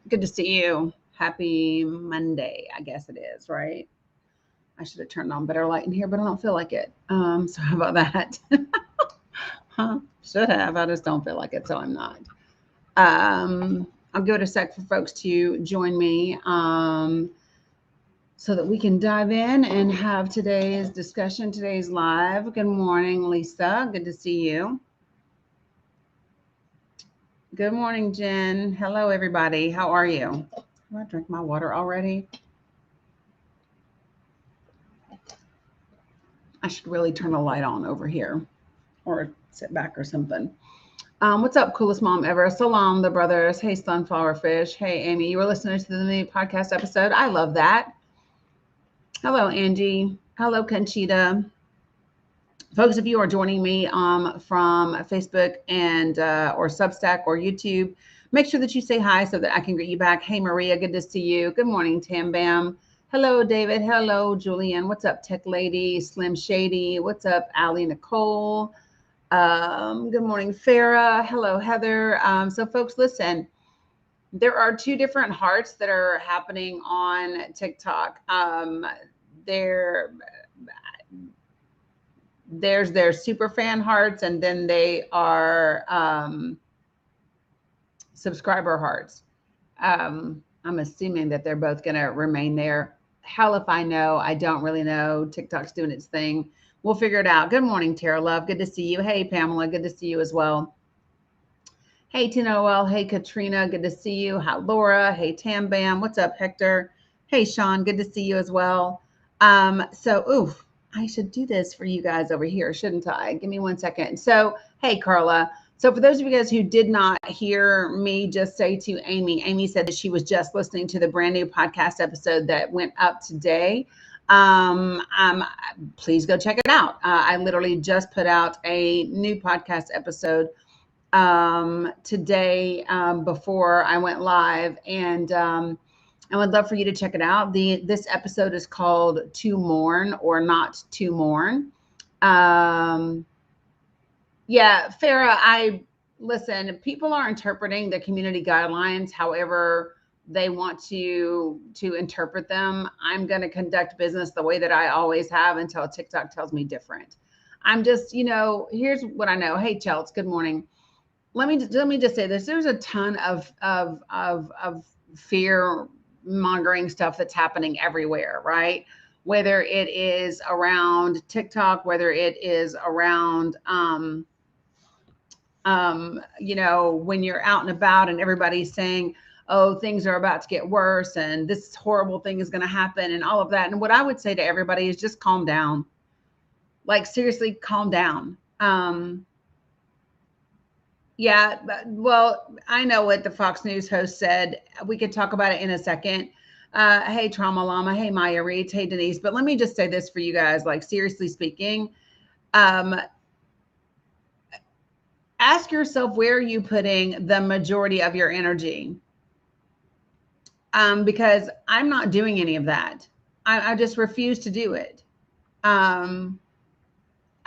Good to see you. Happy Monday, I guess it is, right? I should have turned on better light in here, but I don't feel like it. So how about that? Huh? Should have. I just don't feel like it, so I'm not. I'll give it a sec for folks to join me so that we can dive in and have today's discussion, today's live. Good morning, Lisa. Good to see you. Good morning, Jen. Hello, everybody. How are you? Have I drink my water already? I should really turn the light on over here or sit back or something. What's up, coolest mom ever? Salam, the brothers. Hey, Sunflower Fish. Hey, Amy. You were listening to the new podcast episode. I love that. Hello, Angie. Hello, Conchita. Folks, if you are joining me from Facebook and or Substack or YouTube, make sure that you say hi so that I can greet you back. Hey, Maria. Good to see you. Good morning, Tam Bam. Hello, David. Hello, Julian. What's up, Tech Lady? Slim Shady. What's up, Allie Nicole? Good morning, Farah. Hello, Heather. So, folks, listen, there are two different hearts that are happening on TikTok. There, there's their super fan hearts, and then they are subscriber hearts. I'm assuming that they're both going to remain there. Hell if I know. I don't really know. TikTok's doing its thing. We'll figure it out. Good morning, Tara Love. Good to see you. Hey, Pamela. Good to see you as well. Hey, Tina Noel. Hey, Katrina. Good to see you. Hi, Laura. Hey, Tam Bam. What's up, Hector? Hey, Sean. Good to see you as well. Oof, I should do this for you guys over here, shouldn't I? Give me 1 second. So, hey, Carla. So for those of you guys who did not hear me just say to Amy, Amy said that she was just listening to the brand new podcast episode that went up today. Um, um, Please go check it out. I literally just put out a new podcast episode today before I went live, and I would love for you to check it out. This episode is called "To Mourn or Not to Mourn." Um, yeah, Farah, I listen, people are interpreting the community guidelines however they want to interpret them. I'm going to conduct business the way that I always have until TikTok tells me different. I'm just, here's what I know. Hey, Chelts, good morning. Let me just say this. There's a ton of fear mongering stuff that's happening everywhere, right? Whether it is around TikTok, whether it is around when you're out and about and everybody's saying, oh, things are about to get worse and this horrible thing is going to happen and all of that. And what I would say to everybody is just calm down. Like, seriously, calm down. Yeah, well, I know what the Fox News host said. We could talk about it in a second. Hey, Trauma Llama. Hey, Maya Reeds. Hey, Denise. But let me just say this for you guys, like, seriously speaking, ask yourself, where are you putting the majority of your energy? Because I'm not doing any of that. I just refuse to do it. Um,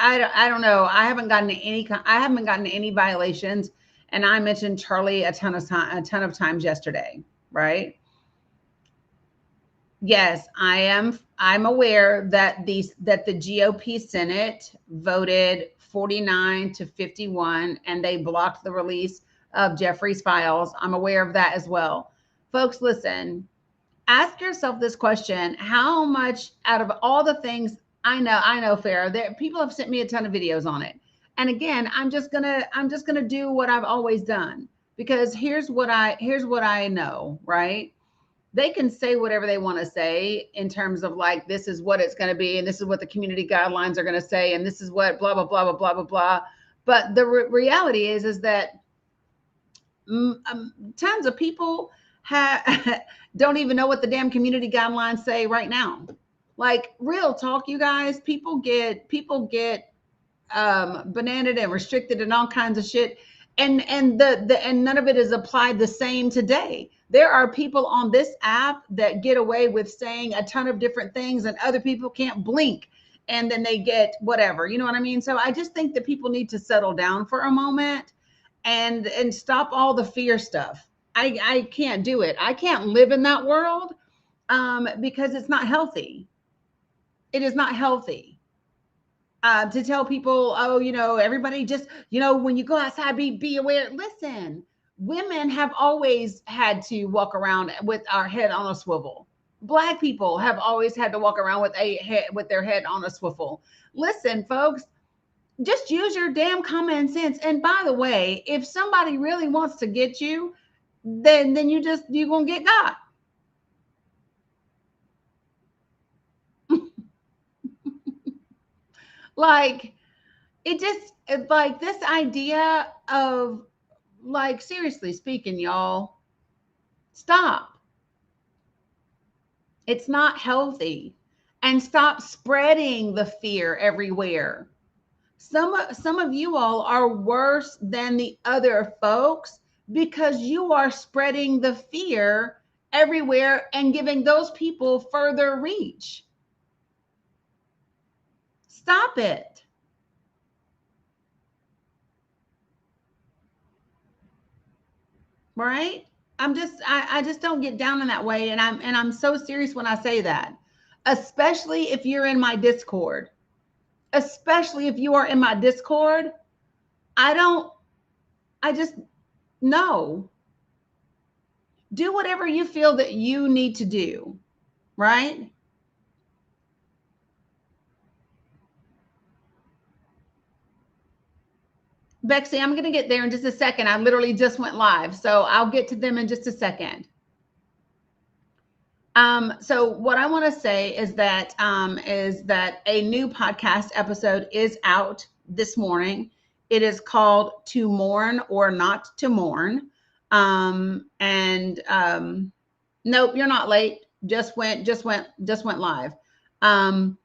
I don't know. I haven't gotten any violations, and I mentioned Charlie a ton of times yesterday, right? Yes, I'm aware that the GOP Senate voted 49 to 51 and they blocked the release of Jeffrey's files. I'm aware of that as well. Folks, listen. Ask yourself this question: how much out of all the things I know, Farrah, there people have sent me a ton of videos on it. And again, I'm just gonna do what I've always done, because here's what I know, right? They can say whatever they want to say in terms of, like, this is what it's going to be and this is what the community guidelines are going to say and this is what blah blah blah blah blah blah blah. But the reality is that tons of people don't even know what the damn community guidelines say right now. Like, real talk, you guys, people get bananaed and restricted and all kinds of shit, and none of it is applied the same today. There are people on this app that get away with saying a ton of different things and other people can't blink and then they get whatever, you know what I mean? So I just think that people need to settle down for a moment and stop all the fear stuff. I can't do it. I can't live in that world because it's not healthy. It is not healthy. To tell people, oh, everybody just, when you go outside, be aware. Listen, women have always had to walk around with our head on a swivel. Black people have always had to walk around with their head on a swivel. Listen, folks, just use your damn common sense. And by the way, if somebody really wants to get you, then you're gonna get got. Like it's like this idea of, like, seriously speaking, y'all, stop. It's not healthy. And stop spreading the fear everywhere. Some of you all are worse than the other folks because you are spreading the fear everywhere and giving those people further reach. Stop it. Right? I just don't get down in that way, and I'm so serious when I say that. Especially if you're in my Discord. Especially if you are in my Discord, I don't I just no. Do whatever you feel that you need to do, right? Bexy, I'm going to get there in just a second. I literally just went live, so I'll get to them in just a second. So what I want to say is that a new podcast episode is out this morning. It is called "To Mourn or Not to Mourn," and nope, you're not late. Just went live, and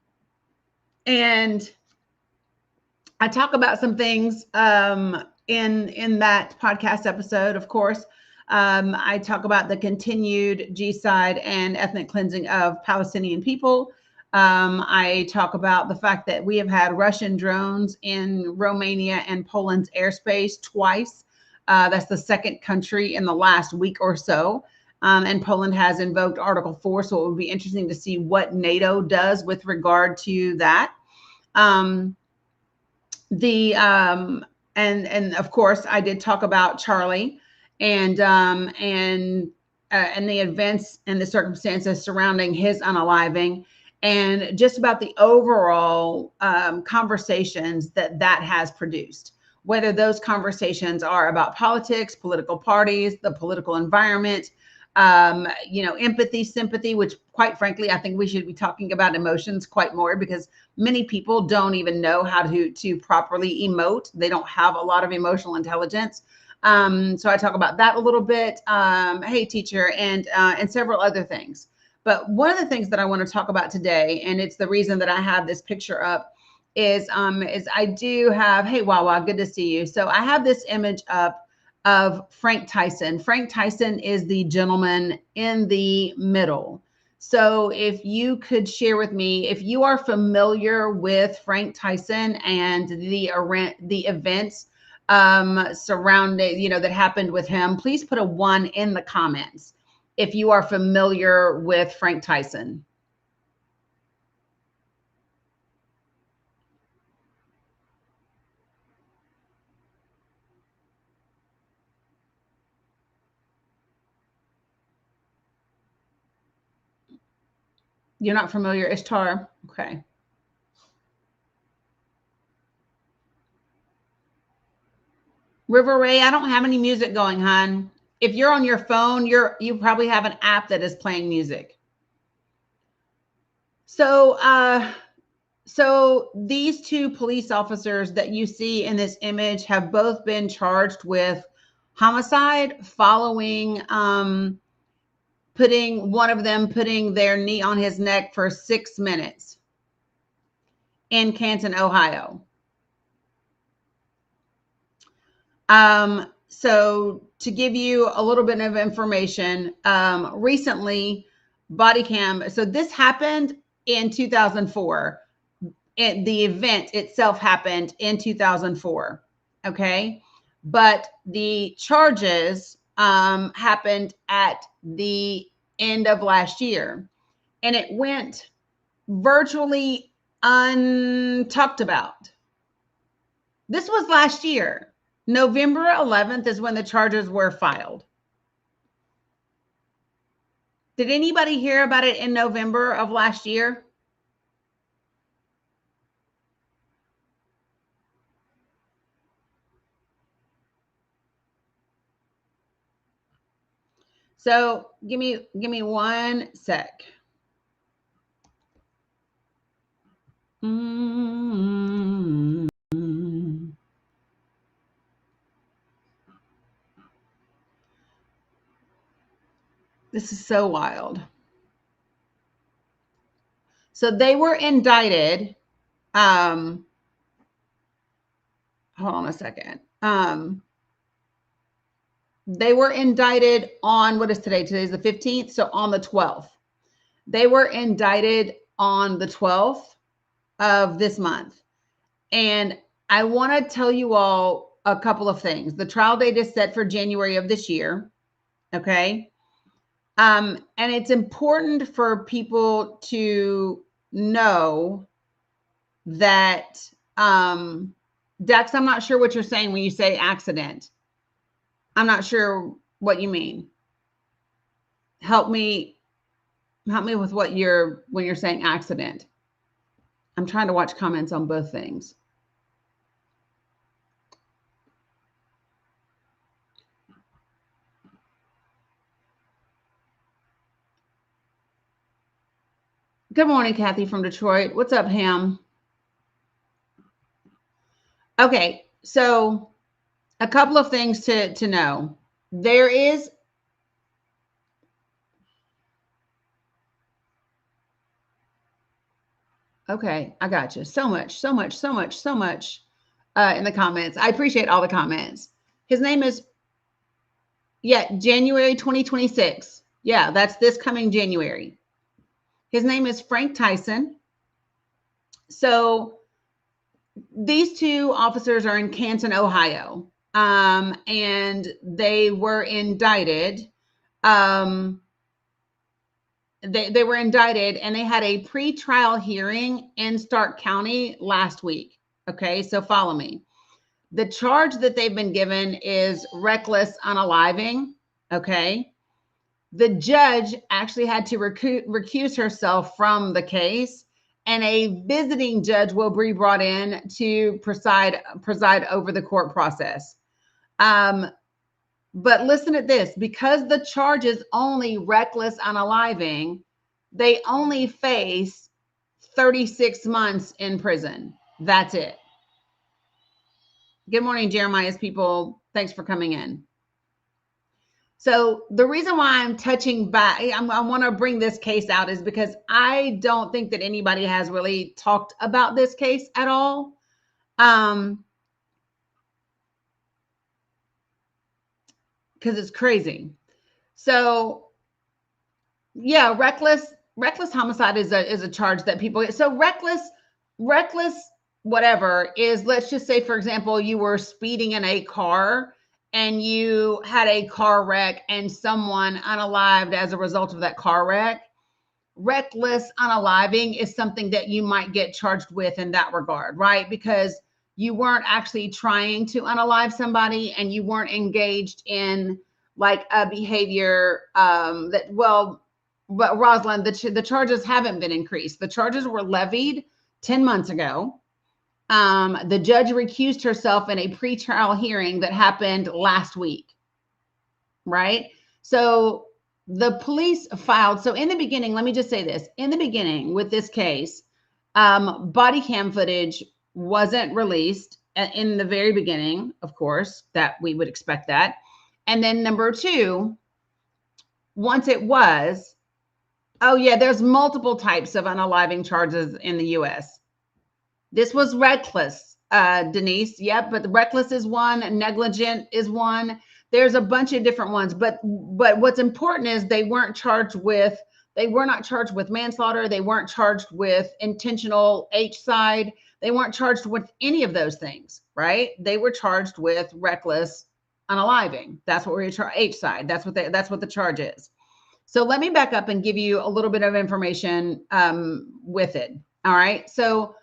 I talk about some things in that podcast episode. Of course, I talk about the continued genocide and ethnic cleansing of Palestinian people. I talk about the fact that we have had Russian drones in Romania and Poland's airspace twice. That's the second country in the last week or so. And Poland has invoked Article 4, so it would be interesting to see what NATO does with regard to that. And of course I did talk about Charlie and the events and the circumstances surrounding his unaliving, and just about the overall conversations that has produced, whether those conversations are about politics, political parties, the political environment, empathy, sympathy, which quite frankly, I think we should be talking about emotions quite more, because many people don't even know how to properly emote. They don't have a lot of emotional intelligence. So I talk about that a little bit. Hey, teacher, and several other things. But one of the things that I want to talk about today, and it's the reason that I have this picture up, is I do have, hey, Wawa, good to see you. So I have this image up of Frank Tyson. Frank Tyson is the gentleman in the middle. So if you could share with me, if you are familiar with Frank Tyson and the events surrounding, that happened with him, please put a 1 in the comments if you are familiar with Frank Tyson. You're not familiar, Ishtar? Okay. River Ray, I don't have any music going, hon. If you're on your phone, you probably have an app that is playing music. So these two police officers that you see in this image have both been charged with homicide following one of them putting their knee on his neck for 6 minutes in Canton, Ohio. So to give you a little bit of information, recently body cam. So this happened in 2004. The event itself happened in 2004. Okay. But the charges happened at the end of last year, and it went virtually untalked about. This was last year. November 11th is when the charges were filed. Did anybody hear about it in November of last year? So give me 1 sec. This is so wild. So they were indicted. Hold on a second. They were indicted on, what is today? Today's the 15th. So on the 12th. They were indicted on the 12th of this month. And I want to tell you all a couple of things. The trial date is set for January of this year. Okay. And it's important for people to know that, Dex, I'm not sure what you're saying when you say accident. I'm not sure what you mean. Help me with what when you're saying accident. I'm trying to watch comments on both things. Good morning, Kathy from Detroit. What's up, Ham? Okay, so a couple of things to know. There is okay, I got you. So much in the comments. I appreciate all the comments. His name is January 2026. Yeah, that's this coming January. His name is Frank Tyson. So these two officers are in Canton, Ohio, and they were indicted. They were indicted, and they had a pre-trial hearing in Stark County last week. Okay, so follow me. The charge that they've been given is reckless unaliving. Okay. The judge actually had to recuse herself from the case, and a visiting judge will be brought in to preside over the court process. But listen to this, because the charge is only reckless unaliving, they only face 36 months in prison. That's it. Good morning, Jeremiah's people. Thanks for coming in. So the reason why I'm touching back, I want to bring this case out is because I don't think that anybody has really talked about this case at all. Because it's crazy. So yeah, reckless homicide is a charge that people get. So reckless whatever is, let's just say, for example, you were speeding in a car and you had a car wreck and someone unalived as a result of that car wreck. Reckless unaliving is something that you might get charged with in that regard, right? Because you weren't actually trying to unalive somebody and you weren't engaged in like a behavior but Rosalind, the charges haven't been increased. The charges were levied 10 months ago. The judge recused herself in a pre-trial hearing that happened last week, right? So the police filed. So in the beginning, let me just say this. In the beginning with this case, body cam footage wasn't released in the very beginning, of course, that we would expect that. And then number two, once it was, oh yeah, there's multiple types of unaliving charges in the U.S. This was reckless, Denise. Yep, but the reckless is one, negligent is one. There's a bunch of different ones, but what's important is they were not charged with manslaughter. They weren't charged with intentional H-side. They weren't charged with any of those things, right? They were charged with reckless unaliving. That's what we're H side. That's what the charge is. So let me back up and give you a little bit of information with it. All right. So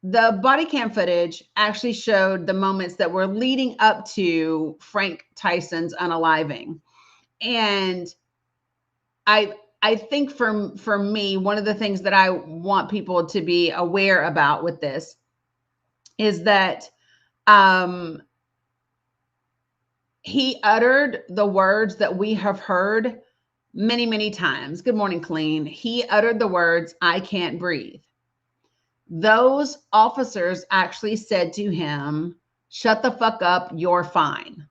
the body cam footage actually showed the moments that were leading up to Frank Tyson's unaliving. And I think for me, one of the things that I want people to be aware about with this is that he uttered the words that we have heard many, many times. Good morning, Clean. He uttered the words, "I can't breathe." Those officers actually said to him, "Shut the fuck up, you're fine."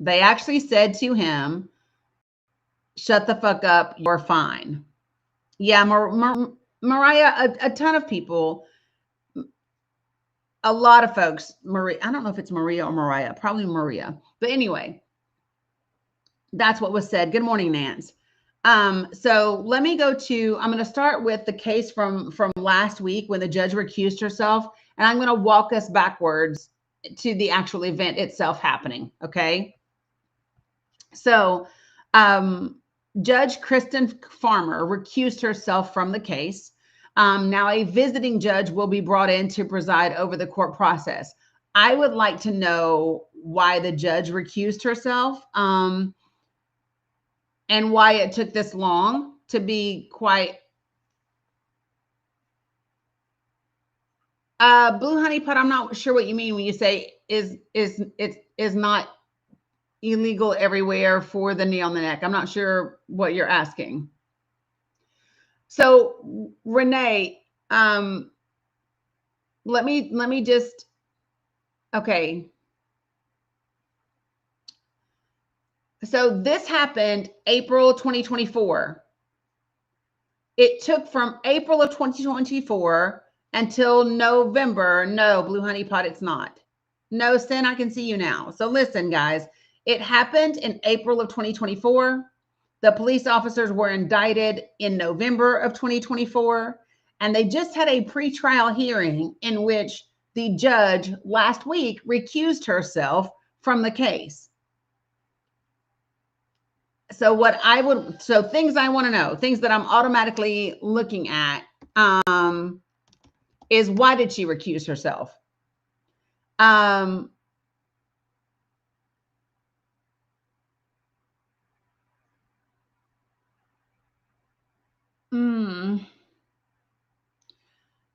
They actually said to him, "Shut the fuck up, you're fine." Yeah, Mariah, a ton of people, a lot of folks, Maria, I don't know if it's Maria or Mariah, probably Maria. But anyway, that's what was said. Good morning, Nance. So let me go to, I'm going to start with the case from last week when the judge recused herself, and I'm going to walk us backwards to the actual event itself happening. Okay. So, Judge Kristen Farmer recused herself from the case. Now a visiting judge will be brought in to preside over the court process. I would like to know why the judge recused herself. And why it took this long to be quite Blue Honey Pot. I'm not sure what you mean when you say is not illegal everywhere for the knee on the neck. I'm not sure what you're asking. So Renee, let me just, okay. So this happened April 2024. It took from April of 2024 until November. No, Blue Honey Pot, it's not. No, Sin, I can see you now. So listen, guys, it happened in April of 2024. The police officers were indicted in November of 2024, and they just had a pretrial hearing in which the judge last week recused herself from the case. So things I want to know, things that I'm automatically looking at, is why did she recuse herself?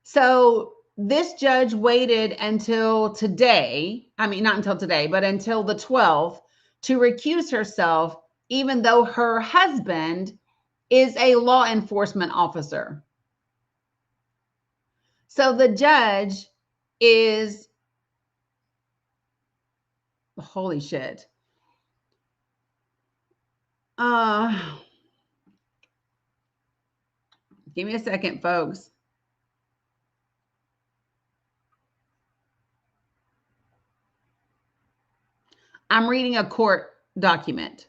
So this judge waited until today. I mean, not until today, but until the 12th to recuse herself, even though her husband is a law enforcement officer. So the judge is, holy shit. Give me a second, folks. I'm reading a court document.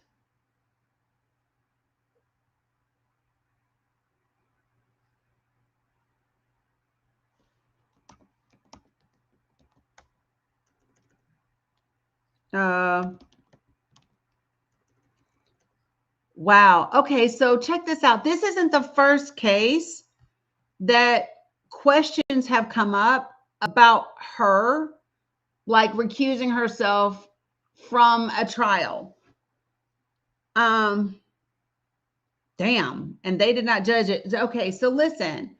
Wow. Okay, so check this out. This isn't the first case that questions have come up about her, like recusing herself from a trial. Damn. And they did not judge it. Okay, so listen.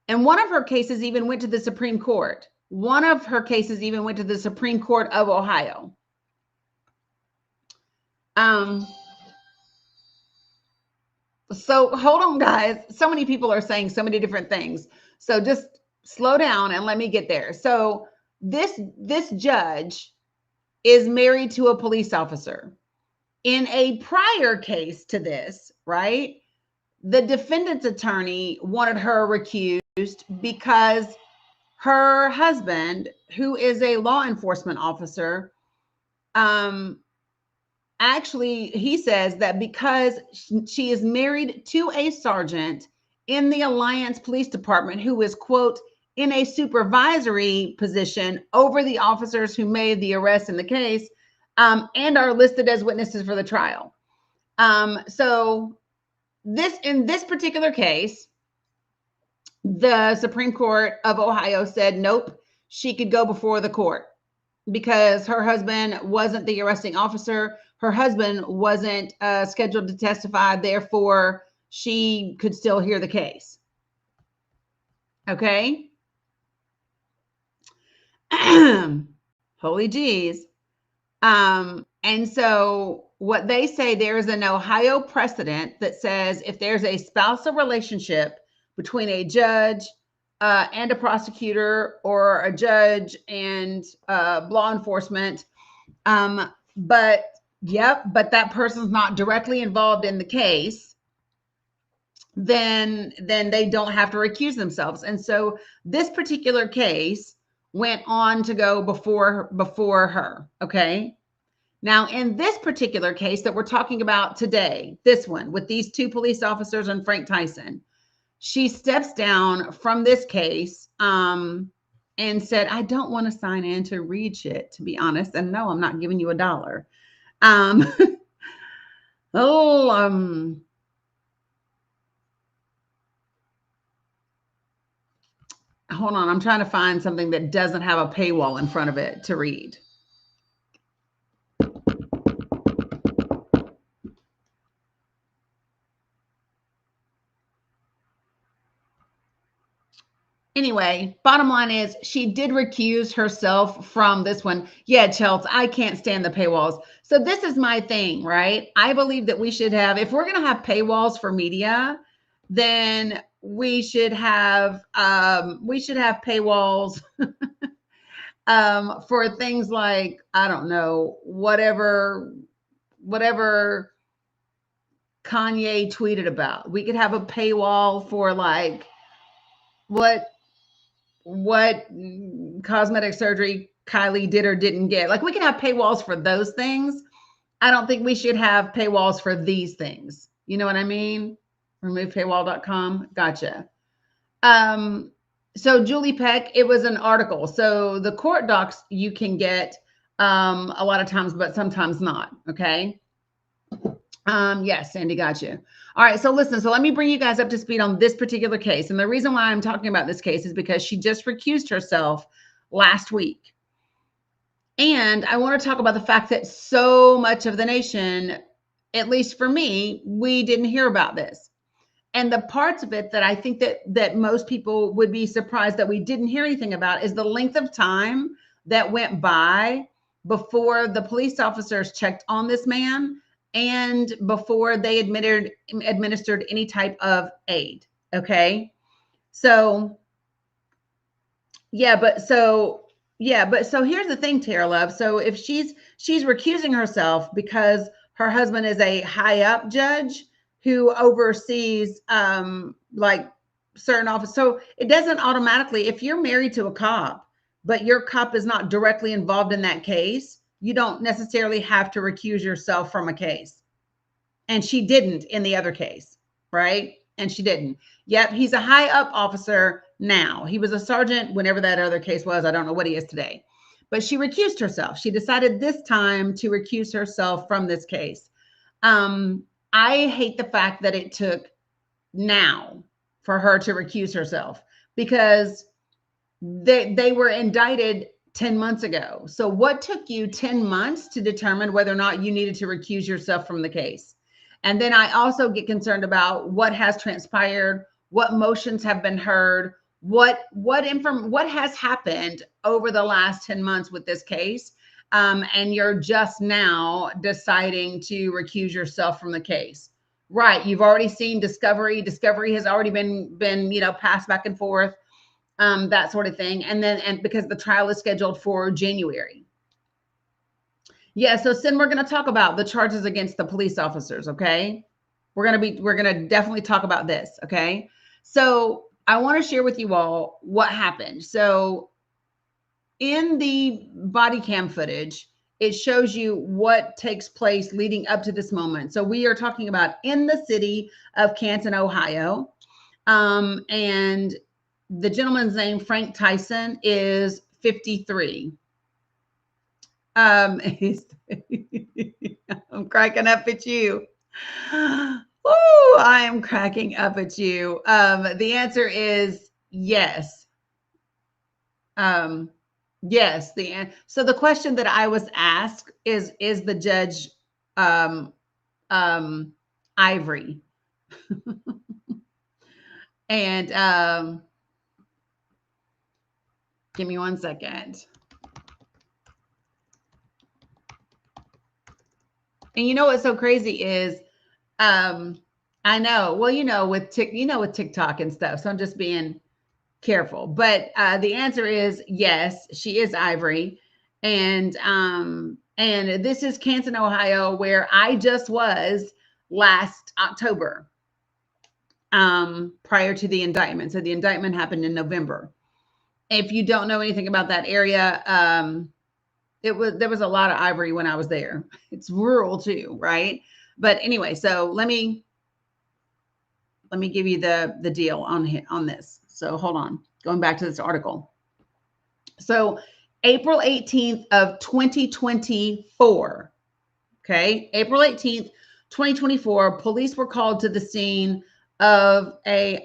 And one of her cases even went to the Supreme Court. One of her cases even went to the Supreme Court of Ohio. So hold on, guys. So many people are saying so many different things. So just slow down and let me get there. So this judge is married to a police officer. In a prior case to this, right, the defendant's attorney wanted her recused because her husband, who is a law enforcement officer, actually, he says that because she is married to a sergeant in the Alliance Police Department who is, quote, in a supervisory position over the officers who made the arrest in the case, and are listed as witnesses for the trial. So in this particular case, the Supreme Court of Ohio said, nope, she could go before the court because her husband wasn't the arresting officer. Her husband wasn't scheduled to testify. Therefore, she could still hear the case. Okay. Holy jeez. And so what they say, there is an Ohio precedent that says if there's a spousal relationship between a judge and a prosecutor, or a judge and law enforcement, but that person's not directly involved in the case, then they don't have to recuse themselves. And so this particular case went on to go before her. Okay. Now, in this particular case that we're talking about today, this one with these two police officers and Frank Tyson, she steps down from this case and said, I don't want to sign in to read shit, to be honest. And no, I'm not giving you $1. Hold on. I'm trying to find something that doesn't have a paywall in front of it to read. Anyway, bottom line is she did recuse herself from this one. Yeah, Chelsea, I can't stand the paywalls. So this is my thing, right? I believe that we should have, if we're going to have paywalls for media, then we should have paywalls for things like, I don't know, whatever Kanye tweeted about. We could have a paywall for like what cosmetic surgery Kylie did or didn't get. Like, we can have paywalls for those things. I don't think we should have paywalls for these things. You know what I mean? RemovePaywall.com. Gotcha. So Julie Peck, it was an article. So the court docs you can get a lot of times, but sometimes not. Okay. Yes, Sandy, got you. All right. So listen, so let me bring you guys up to speed on this particular case. And the reason why I'm talking about this case is because she just recused herself last week. And I want to talk about the fact that so much of the nation, at least for me, we didn't hear about this. And the parts of it that I think that most people would be surprised that we didn't hear anything about is the length of time that went by before the police officers checked on this man and before they administered any type of aid. Okay. So but here's the thing, Tara Love. So if she's recusing herself because her husband is a high up judge who oversees like certain office. So it doesn't automatically, if you're married to a cop, but your cop is not directly involved in that case, you don't necessarily have to recuse yourself from a case. And she didn't in the other case, right? And she didn't. Yep, he's a high up officer now. He was a sergeant whenever that other case was. I don't know what he is today. But she recused herself. She decided this time to recuse herself from this case. I hate the fact that it took now for her to recuse herself, because they were indicted 10 months ago. So what took you 10 months to determine whether or not you needed to recuse yourself from the case? And then I also get concerned about what has transpired, what motions have been heard, what has happened over the last 10 months with this case. And you're just now deciding to recuse yourself from the case. Right. You've already seen discovery. Discovery has already been, passed back and forth, that sort of thing. And because the trial is scheduled for January. Yeah. So Sin, we're going to talk about the charges against the police officers. Okay. We're going to definitely talk about this. Okay. So I want to share with you all what happened. So in the body cam footage, it shows you what takes place leading up to this moment. So we are talking about in the city of Canton, Ohio. And The gentleman's name, Frank Tyson, is 53. He's I'm cracking up at you. Woo, I am cracking up at you. The answer is yes. Um, yes. So the question that I was asked is the judge um, Ivory? And give me 1 second. And you know what's so crazy is I know. Well, with with TikTok and stuff. So I'm just being careful. But the answer is yes, she is Ivory. And this is Canton, Ohio, where I just was last October, prior to the indictment. So the indictment happened in November. If you don't know anything about that area, there was a lot of ivory when I was there. It's rural too, right? But anyway, so let me give you the deal on this. So hold on, going back to this article. So April 18th of 2024, okay, April 18th, 2024, police were called to the scene of a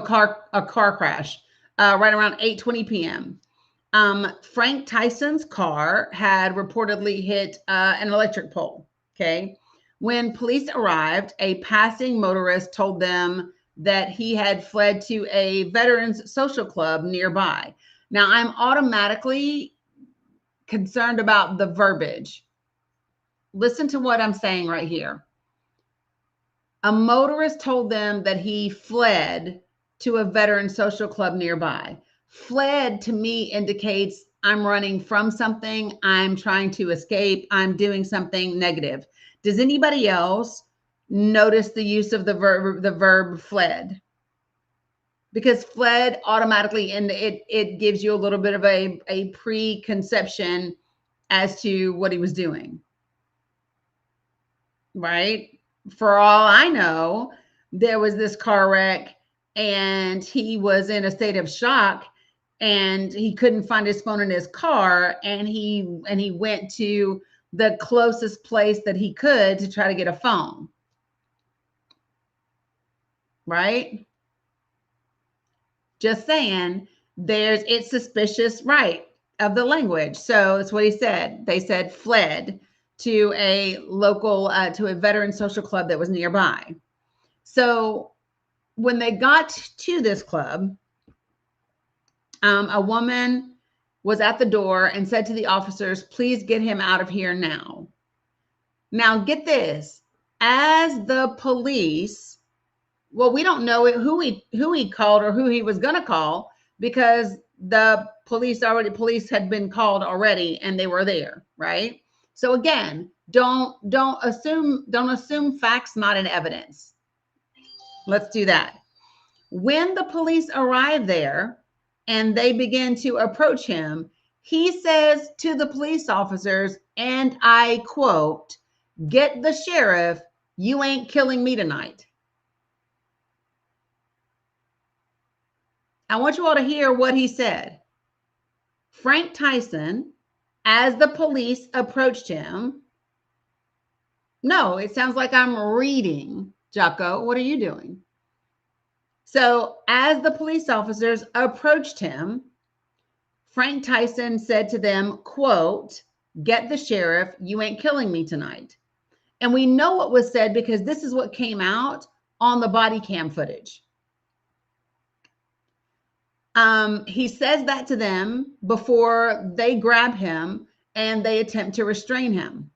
car crash right around 8:20 p.m. Frank Tyson's car had reportedly hit an electric pole. Okay. When police arrived, a passing motorist told them that he had fled to a veterans social club nearby. Now, I'm automatically concerned about the verbiage. Listen to what I'm saying right here. A motorist told them that he fled to a veteran social club nearby. Fled to me indicates I'm running from something, I'm trying to escape, I'm doing something negative. Does anybody else notice the use of the verb fled? Because fled automatically, and it gives you a little bit of a preconception as to what he was doing. Right? For all I know, there was this car wreck and he was in a state of shock and he couldn't find his phone in his car, and he went to the closest place that he could to try to get a phone. Right? Just saying, it's suspicious, right, of the language. So that's what he said. They said fled to a local, to a veteran social club that was nearby. So when they got to this club, a woman was at the door and said to the officers, "Please get him out of here now." Now, get this. As the police, well, we don't know who he called or who he was going to call, because the police had been called already and they were there, right? So again, don't assume facts not in evidence. Let's do that. When the police arrive there and they begin to approach him, he says to the police officers, and I quote, "Get the sheriff, you ain't killing me tonight." I want you all to hear what he said. Frank Tyson, as the police approached him. No, it sounds like I'm reading. Jocko, what are you doing? So as the police officers approached him, Frank Tyson said to them, quote, "Get the sheriff, you ain't killing me tonight." And we know what was said because this is what came out on the body cam footage. He says that to them before they grab him and they attempt to restrain him.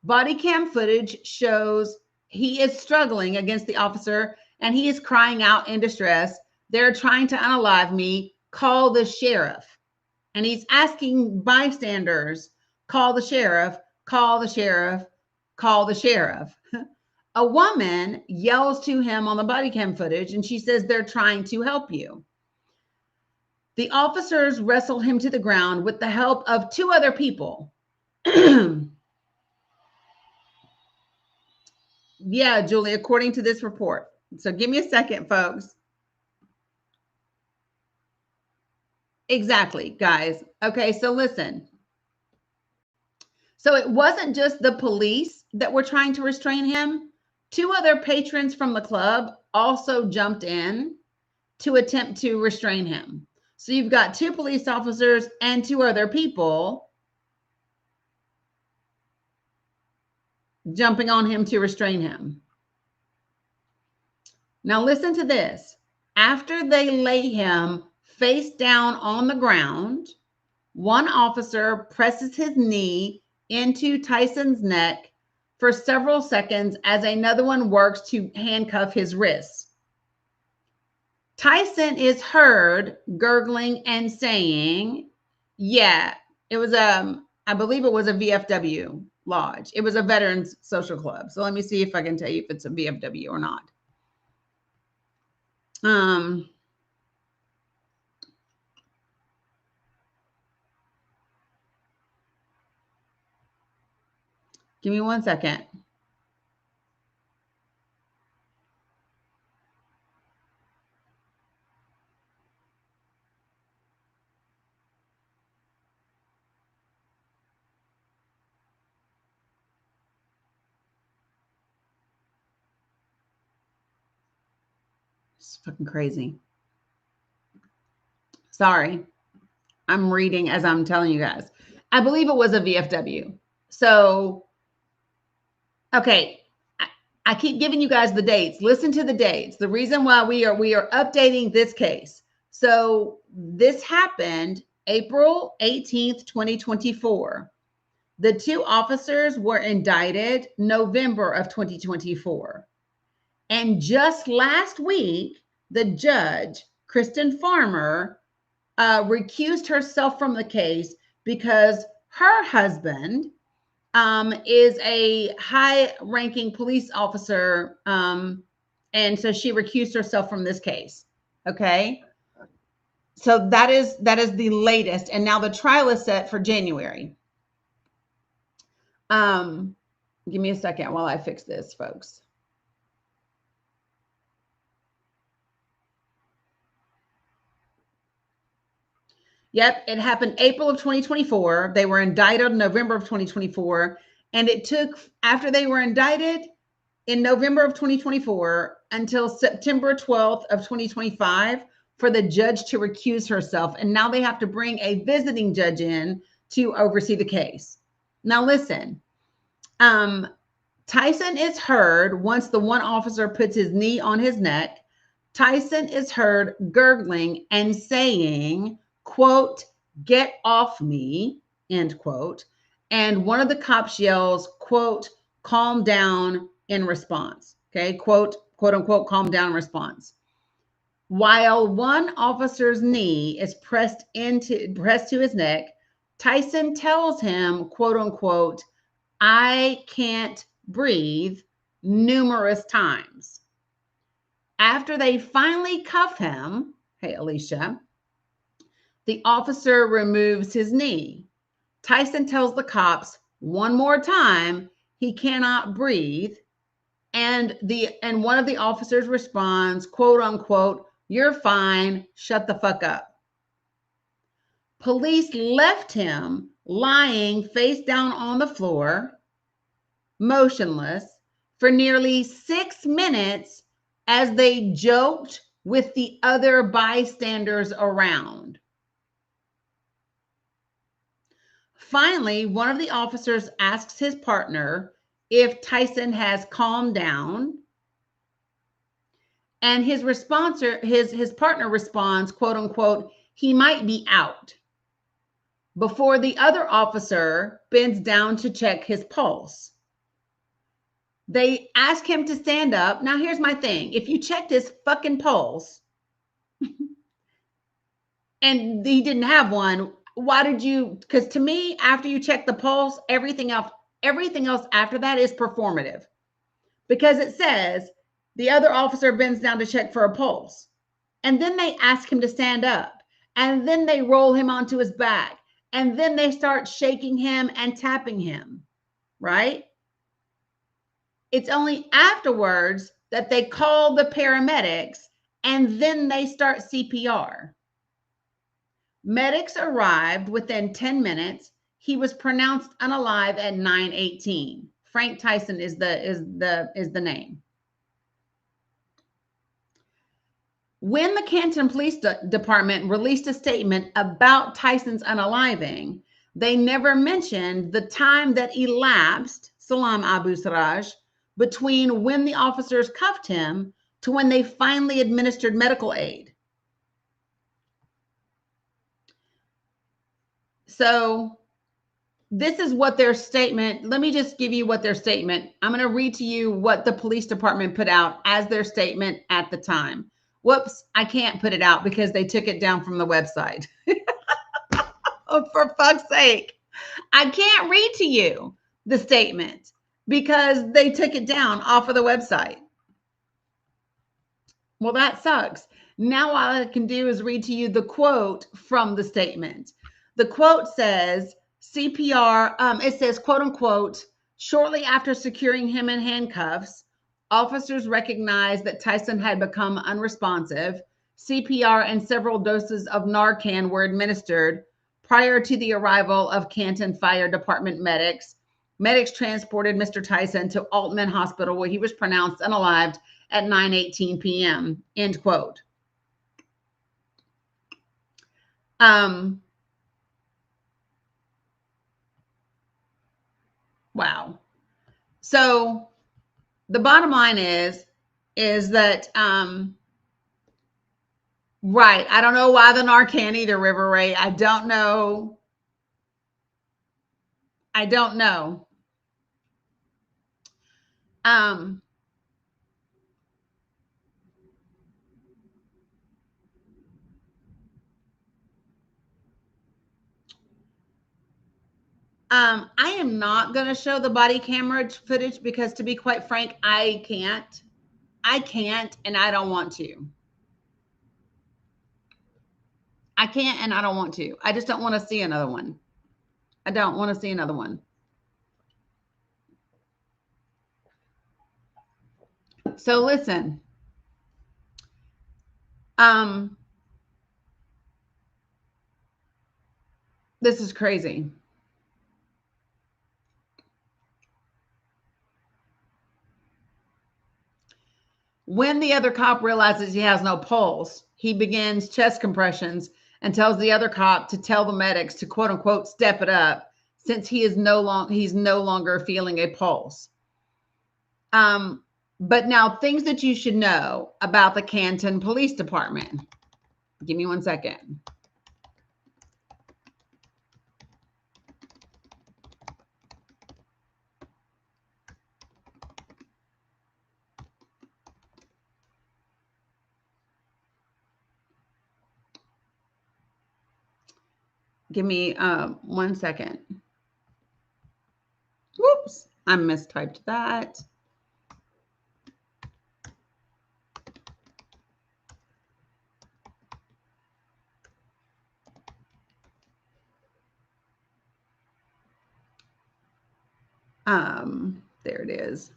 Body cam footage shows he is struggling against the officer and he is crying out in distress. "They're trying to unalive me. Call the sheriff." And he's asking bystanders, "Call the sheriff, call the sheriff, call the sheriff." A woman yells to him on the body cam footage and she says, "They're trying to help you." The officers wrestle him to the ground with the help of two other people. Yeah, Julie, according to this report, So give me a second, folks. Exactly, guys. Okay, so listen. So it wasn't just the police that were trying to restrain him. Two other patrons from the club also jumped in to attempt to restrain him. So you've got two police officers and two other people jumping on him to restrain him. Now listen to this. After they lay him face down on the ground, one officer presses his knee into Tyson's neck for several seconds as another one works to handcuff his wrists. Tyson is heard gurgling and saying, yeah, it was I believe it was a VFW lodge. It was a veterans social club. So let me see if I can tell you if it's a VFW or not. Give me 1 second. It's fucking crazy. Sorry. I'm reading as I'm telling you guys. I believe it was a VFW. So, okay. I keep giving you guys the dates. Listen to the dates. The reason why we are updating this case. So this happened April 18th, 2024. The two officers were indicted November of 2024. And just last week, the judge, Kristen Farmer, recused herself from the case because her husband is a high-ranking police officer, and so she recused herself from this case. Okay, so that is the latest, and now the trial is set for January. Give me a second while I fix this, folks. Yep, it happened April of 2024. They were indicted in November of 2024. And it took, after they were indicted in November of 2024 until September 12th of 2025 for the judge to recuse herself. And now they have to bring a visiting judge in to oversee the case. Now listen, Tyson is heard once the one officer puts his knee on his neck. Tyson is heard gurgling and saying, quote, "Get off me," end quote. And one of the cops yells, quote, "Calm down," in response. Okay, quote unquote, "calm down" in response. While one officer's knee is pressed to his neck, Tyson tells him, quote unquote, "I can't breathe," numerous times. After they finally cuff him, hey, Alicia, the officer removes his knee. Tyson tells the cops one more time he cannot breathe. And one of the officers responds, quote unquote, "You're fine, shut the fuck up." Police left him lying face down on the floor, motionless, for nearly 6 minutes as they joked with the other bystanders around. Finally, one of the officers asks his partner if Tyson has calmed down. And his partner responds, quote unquote, "He might be out," before the other officer bends down to check his pulse. They ask him to stand up. Now, here's my thing. If you checked his fucking pulse and he didn't have one, why did you? Because to me, after you check the pulse, everything else after that is performative. Because it says the other officer bends down to check for a pulse. And then they ask him to stand up. And then they roll him onto his back. And then they start shaking him and tapping him, right? It's only afterwards that they call the paramedics and then they start CPR. Medics arrived within 10 minutes. He was pronounced unalive at 9:18. Frank Tyson is the name. When the Canton Police Department released a statement about Tyson's unaliving, they never mentioned the time that elapsed, Salam Abu Siraj, between when the officers cuffed him to when they finally administered medical aid. So this is what their statement, let me just give you what their statement, I'm going to read to you what the police department put out as their statement at the time. Whoops, I can't put it out because they took it down from the website. Oh, for fuck's sake. I can't read to you the statement because they took it down off of the website. Well, that sucks. Now all I can do is read to you the quote from the statement. The quote says, CPR, it says, quote unquote, shortly after securing him in handcuffs, officers recognized that Tyson had become unresponsive. CPR and several doses of Narcan were administered prior to the arrival of Canton Fire Department medics. Medics transported Mr. Tyson to Altman Hospital, where he was pronounced unalived at 9:18 p.m., end quote. Wow. So the bottom line is that, right. I don't know why the Narcan either, River Ray. I don't know. I don't know. I am not going to show the body camera footage because, to be quite frank, I can't, and I don't want to. I can't, and I don't want to. I just don't want to see another one. I don't want to see another one. So listen, this is crazy. When the other cop realizes he has no pulse, he begins chest compressions and tells the other cop to tell the medics to quote unquote step it up since he's no longer feeling a pulse. But now things that you should know about the Canton Police Department. Give me 1 second. Give me 1 second. Whoops, I mistyped that. There it is.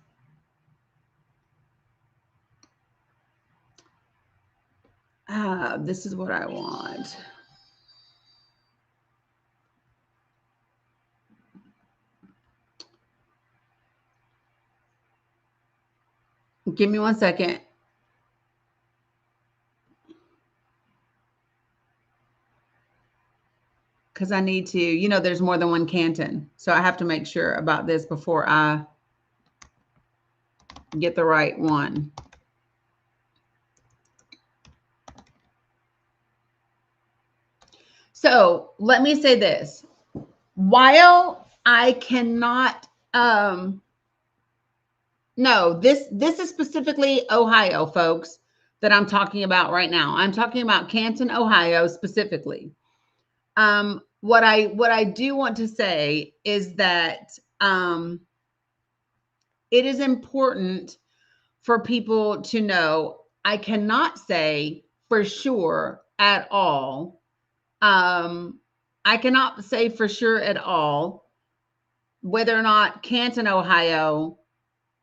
This is what I want. Give me 1 second. Because I need to, there's more than one Canton. So I have to make sure about this before I get the right one. So let me say this. While I cannot, no, this is specifically Ohio, folks, that I'm talking about right now. I'm talking about Canton, Ohio, specifically. What I do want to say is that it is important for people to know. I cannot say for sure at all. I cannot say for sure at all whether or not Canton, Ohio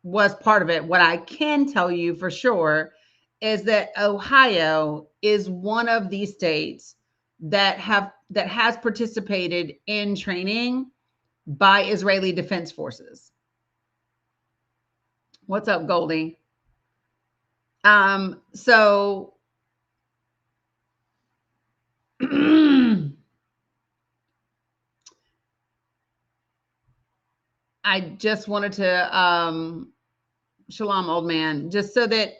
was part of it. What I can tell you for sure is that Ohio is one of these states that has participated in training by Israeli Defense Forces. What's up, Goldie? So I just wanted to shalom, old man, just so that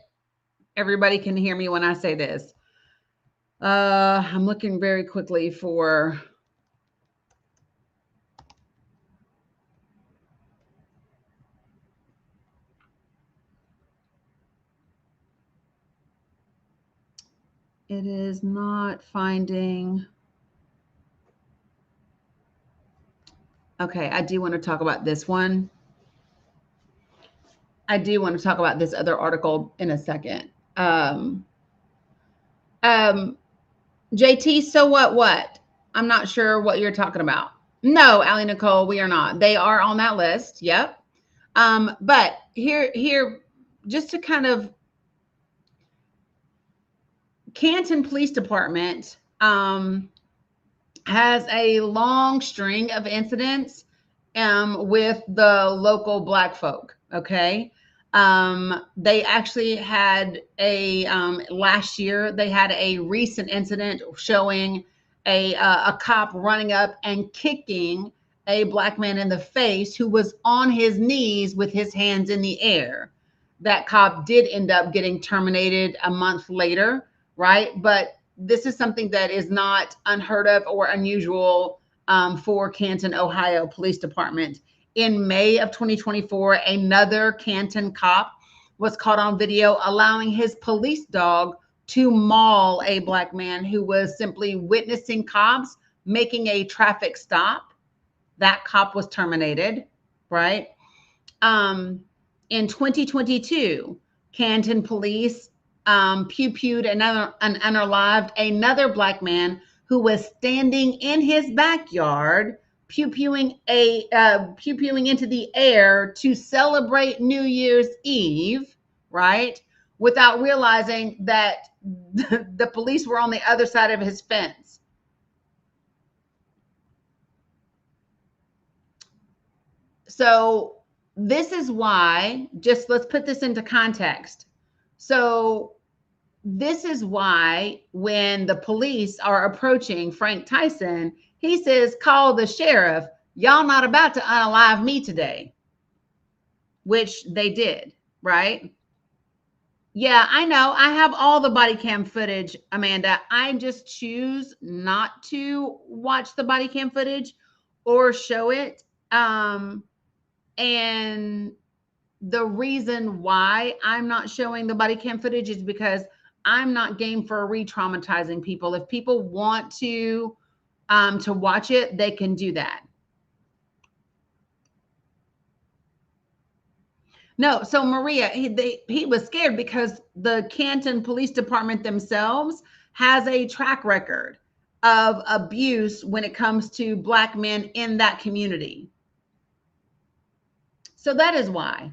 everybody can hear me when I say this. I'm looking very quickly for it is not finding. Okay, I do want to talk about this one. I do want to talk about this other article in a second. JT, so what? I'm not sure what you're talking about. No, Allie Nicole, we are not. They are on that list. Yep. But here, just to kind of Canton Police Department has a long string of incidents with the local Black folk. Okay. They actually had last year, they had a recent incident showing a cop running up and kicking a Black man in the face who was on his knees with his hands in the air. That cop did end up getting terminated a month later, right? But this is something that is not unheard of or unusual for Canton, Ohio Police Department. In May of 2024, another Canton cop was caught on video allowing his police dog to maul a Black man who was simply witnessing cops making a traffic stop. That cop was terminated, right? In 2022, Canton police pew-pewed and unalived another Black man who was standing in his backyard, pew-pewing into the air to celebrate New Year's Eve, right? Without realizing that the police were on the other side of his fence. So this is why, just let's put this into context. So this is why when the police are approaching Frank Tyson, he says, call the sheriff. Y'all not about to unalive me today, which they did, right? Yeah, I know. I have all the body cam footage, Amanda. I just choose not to watch the body cam footage or show it. And the reason why I'm not showing the body cam footage is because I'm not game for re-traumatizing people. If people want to watch it, they can do that. No, so Maria, he was scared because the Canton Police Department themselves has a track record of abuse when it comes to Black men in that community. So that is why.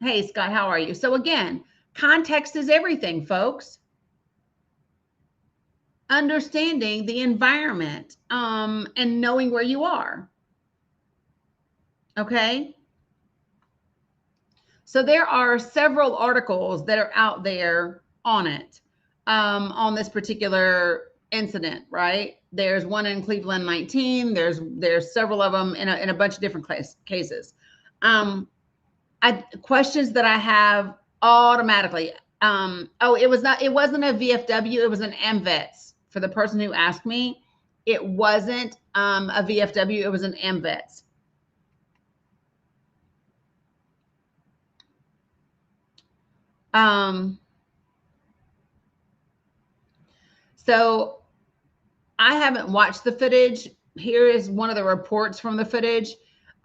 Hey, Scott, how are you? So again, context is everything, folks. Understanding the environment and knowing where you are. Okay. So there are several articles that are out there on it, on this particular incident, right? There's one in Cleveland 19. There's several of them in a bunch of different cases. Questions that I have automatically. It wasn't a VFW. It was an MVETS. For the person who asked me, it wasn't a VFW. It was an MVETS. So I haven't watched the footage. Here is one of the reports from the footage.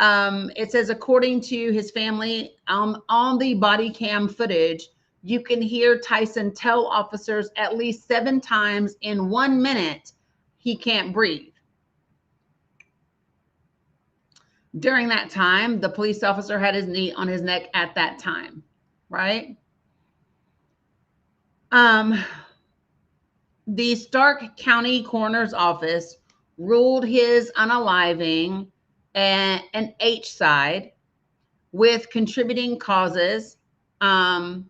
It says, according to his family, on the body cam footage, you can hear Tyson tell officers at least 7 times in 1 minute he can't breathe. during that time, the police officer had his knee on his neck at that time, right? The Stark County Coroner's Office ruled his unaliving an H side with contributing causes. And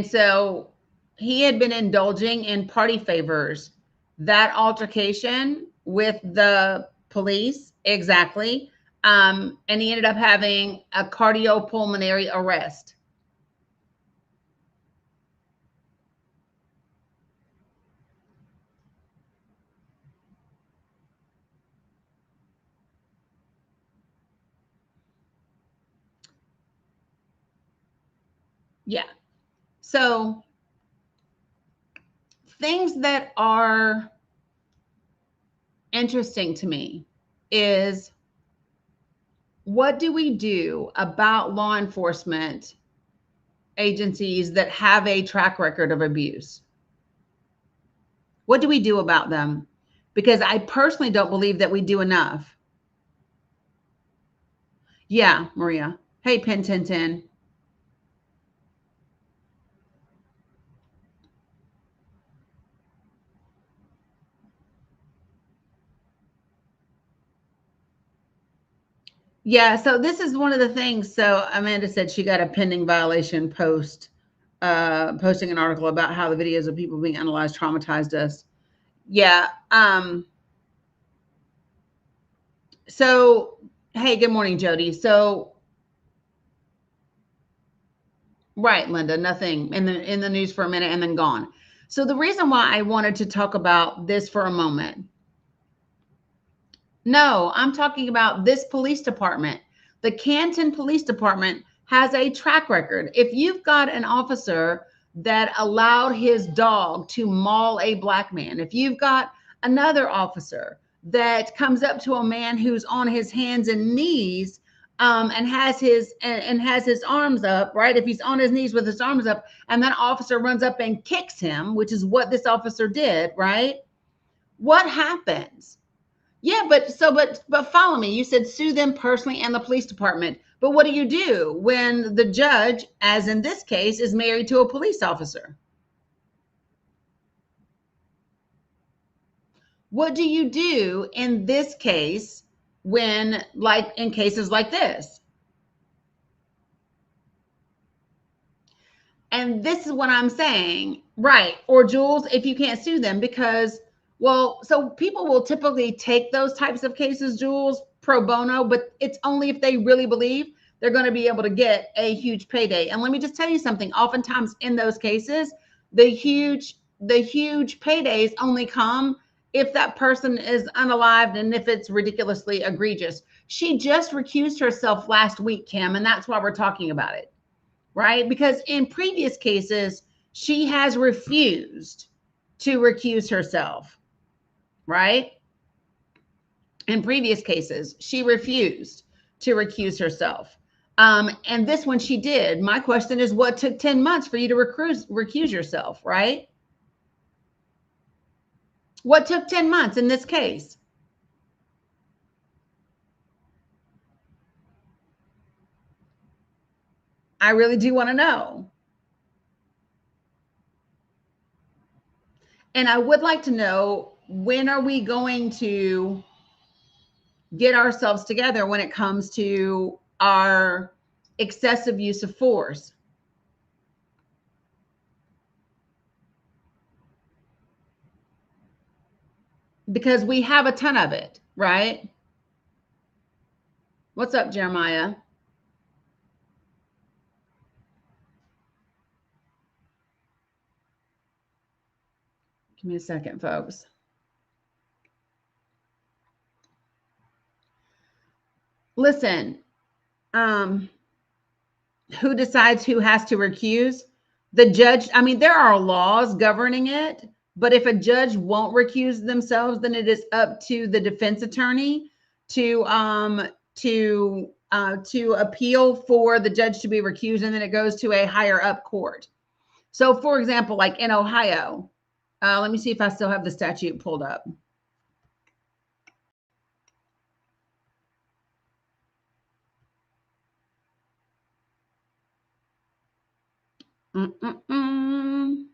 so he had been indulging in party favors. That altercation with the police, exactly. And he ended up having a cardiopulmonary arrest. Yeah. So things that are interesting to me is, what do we do about law enforcement agencies that have a track record of abuse? What do we do about them? Because I personally don't believe that we do enough. Yeah, Maria. Hey, Pin 1010. Yeah, so this is one of the things. So Amanda said she got a pending violation posting an article about how the videos of people being analyzed traumatized us. Yeah. So, hey, good morning, Jody. So, right, Linda, nothing in the news for a minute and then gone. So the reason why I wanted to talk about this for a moment. No, I'm talking about this police department. The Canton Police Department has a track record. If you've got an officer that allowed his dog to maul a black man, if you've got another officer that comes up to a man who's on his hands and knees, and has his arms up, right? If he's on his knees with his arms up, and that officer runs up and kicks him, which is what this officer did, right? What happens? Yeah, but follow me. You said sue them personally and the police department. But what do you do when the judge, as in this case, is married to a police officer? What do you do in this case when, like in cases like this? And this is what I'm saying, right? Or Jules, if you can't sue them, because, well, so people will typically take those types of cases, Jules, pro bono, but it's only if they really believe they're going to be able to get a huge payday. And let me just tell you something. Oftentimes in those cases, the huge paydays only come if that person is unalived and if it's ridiculously egregious. She just recused herself last week, Kim, and that's why we're talking about it, right? Because in previous cases, she has refused to recuse herself, right? In previous cases, she refused to recuse herself. And this one she did. My question is, what took 10 months for you to recuse yourself, right? What took 10 months in this case? I really do want to know. And I would like to know, when are we going to get ourselves together when it comes to our excessive use of force? Because we have a ton of it, right? What's up, Jeremiah? Give me a second, folks. Listen, who decides who has to recuse? The judge. I mean, there are laws governing it, but if a judge won't recuse themselves, then it is up to the defense attorney to appeal for the judge to be recused, and then it goes to a higher up court. So, for example, like in Ohio, let me see if I still have the statute pulled up. Mm-mm-mm.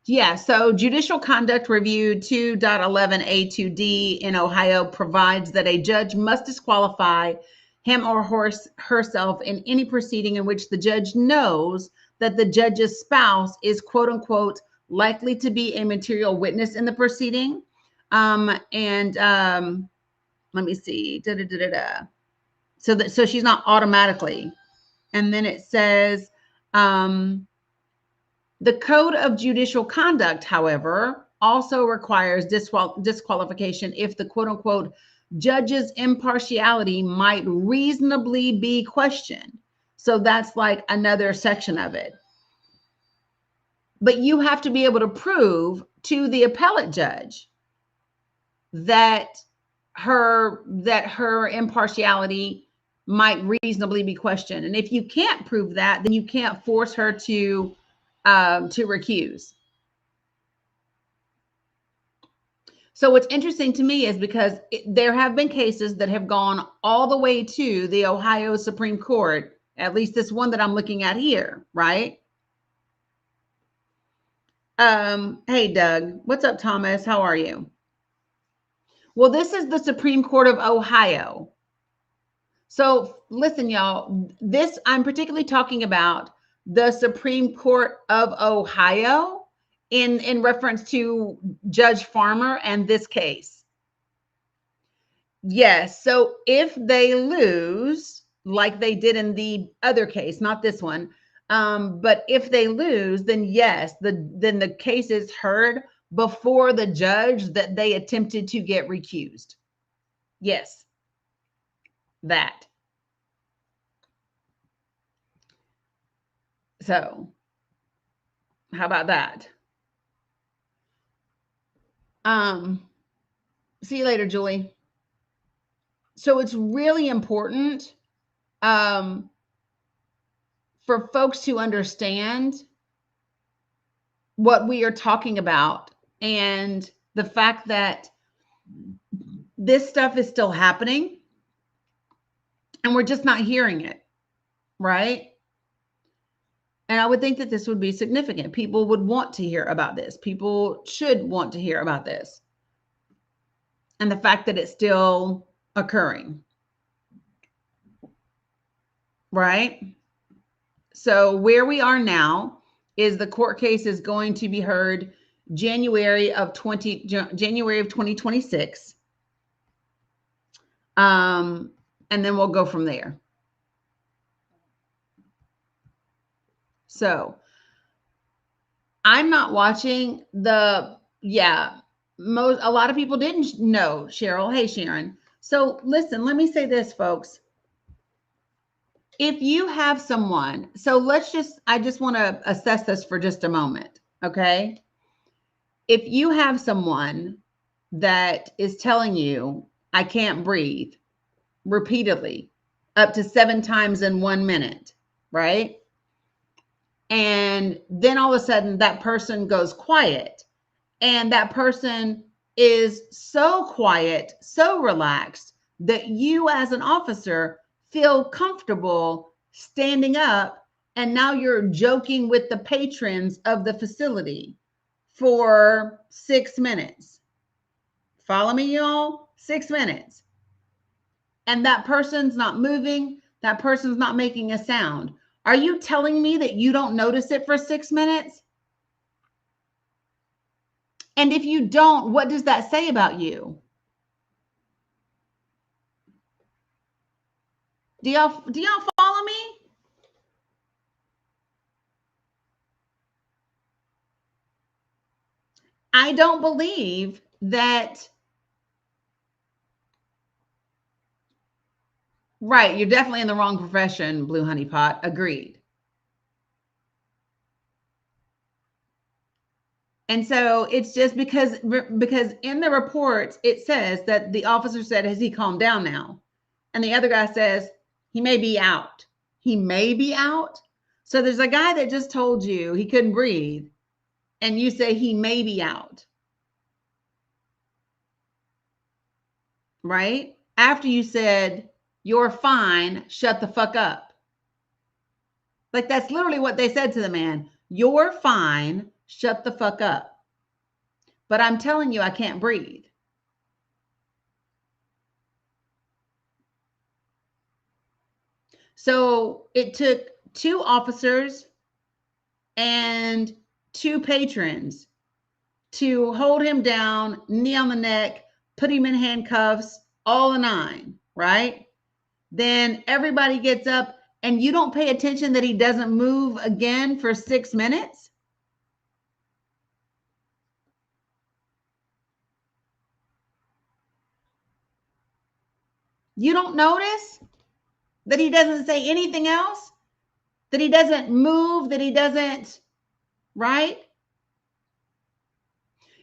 Yeah, so Judicial Conduct Review 2.11a2d in Ohio provides that a judge must disqualify him or herself in any proceeding in which the judge knows that the judge's spouse is quote unquote likely to be a material witness in the proceeding. And let me see. So she's not automatically. And then it says, the Code of Judicial Conduct, however, also requires disqualification if the quote unquote judge's impartiality might reasonably be questioned. So that's like another section of it. But you have to be able to prove to the appellate judge that her impartiality might reasonably be questioned. And if you can't prove that, then you can't force her to recuse. So what's interesting to me is because there have been cases that have gone all the way to the Ohio Supreme Court, at least this one that I'm looking at here, right? Hey, Doug. What's up, Thomas? How are you? Well, this is the Supreme Court of Ohio. So listen, y'all, this I'm particularly talking about the Supreme Court of Ohio in reference to Judge Farmer and this case. Yes. So if they lose, like they did in the other case, not this one, but if they lose, then yes, then the case is heard before the judge that they attempted to get recused. Yes, that. So how about that? See you later, Julie. So it's really important for folks to understand what we are talking about and the fact that this stuff is still happening and we're just not hearing it, right? And I would think that this would be significant. People would want to hear about this. People should want to hear about this. And the fact that it's still occurring, right? So where we are now is the court case is going to be heard January of 2026. And then we'll go from there. So I'm not watching a lot of people didn't know, Cheryl. Hey, Sharon. So listen, let me say this, folks. If you have someone, I just want to assess this for just a moment. Okay. If you have someone that is telling you, I can't breathe repeatedly, up to 7 times in 1 minute, right? And then all of a sudden that person goes quiet, and that person is so quiet, so relaxed that you as an officer feel comfortable standing up, and now you're joking with the patrons of the facility for 6 minutes. Follow me, y'all? 6 minutes. And that person's not moving. That person's not making a sound. Are you telling me that you don't notice it for 6 minutes? And if you don't, what does that say about you? Do y'all follow me? I don't believe that. Right, you're definitely in the wrong profession, Blue Honey Pot. Agreed. And so it's just because in the report it says that the officer said, has he calmed down now? And the other guy says he may be out. He may be out. So there's a guy that just told you he couldn't breathe, and you say he may be out. right? After you said, "You're fine, shut the fuck up." Like, that's literally what they said to the man. "You're fine, shut the fuck up. But I'm telling you, I can't breathe." So it took 2 officers and 2 patrons to hold him down, knee on the neck, put him in handcuffs, all the nine, right? Then everybody gets up and you don't pay attention that he doesn't move again for 6 minutes. You don't notice that he doesn't say anything else, that he doesn't move, that he doesn't, right?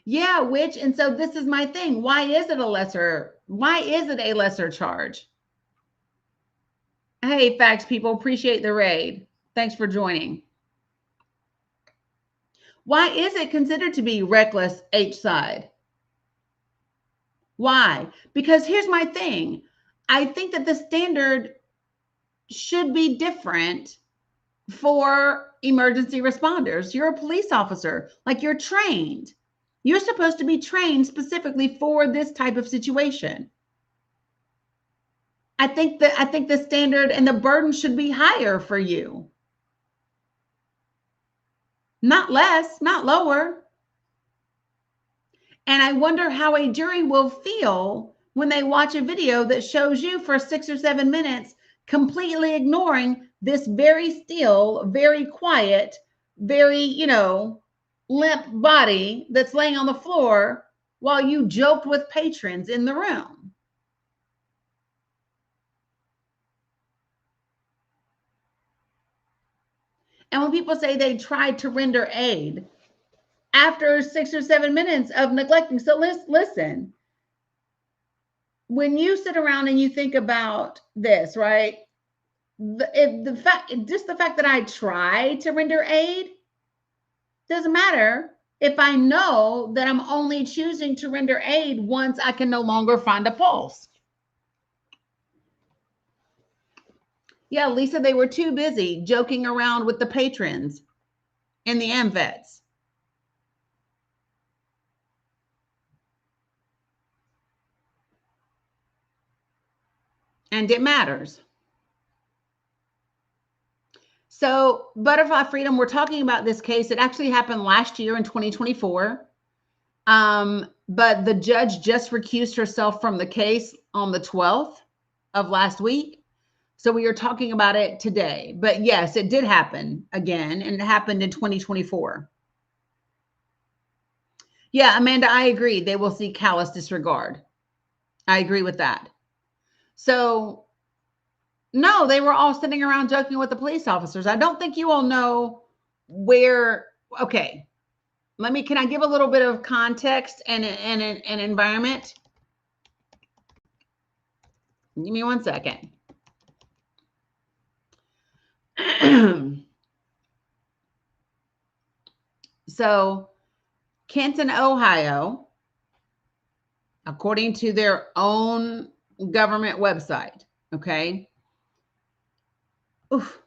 Yeah, which, and so this is my thing. Why is it a lesser charge? Hey, facts people, appreciate the raid. Thanks for joining. Why is it considered to be reckless H side? Why? Because here's my thing. I think that the standard should be different for emergency responders. You're a police officer, like, you're trained. You're supposed to be trained specifically for this type of situation. I think the standard and the burden should be higher for you. Not less, not lower. And I wonder how a jury will feel when they watch a video that shows you for 6 or 7 minutes completely ignoring this very still, very quiet, very, limp body that's laying on the floor while you joked with patrons in the room. And when people say they tried to render aid after 6 or 7 minutes of neglecting, so listen, when you sit around and you think about this, right? The fact that I try to render aid doesn't matter if I know that I'm only choosing to render aid once I can no longer find a pulse. Yeah, Lisa, they were too busy joking around with the patrons in the AMVETS. And it matters. So, Butterfly Freedom, we're talking about this case. It actually happened last year in 2024. But the judge just recused herself from the case on the 12th of last week. So we are talking about it today. But yes, it did happen again, and it happened in 2024. Yeah, Amanda, I agree. They will see callous disregard. I agree with that. So, no, they were all sitting around joking with the police officers. I don't think you all know where. Okay, can I give a little bit of context and an environment? Give me 1 second. So, Canton, Ohio, according to their own government website, okay? Oof,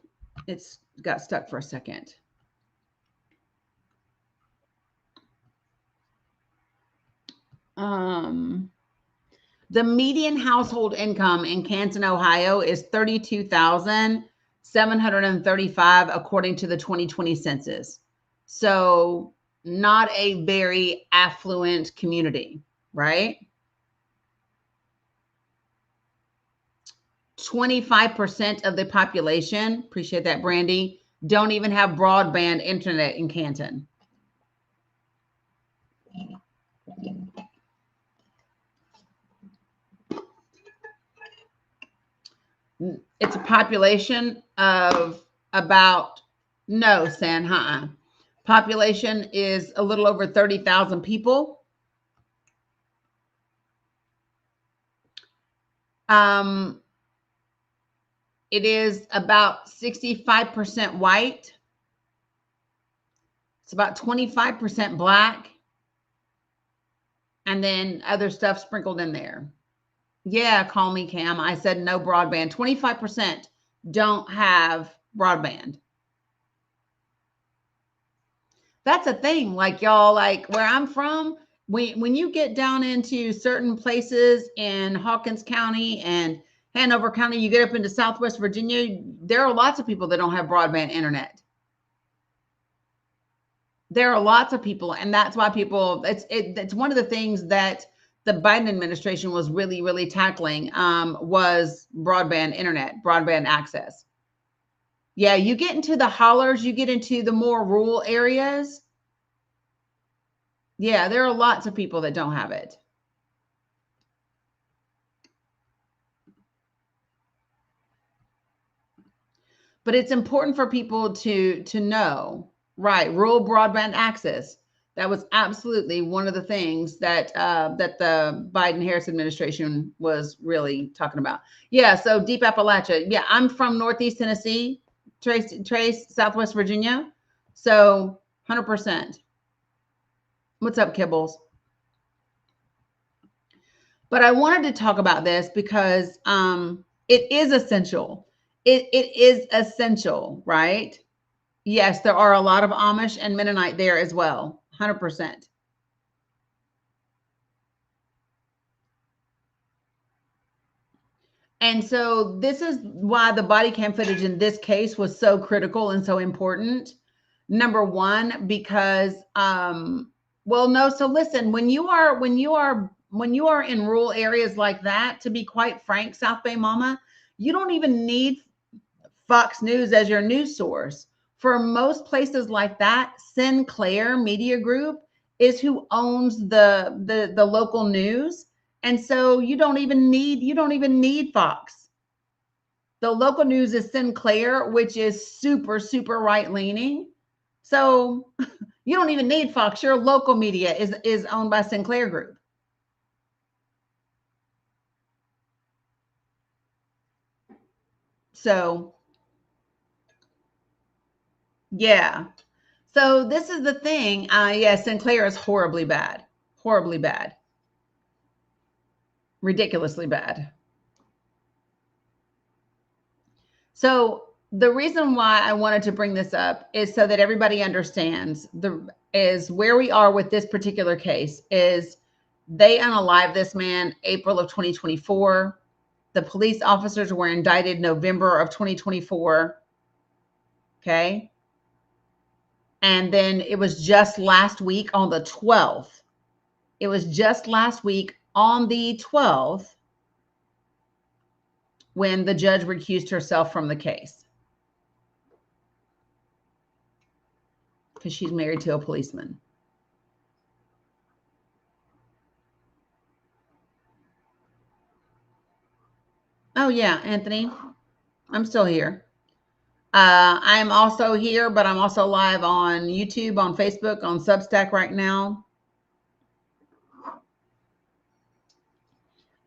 it's got stuck for a second. The median household income in Canton, Ohio is $32,735 according to the 2020 census. So, not a very affluent community, right? 25% of the population, appreciate that, Brandy, don't even have broadband internet in Canton. It's a population of about, no, San, population is a little over 30,000 people. It is about 65% white. It's about 25% black. And then other stuff sprinkled in there. Yeah, call me Cam. I said no broadband. 25% don't have broadband. That's a thing. Like y'all, like where I'm from, when you get down into certain places in Hawkins County and Hanover County, you get up into Southwest Virginia, there are lots of people that don't have broadband internet. There are lots of people, and that's why people. It's one of the things that the Biden administration was really tackling was broadband internet, broadband access. Yeah, you get into the hollers, you get into the more rural areas. Yeah, there are lots of people that don't have it. But it's important for people to know, right? Rural broadband access. That was absolutely one of the things that that the Biden-Harris administration was really talking about. Yeah. So deep Appalachia. Yeah, I'm from Northeast Tennessee, Trace, Southwest Virginia. So 100%. What's up, Kibbles? But I wanted to talk about this because it is essential. It is essential, right? Yes, there are a lot of Amish and Mennonite there as well. 100%. And so this is why the body cam footage in this case was so critical and so important. Number one, because well, no, so listen, when you are in rural areas like that, to be quite frank, South Bay Mama, you don't even need Fox News as your news source. For most places like that, Sinclair Media Group is who owns the local news. And so you don't even need Fox. The local news is Sinclair, which is super right leaning. So you don't even need Fox. Your local media is owned by Sinclair Group. So yeah. So this is the thing. Yeah, Sinclair is horribly bad, ridiculously bad. So the reason why I wanted to bring this up is so that everybody understands the is where we are with this particular case is they unalived this man April of 2024. The police officers were indicted November of 2024. Okay. And then it was just last week on the 12th. It was just last week on the 12th when the judge recused herself from the case because she's married to a policeman. Oh, yeah, Anthony, I'm still here. I am also here, but I'm also live on YouTube, on Facebook, on Substack right now.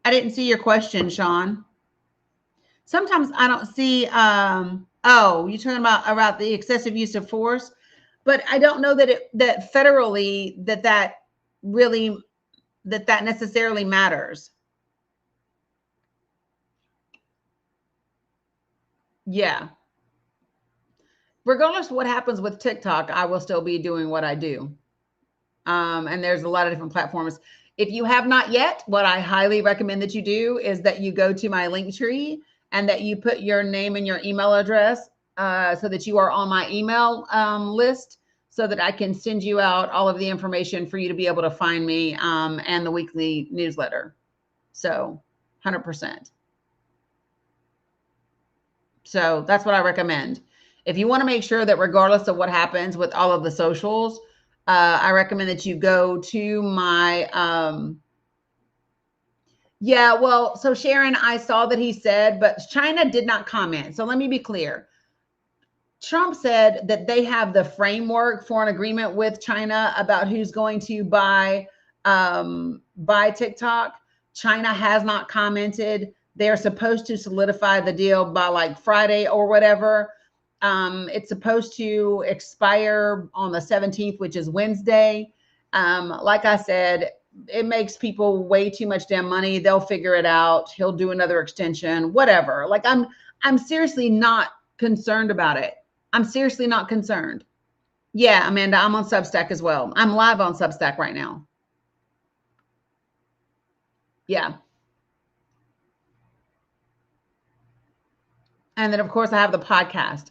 I didn't see your question, Sean. Sometimes I don't see. Oh, you're talking about the excessive use of force, but I don't know that federally that really that necessarily matters. Yeah. Regardless of what happens with TikTok, I will still be doing what I do. And there's a lot of different platforms. If you have not yet, what I highly recommend that you do is that you go to my link tree and that you put your name and your email address so that you are on my email list so that I can send you out all of the information for you to be able to find me and the weekly newsletter. So 100%. So that's what I recommend. If you want to make sure that regardless of what happens with all of the socials, I recommend that you go to my, yeah, well, so Sharon, I saw that he said, but China did not comment. So let me be clear. Trump said that they have the framework for an agreement with China about who's going to buy TikTok. China has not commented. They're supposed to solidify the deal by like Friday or whatever. It's supposed to expire on the 17th, which is Wednesday. Like I said, people way too much damn money. They'll figure it out. He'll do another extension, whatever. Like I'm seriously not concerned about it. I'm seriously not concerned. Yeah, Amanda, I'm on Substack as well. I'm live on Substack right now. Yeah. And then, of course, I have the podcast.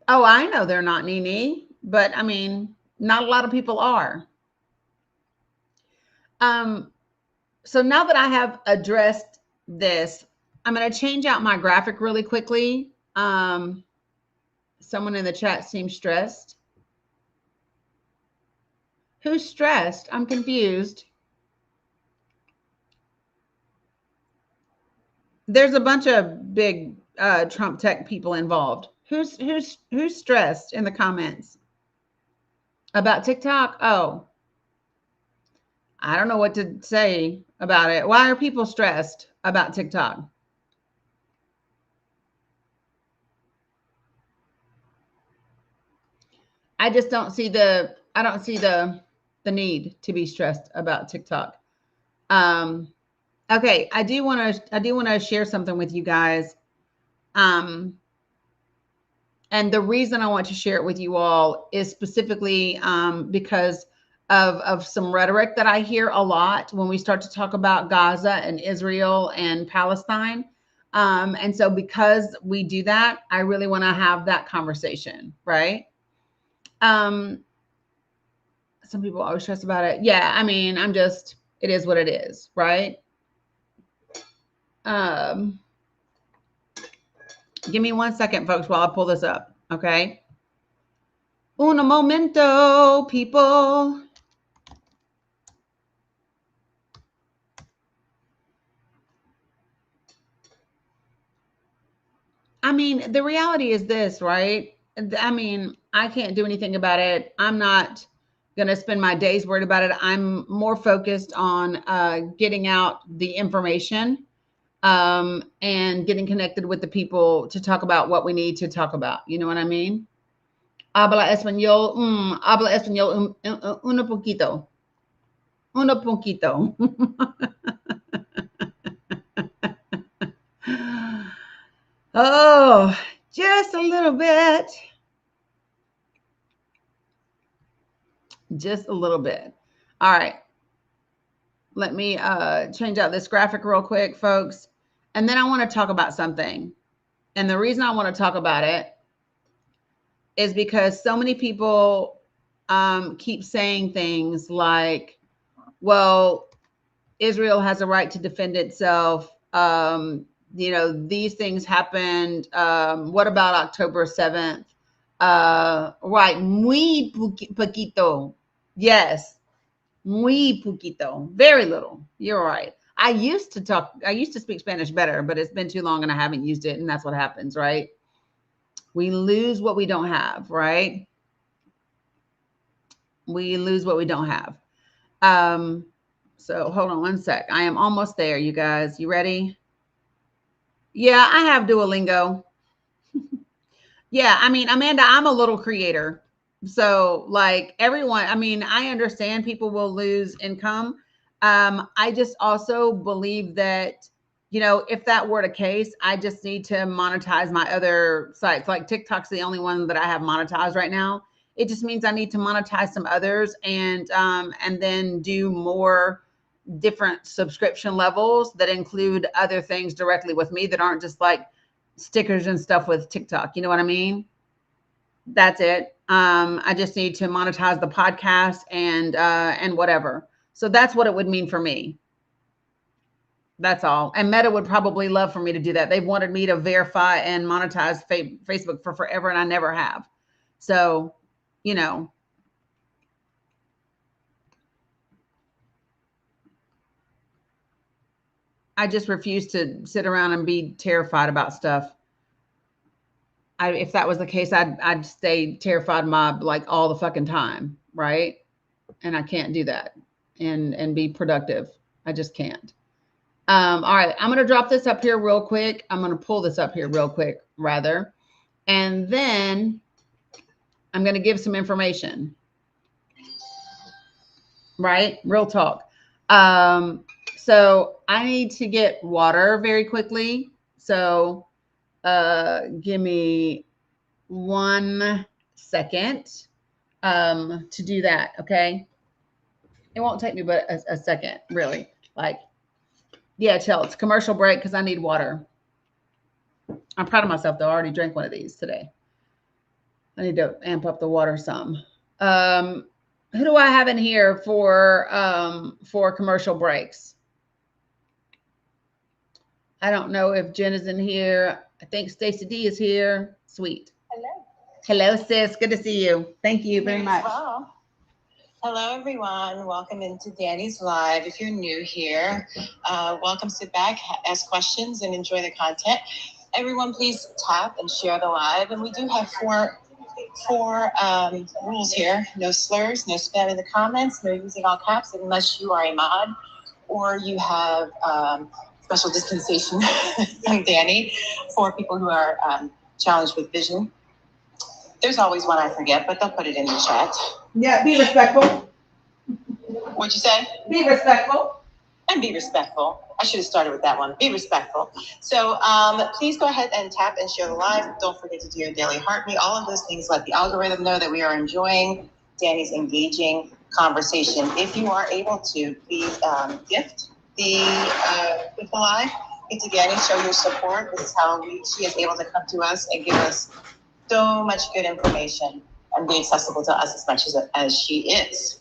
Oh, I know they're not Nene, but I mean, not a lot of people are. So now that I have addressed this, I'm going to change out my graphic really quickly. Someone in the chat seems stressed. Who's stressed? I'm confused. There's a bunch of big Trump tech people involved. Who's stressed in the comments about TikTok? Oh, I don't know what to say about it. Why are people stressed about TikTok? I just don't see the need to be stressed about TikTok. Okay, I do want to share something with you guys. And the reason I want to share it with you all is specifically because of some rhetoric that I hear a lot when we start to talk about Gaza and Israel and Palestine. And so because we do that, I really want to have that conversation, right? Some people always stress about it. Yeah, I mean, it is what it is, right? Give me 1 second, folks, while I pull this up, okay? Un momento, people. I mean, the reality is this, right? I mean, I can't do anything about it. I'm not going to spend my days worried about it. I'm more focused on getting out the information and getting connected with the people to talk about what we need to talk about. You know what I mean? Habla español, habla español un poquito. Un poquito. Oh, just a little bit. Just a little bit. All right. Let me change out this graphic real quick, folks. And then I want to talk about something. And the reason I want to talk about it is because so many people keep saying things like, well, Israel has a right to defend itself. These things happened. What about October 7th? Right. Muy poquito. Yes. Muy poquito. Very little. You're right. I used to speak Spanish better, but it's been too long and I haven't used it. And that's what happens, right? We lose what we don't have, right? We lose what we don't have. So hold on 1 sec. I am almost there, you guys. You ready? Yeah, I have Duolingo. Yeah, I mean, Amanda, I'm a little creator. So like everyone, I mean, I understand people will lose income. I just also believe that, if that were the case, I just need to monetize my other sites. Like TikTok's the only one that I have monetized right now. It just means I need to monetize some others and then do more different subscription levels that include other things directly with me that aren't just like stickers and stuff with TikTok. You know what I mean? That's it. I just need to monetize the podcast and whatever. So that's what it would mean for me. That's all. And Meta would probably love for me to do that. They've wanted me to verify and monetize Facebook for forever, and I never have. So, I just refuse to sit around and be terrified about stuff. If that was the case, I'd stay terrified mob like all the fucking time, right? And I can't do that and be productive. I just can't. All right, I'm gonna drop this up here real quick. I'm gonna pull this up here real quick, rather, and then I'm going to give some information, right? Real talk. So I need to get water very quickly. So give me 1 second to do that. Okay. It won't take me but a second, really. Like, yeah, chill. It's a commercial break because I need water. I'm proud of myself, though. I already drank one of these today. I need to amp up the water some. Who do I have in here for commercial breaks? I don't know if Jen is in here. I think Stacey D is here. Sweet. Hello. Hello, sis. Good to see you. Thank you very much. Well, hello, everyone. Welcome into Danny's Live. If you're new here, welcome. Sit back, ask questions, and enjoy the content. Everyone, please tap and share the live. And we do have four rules here: no slurs, no spam in the comments, no using all caps unless you are a mod or you have special dispensation from Danny for people who are challenged with vision. There's always one I forget, but they'll put it in the chat. Yeah, be respectful. What'd you say? Be respectful. And be respectful. I should have started with that one. Be respectful. So please go ahead and tap and share the live. Don't forget to do your daily heartbeat. All of those things let the algorithm know that we are enjoying Danny's engaging conversation. If you are able to, please gift the live. Give to Danny, show your support. This is how she is able to come to us and give us so much good information and be accessible to us as much as she is.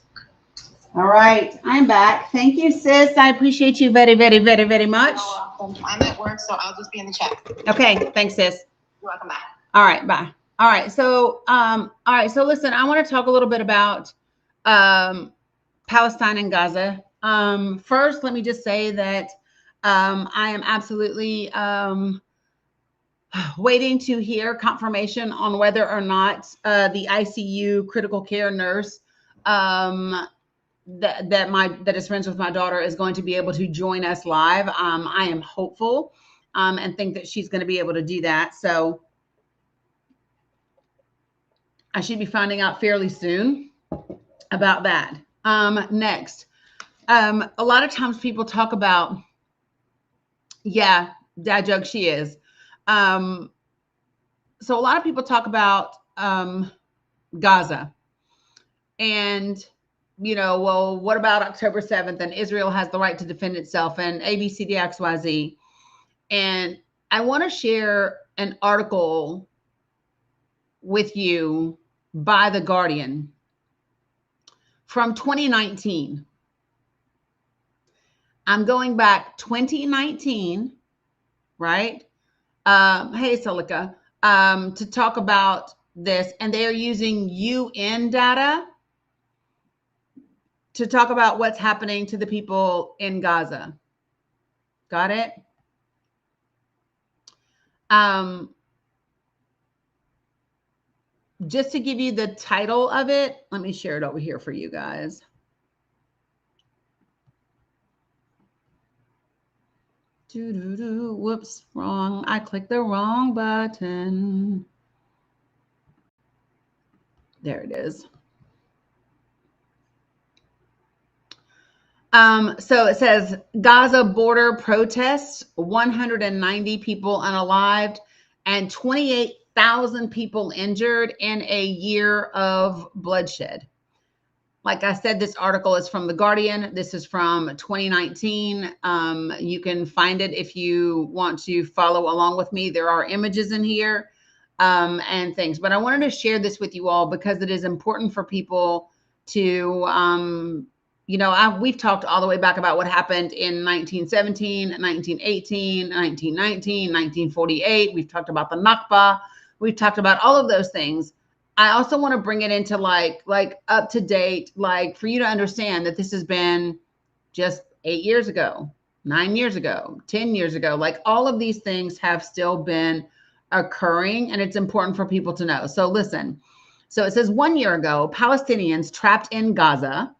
All right, I'm back. Thank you, sis. I appreciate you very, very, very, very much. I'm at work, so I'll just be in the chat. Okay, thanks, sis. You're welcome back. All right, bye. All right, so listen, I want to talk a little bit about Palestine and Gaza. First, let me just say that I am absolutely waiting to hear confirmation on whether or not the ICU critical care nurse that is friends with my daughter is going to be able to join us live. I am hopeful and think that she's going to be able to do that. So I should be finding out fairly soon about that. Next, a lot of times people talk about, yeah, dad joke, she is. So a lot of people talk about Gaza and, you know, well, what about October 7th? And Israel has the right to defend itself and ABCDXYZ. And I want to share an article with you by The Guardian from 2019. I'm going back 2019, right? Hey, Celica, to talk about this. And they are using UN data to talk about what's happening to the people in Gaza. Got it? Just to give you the title of it, let me share it over here for you guys. Whoops, wrong. I clicked the wrong button. There it is. So it says Gaza border protests, 190 people unalived and 28,000 people injured in a year of bloodshed. Like I said, this article is from The Guardian. This is from 2019. You can find it if you want to follow along with me. There are images in here and things. But I wanted to share this with you all because it is important for people to, you know, we've talked all the way back about what happened in 1917, 1918, 1919, 1948. We've talked about the Nakba. We've talked about all of those things. I also want to bring it into like up to date, like for you to understand that this has been just 8 years ago, 9 years ago, 10 years ago. Like all of these things have still been occurring, and it's important for people to know. So listen, so it says 1 year ago, Palestinians trapped in Gaza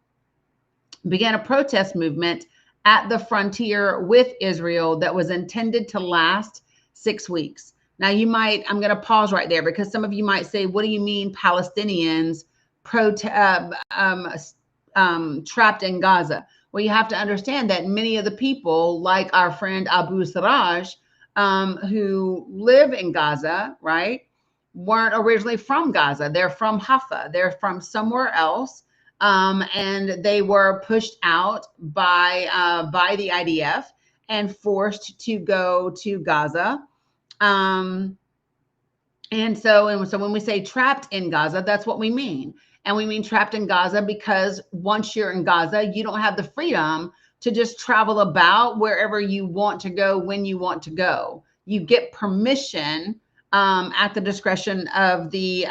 began a protest movement at the frontier with Israel that was intended to last 6 weeks. Now I'm going to pause right there because some of you might say, what do you mean Palestinians trapped in Gaza? Well, you have to understand that many of the people, like our friend Abu Sarraj, who live in Gaza, right, weren't originally from Gaza. They're from Haifa. They're from somewhere else. And they were pushed out by the IDF and forced to go to Gaza. And so when we say trapped in Gaza, that's what we mean. And we mean trapped in Gaza because once you're in Gaza, you don't have the freedom to just travel about wherever you want to go, when you want to go. You get permission at the discretion of the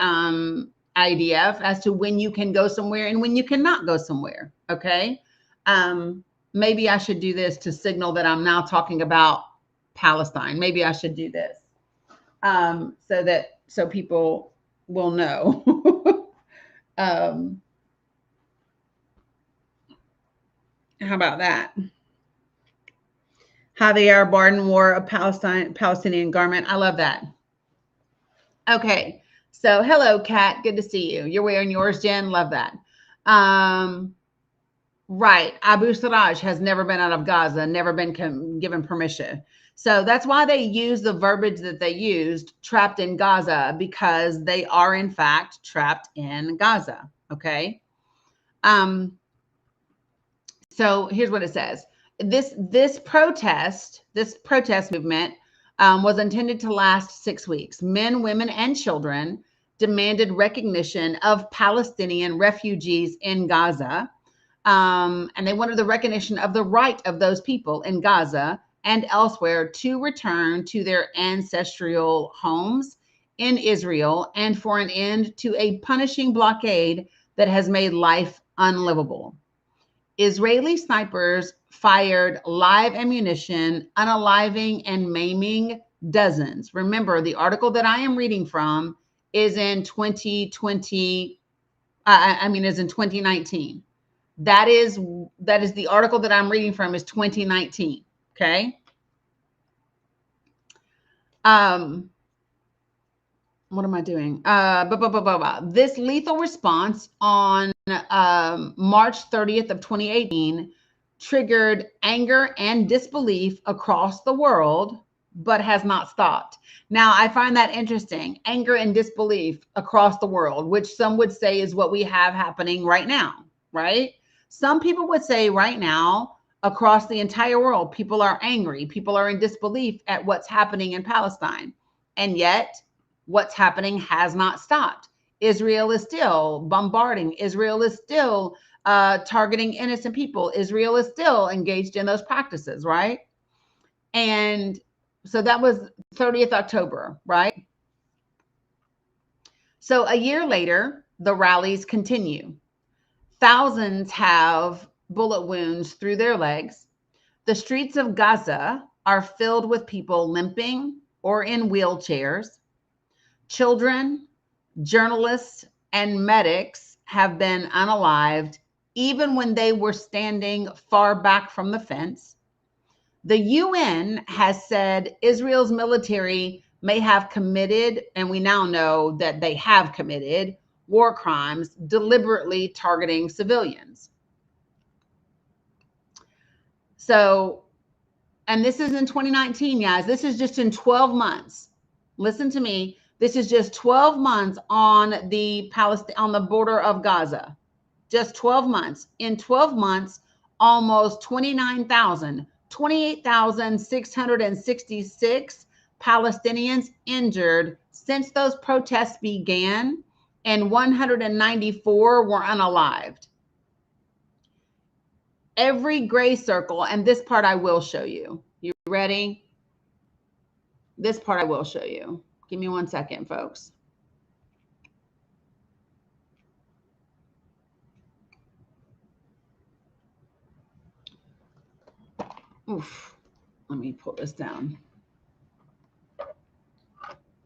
IDF as to when you can go somewhere and when you cannot go somewhere. Okay. Maybe I should do this to signal that I'm now talking about Palestine. Maybe I should do this so people will know. How about that? Javier Barden wore a Palestinian garment. I love that. Okay. So hello, Kat. Good to see you. You're wearing yours, Jen. Love that. Right. Abu Sarraj has never been out of Gaza, never been given permission. So that's why they use the verbiage that they used, trapped in Gaza, because they are in fact trapped in Gaza. Okay. So here's what it says. This protest movement was intended to last 6 weeks. Men, women, and children demanded recognition of Palestinian refugees in Gaza. And they wanted the recognition of the right of those people in Gaza and elsewhere to return to their ancestral homes in Israel and for an end to a punishing blockade that has made life unlivable. Israeli snipers fired live ammunition, unaliving and maiming dozens. Remember, the article that I am reading from is in 2020. Is in 2019. That is the article that I'm reading from is 2019. Okay. What am I doing? This lethal response on March 30th of 2018 triggered anger and disbelief across the world, but has not stopped. Now, I find that interesting. Anger and disbelief across the world, which some would say is what we have happening right now, right? Some people would say right now, across the entire world, people are angry. People are in disbelief at what's happening in Palestine. And yet, what's happening has not stopped. Israel is still bombarding. Israel is still targeting innocent people. Israel is still engaged in those practices, right? And so that was 30th October, right? So a year later, the rallies continue. Thousands have bullet wounds through their legs. The streets of Gaza are filled with people limping or in wheelchairs. Children, journalists, and medics have been unalived even when they were standing far back from the fence. The UN has said Israel's military may have committed, and we now know that they have committed, war crimes deliberately targeting civilians. So, and this is in 2019, guys. This is just in 12 months. Listen to me. This is just 12 months on the border of Gaza. Just 12 months. In 12 months, almost 28,666 Palestinians injured since those protests began, and 194 were unalived. Every gray circle, and this part I will show you. You ready? This part I will show you. Give me 1 second, folks. Oof. Let me pull this down.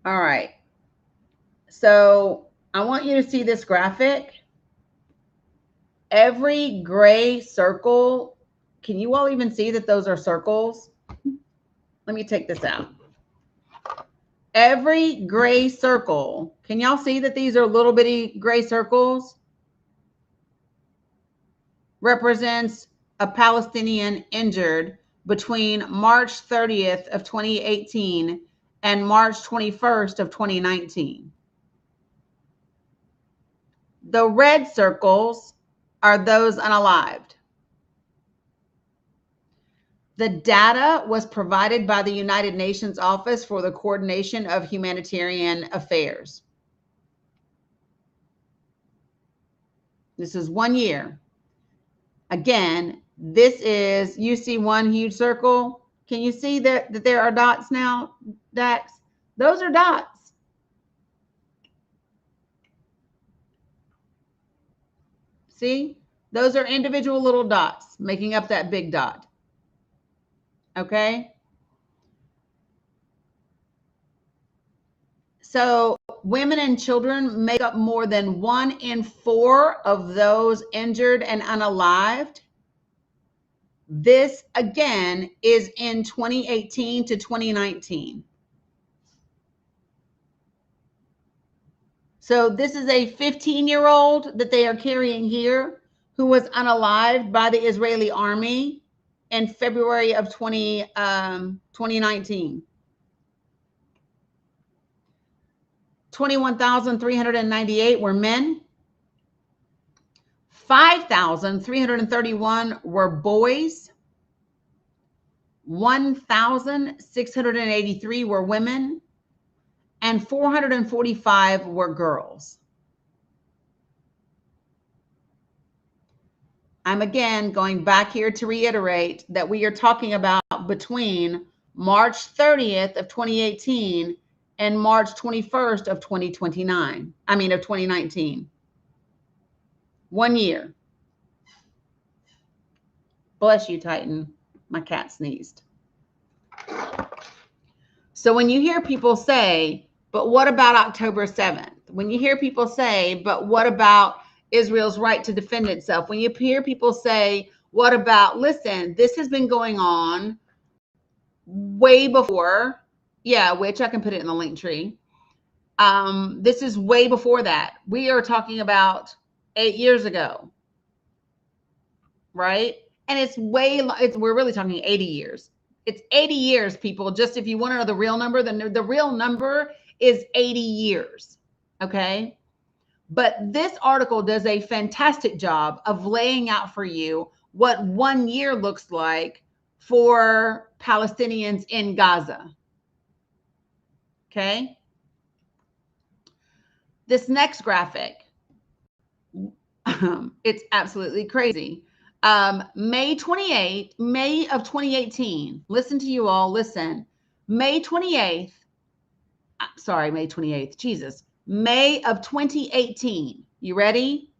All right. So I want you to see this graphic. Every gray circle, can you all even see that those are circles? Let me take this out. Every gray circle, can y'all see that these are little bitty gray circles? Represents a Palestinian injured between March 30th of 2018 and March 21st of 2019. The red circles are those unalived. The data was provided by the United Nations Office for the Coordination of Humanitarian Affairs. This is 1 year. Again, this is, you see one huge circle. Can you see that there are dots now, Dax? Those are dots. See? Those are individual little dots making up that big dot. Okay? So women and children make up more than 1 in 4 of those injured and unalived. This, again, is in 2018 to 2019. So this is a 15-year-old that they are carrying here who was unalived by the Israeli army in February of 2019. 21,398 were men. 5,331 were boys. 1,683 were women. And 445 were girls. I'm again going back here to reiterate that we are talking about between March 30th of 2018 and March 21st of 2019. 1 year. Bless you, Titan. My cat sneezed. So when you hear people say, but what about October 7th? When you hear people say, but what about Israel's right to defend itself? When you hear people say, what about, listen, this has been going on way before, which I can put it in the link tree. This is way before that. We are talking about 8 years ago, right? And we're really talking 80 years. It's 80 years, people. Just if you want to know the real number, the real number is 80 years, okay? But this article does a fantastic job of laying out for you what 1 year looks like for Palestinians in Gaza, okay? This next graphic, it's absolutely crazy. May of 2018, listen to you all, listen. May 28th, Jesus. May of 2018, you ready?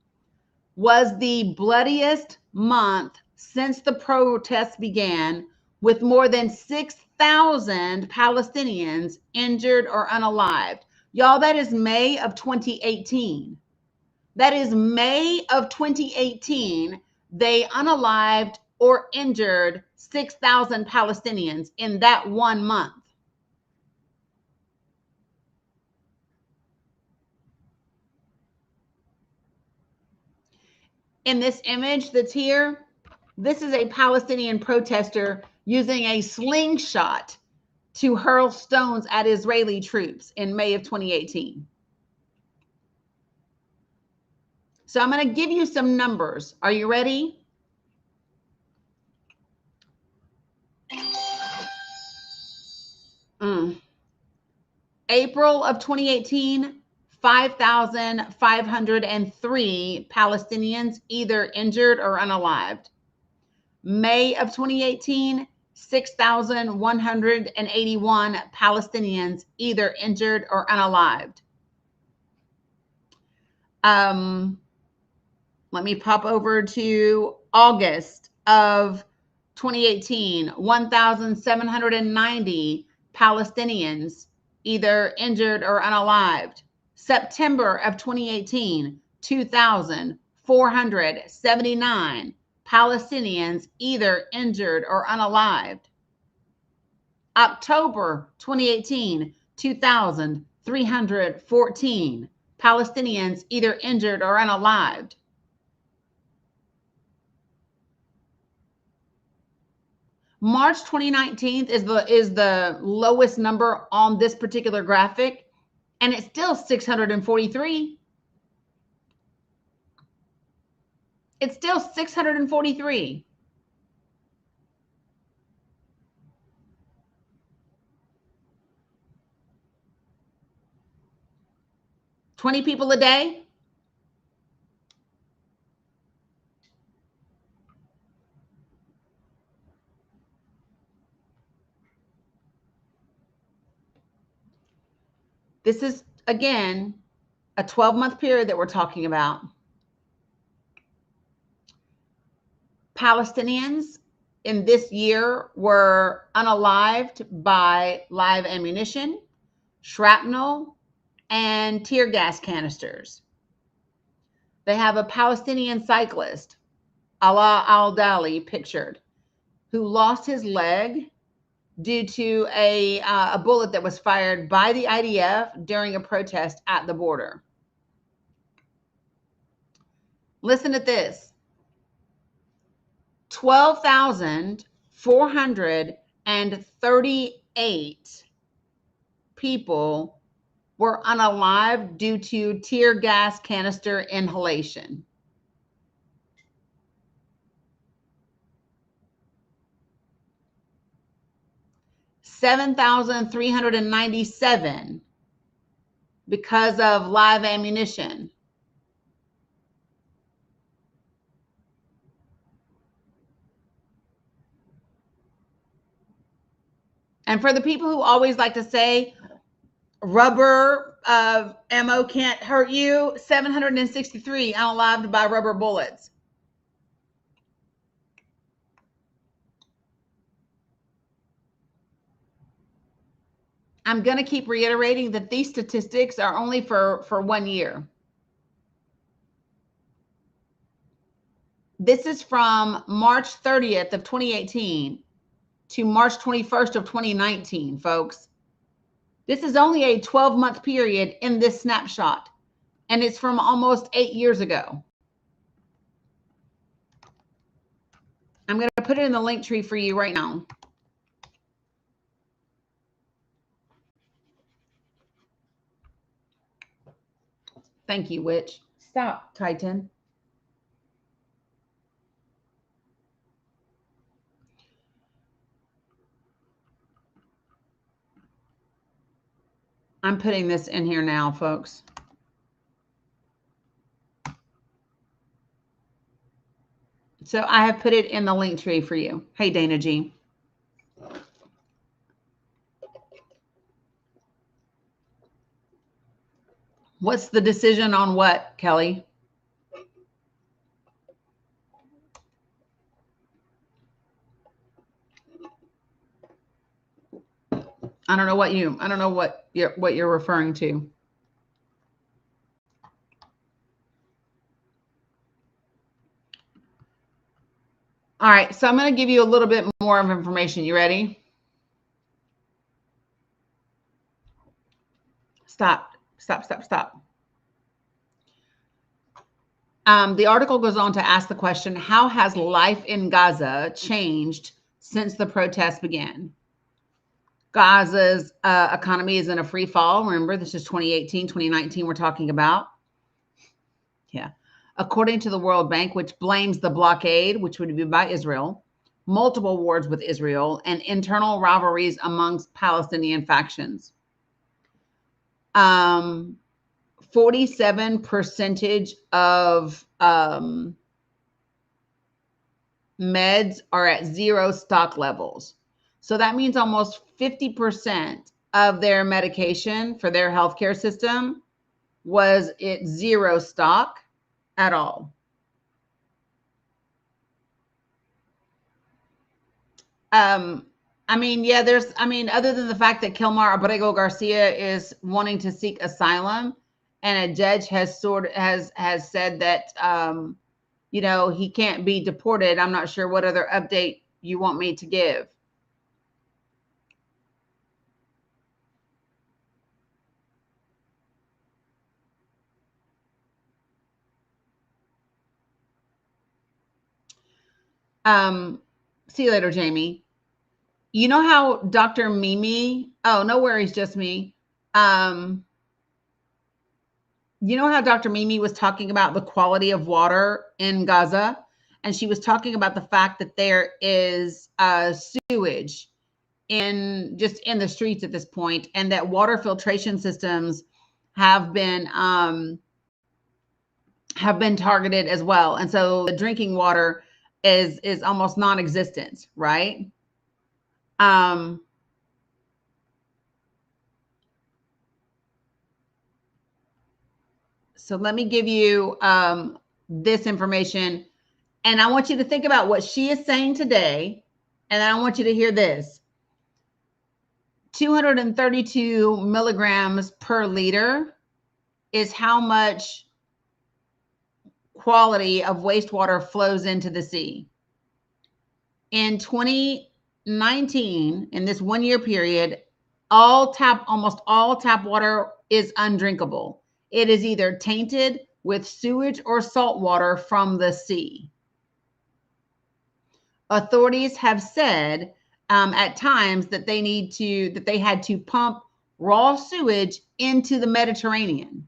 Was the bloodiest month since the protests began, with more than 6,000 Palestinians injured or unalived. Y'all, that is May of 2018. That is May of 2018. They unalived or injured 6,000 Palestinians in that 1 month. In this image that's here, this is a Palestinian protester using a slingshot to hurl stones at Israeli troops in May of 2018. So I'm going to give you some numbers. Are you ready? April of 2018, 5,503 Palestinians either injured or unalived. May of 2018, 6,181 Palestinians either injured or unalived. Let me pop over to August of 2018, 1,790 Palestinians either injured or unalived. September of 2018, 2,479 Palestinians either injured or unalived. October 2018, 2,314 Palestinians either injured or unalived. March 2019 is the lowest number on this particular graphic, and it's still 643. It's still 643. $20 people a day. This is, again, a 12-month period that we're talking about. Palestinians in this year were unalived by live ammunition, shrapnel, and tear gas canisters. They have a Palestinian cyclist, Alaa al-Dali, pictured, who lost his leg due to a bullet that was fired by the IDF during a protest at the border. Listen to this. 12,438 people were unalived due to tear gas canister inhalation. $7,397 because of live ammunition. And for the people who always like to say rubber ammo can't hurt you, 763 unalived by rubber bullets. I'm going to keep reiterating that these statistics are only for 1 year. This is from March 30th of 2018 to March 21st of 2019, folks. This is only a 12-month period in this snapshot, and it's from almost 8 years ago. I'm going to put it in the link tree for you right now. Thank you, Witch. Stop, Titan. I'm putting this in here now, folks. So I have put it in the link tree for you. Hey, Dana G. What's the decision on what, Kelly? I don't know what you're referring to. All right, so I'm going to give you a little bit more of information. You ready? Stop. The article goes on to ask the question, how has life in Gaza changed since the protests began? Gaza's economy is in a free fall. Remember, this is 2018, 2019 we're talking about. Yeah. According to the World Bank, which blames the blockade, which would be by Israel, multiple wars with Israel, and internal rivalries amongst Palestinian factions. 47% of meds are at zero stock levels. So that means almost 50% of their medication for their healthcare system was at zero stock at all. Other than the fact that Kilmar Abrego Garcia is wanting to seek asylum, and a judge has said that he can't be deported, I'm not sure what other update you want me to give. See you later, Jamie. You know how Dr. Mimi, oh, no worries, just me. You know how Dr. Mimi was talking about the quality of water in Gaza? And she was talking about the fact that there is sewage in the streets at this point, and that water filtration systems have been targeted as well. And so the drinking water is almost non-existent, right? So let me give you this information, and I want you to think about what she is saying today, and then I want you to hear this. 232 milligrams per liter is how much quality of wastewater flows into the sea. In 2019, in this 1 year period, almost all tap water is undrinkable. It is either tainted with sewage or salt water from the sea. Authorities have said at times that they had to pump raw sewage into the Mediterranean.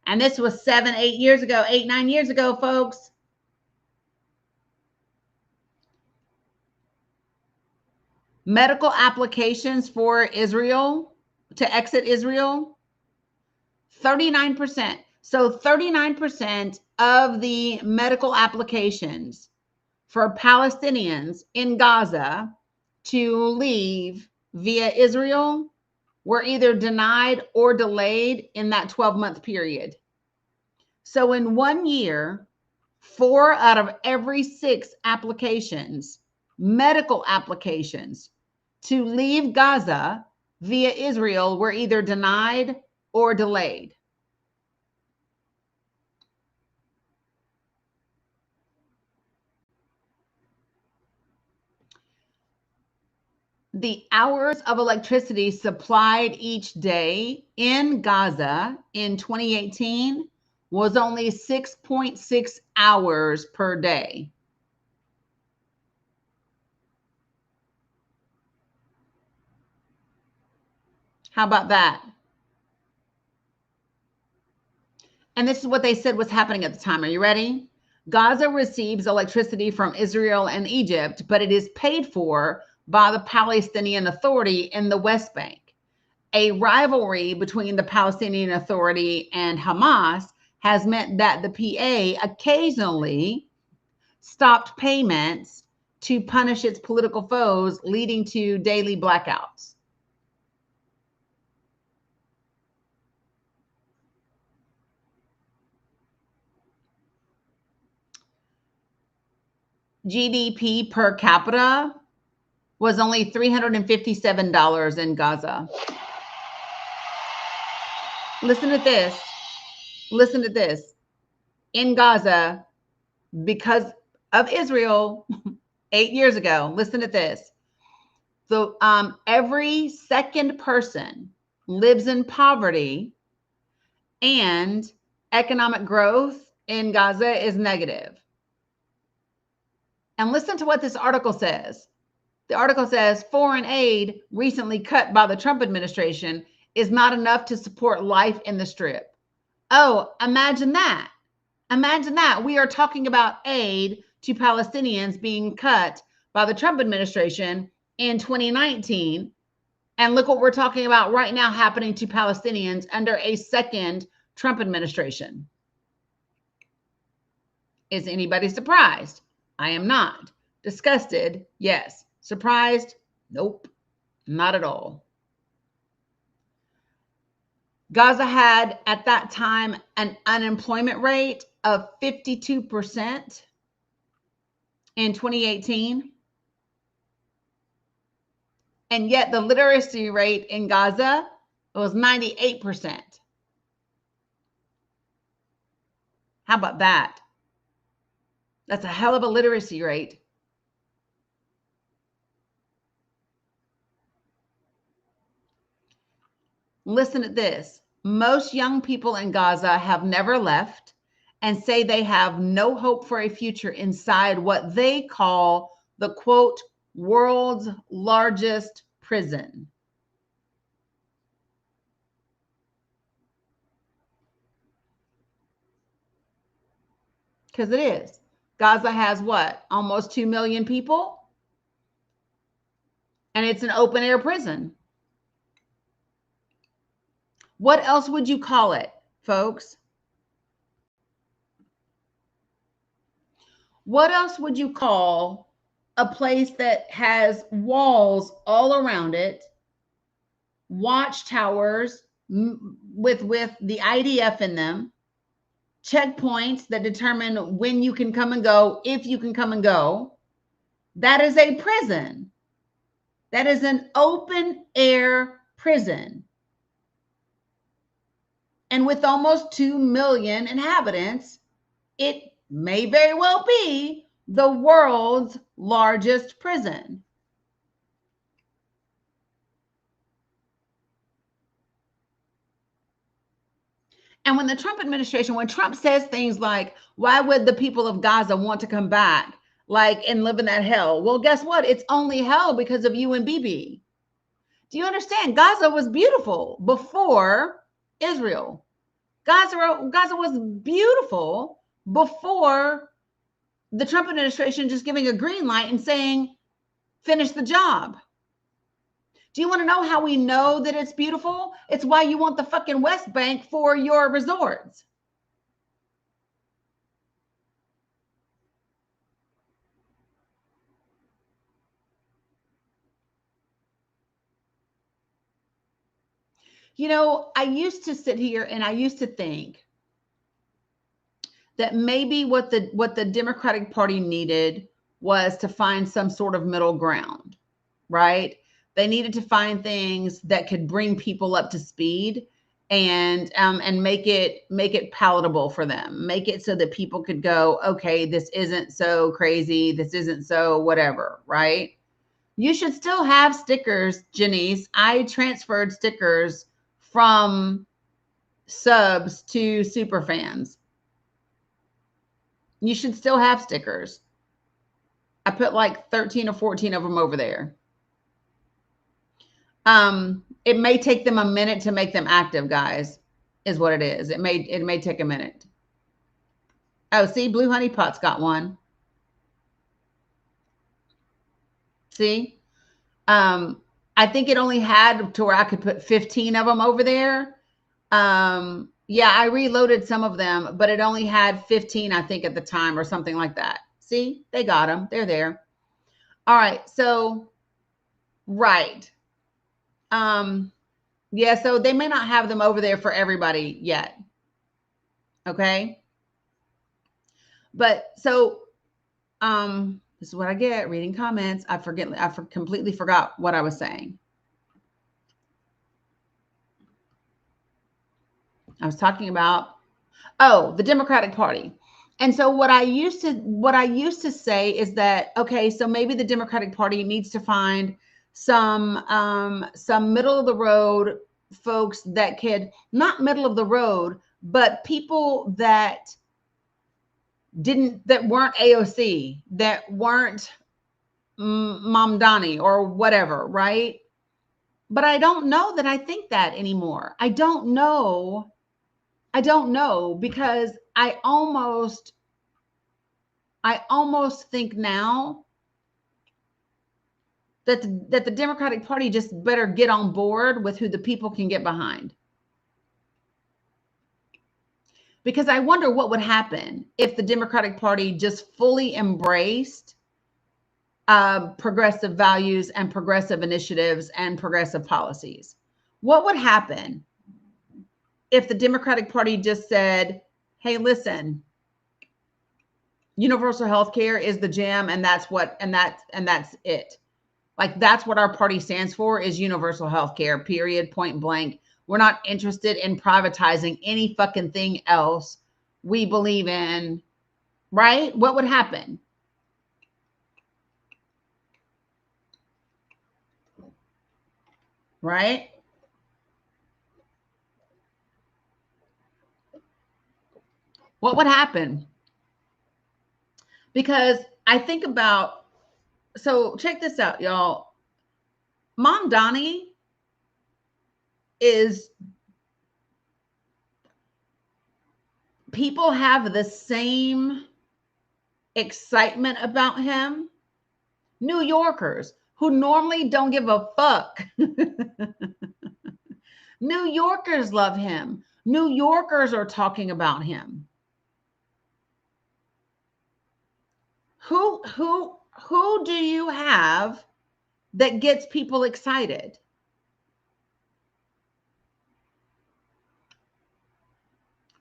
And this was 9 years ago, folks. Medical applications for Israel to exit Israel, 39%. So 39% of the medical applications for Palestinians in Gaza to leave via Israel were either denied or delayed in that 12-month period. So in 1 year, 4 out of every 6 applications, medical applications to leave Gaza via Israel, were either denied or delayed. The hours of electricity supplied each day in Gaza in 2018 was only 6.6 hours per day. How about that? And this is what they said was happening at the time. Are you ready? Gaza receives electricity from Israel and Egypt, but it is paid for by the Palestinian Authority in the West Bank. A rivalry between the Palestinian Authority and Hamas has meant that the PA occasionally stopped payments to punish its political foes, leading to daily blackouts. GDP per capita was only $357 in Gaza. Listen to this. Listen to this. In Gaza, because of Israel 8 years ago, listen to this. So every second person lives in poverty, and economic growth in Gaza is negative. And listen to what this article says. The article says foreign aid recently cut by the Trump administration is not enough to support life in the Strip. Oh, imagine that. Imagine that. We are talking about aid to Palestinians being cut by the Trump administration in 2019. And look what we're talking about right now happening to Palestinians under a second Trump administration. Is anybody surprised? I am not. Disgusted? Yes. Surprised? Nope, not at all. Gaza had at that time an unemployment rate of 52% in 2018. And yet the literacy rate in Gaza was 98%. How about that? That's a hell of a literacy rate. Listen to this. Most young people in Gaza have never left, and say they have no hope for a future inside what they call the quote, world's largest prison. Because it is. Gaza has what? Almost 2 million people? And it's an open air prison. What else would you call it, folks? What else would you call a place that has walls all around it, watchtowers with the IDF in them, checkpoints that determine when you can come and go, if you can come and go? That is a prison. That is an open air prison. And with almost 2 million inhabitants, it may very well be the world's largest prison. And when the Trump administration, when Trump says things like, why would the people of Gaza want to come back, like, and live in that hell? Well, guess what? It's only hell because of you and Bibi. Do you understand? Gaza was beautiful before Israel. Gaza was beautiful before the Trump administration just giving a green light and saying, finish the job. Do you want to know how we know that it's beautiful? It's why you want the fucking West Bank for your resorts. You know, I used to sit here and I used to think that maybe what the Democratic Party needed was to find some sort of middle ground, right? They needed to find things that could bring people up to speed and make it palatable for them, make it so that people could go, okay, this isn't so crazy, this isn't so whatever, right? You should still have stickers, Janice. I transferred stickers from subs to super fans. You should still have stickers. I put like 13 or 14 of them over there. It may take them a minute to make them active, guys, is what it is. It may take a minute. Oh, see, Blue Honey Pot's got one. See? I think it only had to where I could put 15 of them over there. Yeah, I reloaded some of them, but it only had 15, I think, at the time or something like that. See, they got them. They're there. All right. So, right. Yeah, so they may not have them over there for everybody yet. Okay. But so, this is what I get reading comments. I completely forgot what I was saying. I was talking about, the Democratic Party. And so what I used to say is that, okay, so maybe the Democratic Party needs to find some middle of the road folks that could, not middle of the road, but people that weren't AOC, that weren't Mamdani or whatever, right? But I don't know that I think that anymore. I don't know because I almost think now that the Democratic Party just better get on board with who the people can get behind. Because I wonder what would happen if the Democratic Party just fully embraced progressive values and progressive initiatives and progressive policies. What would happen if the Democratic Party just said, hey, listen, universal health care is the jam, and that's it. Like, that's what our party stands for, is universal health care, period, point blank. We're not interested in privatizing any fucking thing else. We believe in, right? What would happen? Right? What would happen? Because I think about, so check this out, y'all. Mom Donnie is, people have the same excitement about him. New Yorkers who normally don't give a fuck. New Yorkers love him. New Yorkers are talking about him. Who do you have that gets people excited?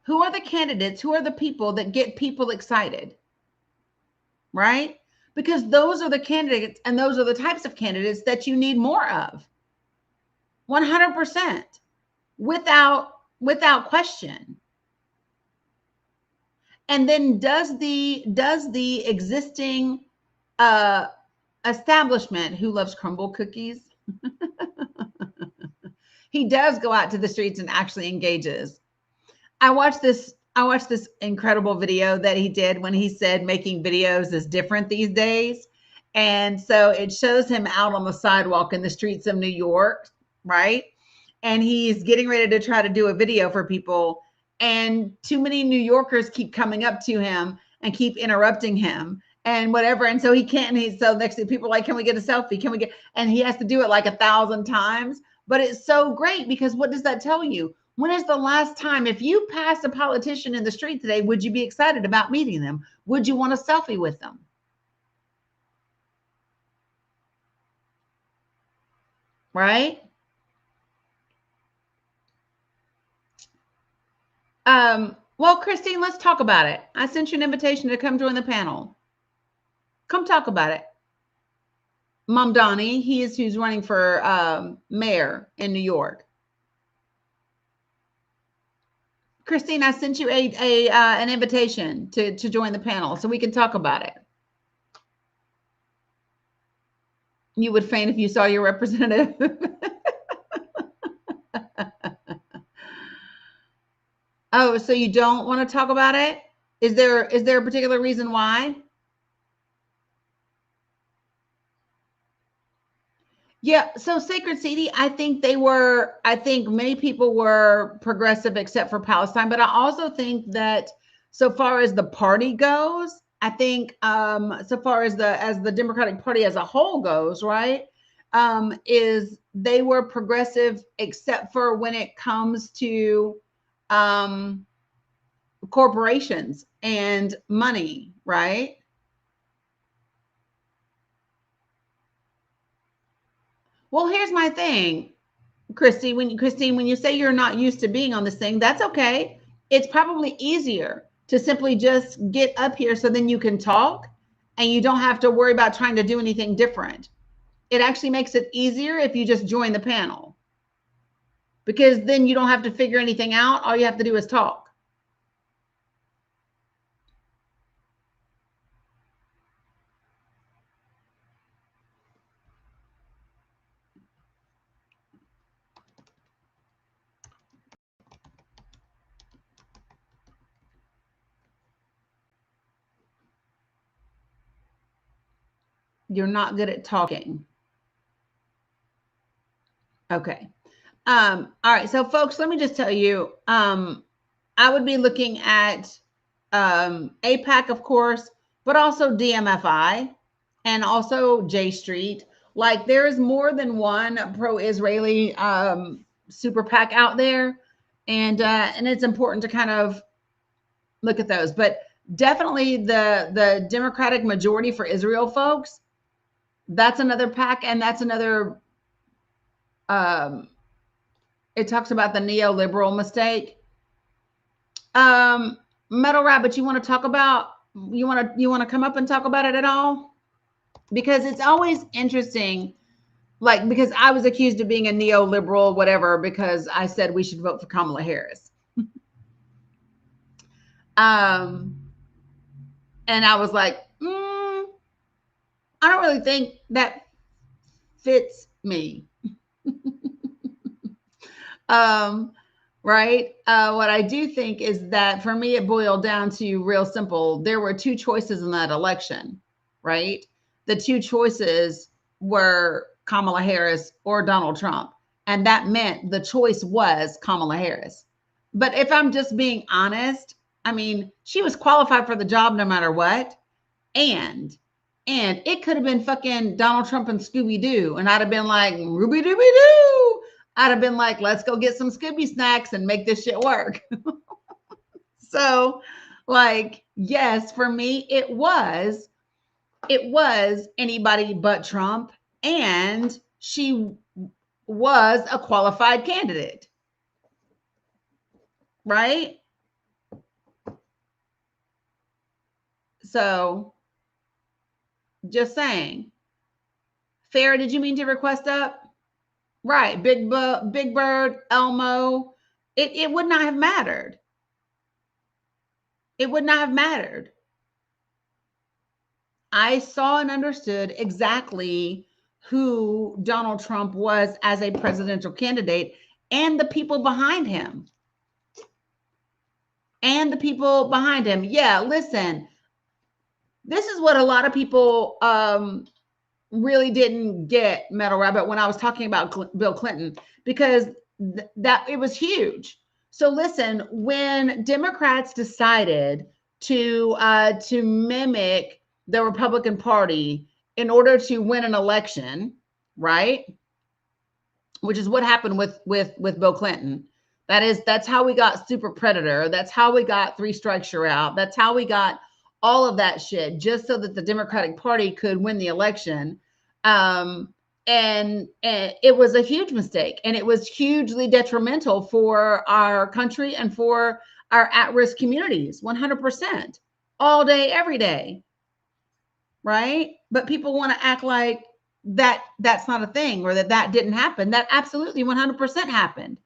Who are the candidates? Who are the people that get people excited? Right? Because those are the candidates, and those are the types of candidates that you need more of. 100%. Without question. And then does the existing establishment, who loves crumble cookies, he does go out to the streets and actually engages. I watched this incredible video that he did when he said making videos is different these days. And so it shows him out on the sidewalk in the streets of New York, right? And he's getting ready to try to do a video for people. And too many New Yorkers keep coming up to him and keep interrupting him and whatever. And so he can't, so next thing people are like, can we get a selfie? Can we get, and he has to do it like 1,000 times. But it's so great because what does that tell you? When is the last time, if you pass a politician in the street today, would you be excited about meeting them? Would you want a selfie with them? Right? Well, Christine, let's talk about it. I sent you an invitation to come join the panel. Come talk about it. Mom Donnie, he is who's running for mayor in New York. Christine, I sent you an invitation to join the panel so we can talk about it. You would faint if you saw your representative. Oh, so you don't want to talk about it? Is there a particular reason why? Yeah, so Sacred City, I think many people were progressive except for Palestine, but I also think that so far as the party goes, I think so far as the Democratic Party as a whole goes, right? Is they were progressive except for when it comes to um corporations and money, right? Well, here's my thing, Christine, when you say you're not used to being on this thing, that's okay. It's probably easier to simply just get up here so then you can talk and you don't have to worry about trying to do anything different. It actually makes it easier if you just join the panel because then you don't have to figure anything out. All you have to do is talk. You're not good at talking. Okay. All right. So folks, let me just tell you, I would be looking at APAC, of course, but also DMFI and also J Street. Like there is more than one pro-Israeli super PAC out there, and it's important to kind of look at those. But definitely the Democratic Majority for Israel folks, that's another PAC, and that's another. It talks about the neoliberal mistake. Metal Rabbit, you want to talk about? You want to come up and talk about it at all? Because it's always interesting, like because I was accused of being a neoliberal, whatever, because I said we should vote for Kamala Harris. And I was like, I don't really think that fits me. right? What I do think is that for me, it boiled down to real simple. There were two choices in that election, right? The two choices were Kamala Harris or Donald Trump. And that meant the choice was Kamala Harris. But if I'm just being honest, I mean, she was qualified for the job no matter what. And it could have been fucking Donald Trump and Scooby Doo, and I'd have been like, Ruby Dooby Doo. I'd have been like, let's go get some Scooby snacks and make this shit work. So, like, yes, for me, it was anybody but Trump, and she was a qualified candidate, right? So, just saying. Farrah, did you mean to request up? Right. Big Bird, Elmo. It would not have mattered. It would not have mattered. I saw and understood exactly who Donald Trump was as a presidential candidate and the people behind him. And the people behind him. Yeah, listen. This is what a lot of people really didn't get, Metal Rabbit, when I was talking about Bill Clinton, because that it was huge. So listen, when Democrats decided to mimic the Republican Party in order to win an election, right? Which is what happened with Bill Clinton. That's how we got Super Predator. That's how we got Three Strikes You're Out. That's how we got all of that shit, just so that the Democratic Party could win the election. And it was a huge mistake, and it was hugely detrimental for our country and for our at-risk communities. 100%, all day, every day, right? But people want to act like that's not a thing, or that didn't happen. That absolutely 100% happened,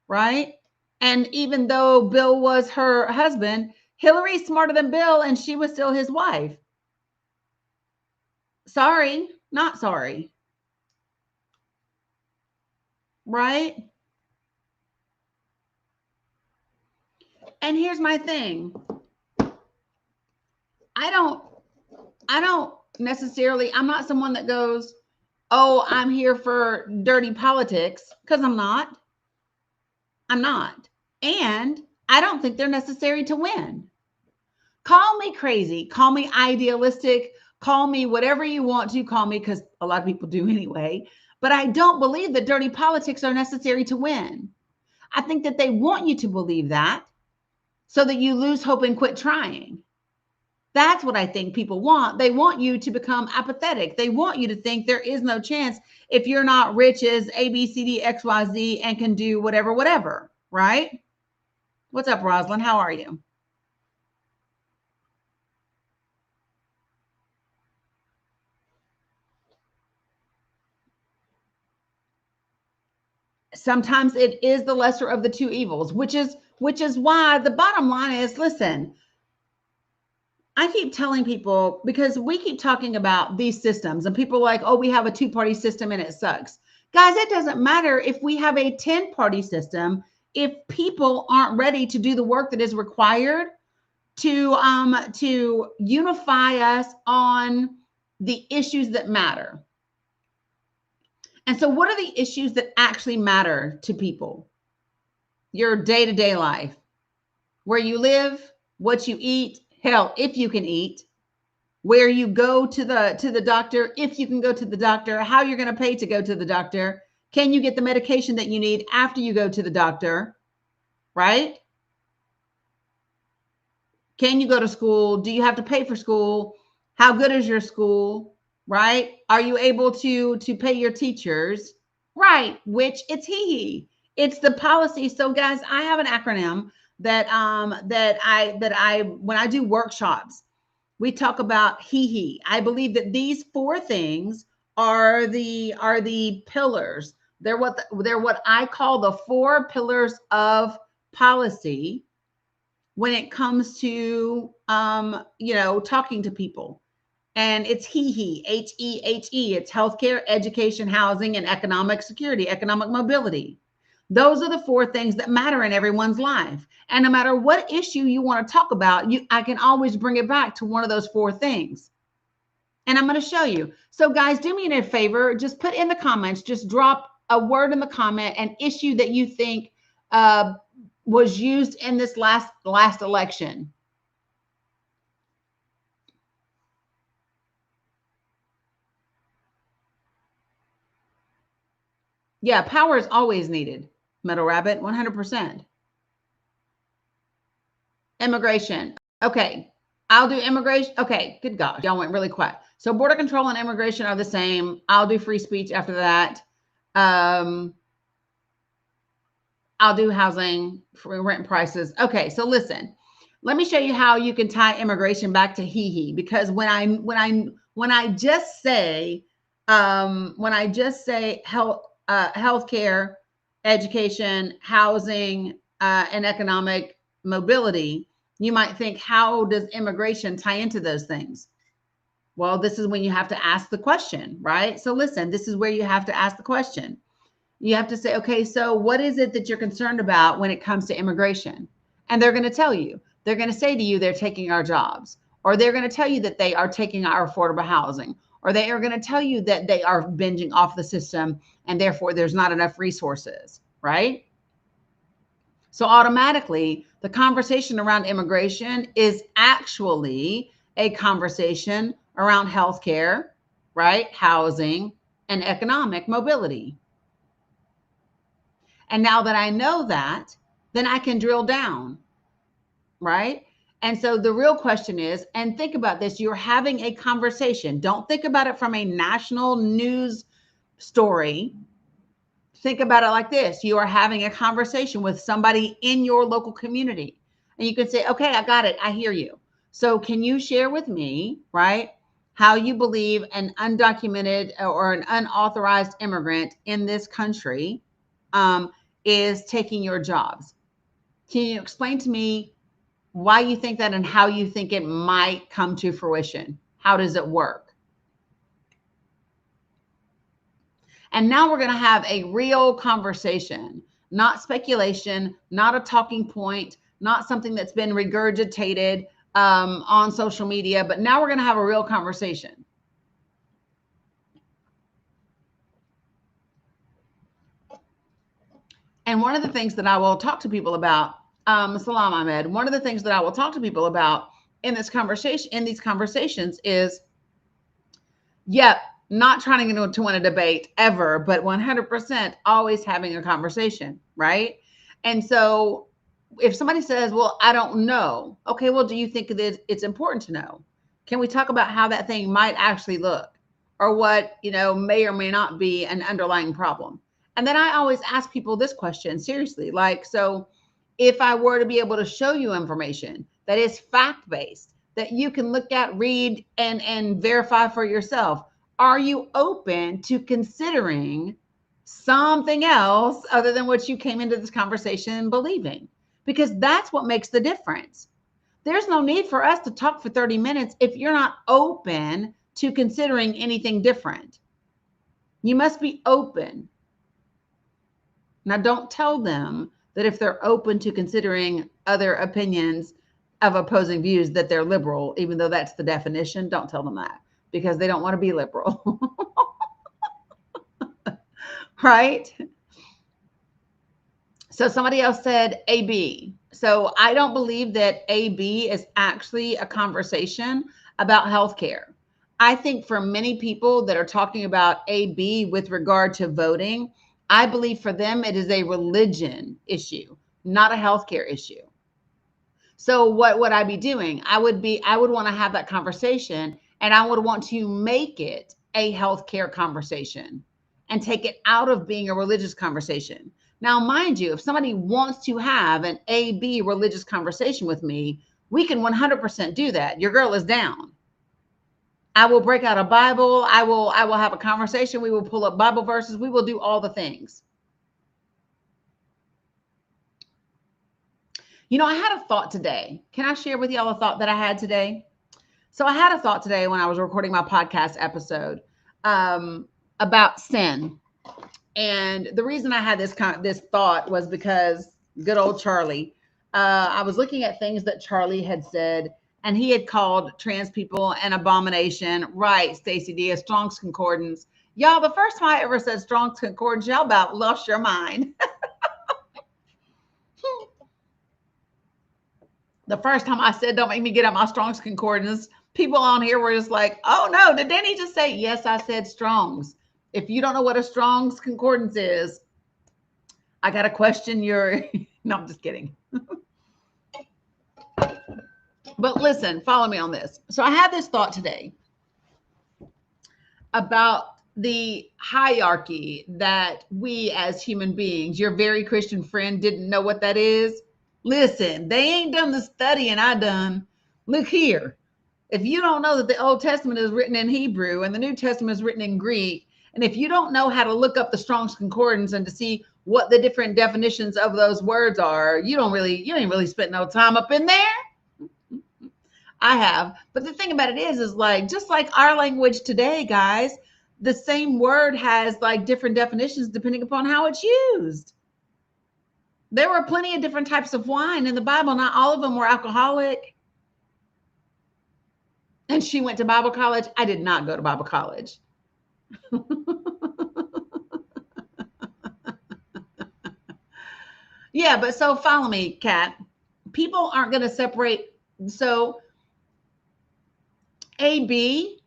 right? And even though Bill was her husband, Hillary's smarter than Bill, and she was still his wife. Sorry, not sorry. Right? And here's my thing. I don't necessarily, I'm not someone that goes, "Oh, I'm here for dirty politics," because I'm not. I'm not. And I don't think they're necessary to win. Call me crazy, call me idealistic, call me whatever you want to call me, because a lot of people do anyway. But I don't believe that dirty politics are necessary to win. I think that they want you to believe that so that you lose hope and quit trying. That's what I think people want. They want you to become apathetic. They want you to think there is no chance if you're not rich as A, B, C, D, X, Y, Z and can do whatever, right? What's up, Rosalind? How are you? Sometimes it is the lesser of the two evils, which is why the bottom line is, listen, I keep telling people, because we keep talking about these systems and people are like, oh, we have a two-party system and it sucks. Guys, it doesn't matter if we have a 10-party system if people aren't ready to do the work that is required to unify us on the issues that matter. And so what are the issues that actually matter to people? Your day-to-day life, where you live, what you eat, hell, if you can eat, where you go to the doctor, if you can go to the doctor, how you're going to pay to go to the doctor, can you get the medication that you need after you go to the doctor, right? Can you go to school? Do you have to pay for school? How good is your school, right? Are you able to pay your teachers, right? Which it's he. It's the policy. So guys, I have an acronym that I when I do workshops, we talk about he. I believe that these four things are the pillars. They're what I call the four pillars of policy when it comes to talking to people. And it's he, H-E-H-E. It's healthcare, education, housing, and economic security, economic mobility. Those are the four things that matter in everyone's life. And no matter what issue you want to talk about, I can always bring it back to one of those four things. And I'm going to show you. So guys, do me a favor, just put in the comments, just drop a word in the comment, an issue that you think was used in this last election. Yeah, power is always needed. Metal Rabbit, 100%. Immigration. Okay, I'll do immigration. Okay, good gosh, y'all went really quiet. So border control and immigration are the same. I'll do free speech after that. I'll do housing, for rent prices. Okay, so listen, let me show you how you can tie immigration back to he, because when I just say health, healthcare, education, housing, and economic mobility, you might think, how does immigration tie into those things? Well, this is when you have to ask the question, right? So listen, this is where you have to ask the question. You have to say, okay, so what is it that you're concerned about when it comes to immigration? And they're going to tell you. They're going to say to you, they're taking our jobs, or they're going to tell you that they are taking our affordable housing, or they are going to tell you that they are binging off the system and therefore there's not enough resources, right? So automatically, the conversation around immigration is actually a conversation around healthcare, right? Housing and economic mobility. And now that I know that, then I can drill down, right? And so the real question is, and think about this, you're having a conversation. Don't think about it from a national news story. Think about it like this. You are having a conversation with somebody in your local community. And you can say, okay, I got it. I hear you. So can you share with me, right, how you believe an undocumented or an unauthorized immigrant in this country is taking your jobs? Can you explain to me why you think that and how you think it might come to fruition? How does it work? And now we're going to have a real conversation, not speculation, not a talking point, not something that's been regurgitated on social media, but now we're going to have a real conversation. And one of the things that I will talk to people about, Salam Ahmed, one of the things that I will talk to people about in this conversation, in these conversations is, yep, not trying to get into a debate ever, but 100% always having a conversation, right? And so if somebody says, well, I don't know. Okay, well, do you think that it's important to know? Can we talk about how that thing might actually look, or what, may or may not be an underlying problem? And then I always ask people this question seriously, like, so if I were to be able to show you information that is fact-based, that you can look at, read, and verify for yourself, are you open to considering something else other than what you came into this conversation believing? Because that's what makes the difference. There's no need for us to talk for 30 minutes if you're not open to considering anything different. You must be open. Now, don't tell them that if they're open to considering other opinions of opposing views that they're liberal, even though that's the definition. Don't tell them that, because they don't want to be liberal. Right? So somebody else said AB. So I don't believe that AB is actually a conversation about healthcare. I think for many people that are talking about AB with regard to voting, I believe for them it is a religion issue, not a healthcare issue. So what would I be doing? I would want to have that conversation, and I would want to make it a healthcare conversation and take it out of being a religious conversation. Now, mind you, if somebody wants to have an AB religious conversation with me, we can 100% do that. Your girl is down. I will break out a Bible. I will have a conversation. We will pull up Bible verses. We will do all the things. I had a thought today. Can I share with y'all a thought that I had today? So I had a thought today when I was recording my podcast episode about sin. And the reason I had this thought was because good old Charlie. I was looking at things that Charlie had said, and he had called trans people an abomination. Right, Stacey D, a Strong's Concordance. Y'all, the first time I ever said Strong's Concordance, y'all about lost your mind. The first time I said, don't make me get out my Strong's Concordance, people on here were just like, oh no, did Danny just say, yes, I said Strong's. If you don't know what a Strong's Concordance is, I got to question your, no, I'm just kidding. But listen, follow me on this. So I had this thought today about the hierarchy that we as human beings, your very Christian friend didn't know what that is. Listen, they ain't done the studying I done. Look here. If you don't know that the Old Testament is written in Hebrew and the New Testament is written in Greek, and if you don't know how to look up the Strong's Concordance and to see what the different definitions of those words are, you ain't really spent no time up in there. I have. But the thing about it is like, just like our language today, guys, the same word has like different definitions depending upon how it's used. There were plenty of different types of wine in the Bible. Not all of them were alcoholic. And she went to Bible college. I did not go to Bible college. Yeah, but so follow me, Kat. People aren't going to separate. So AB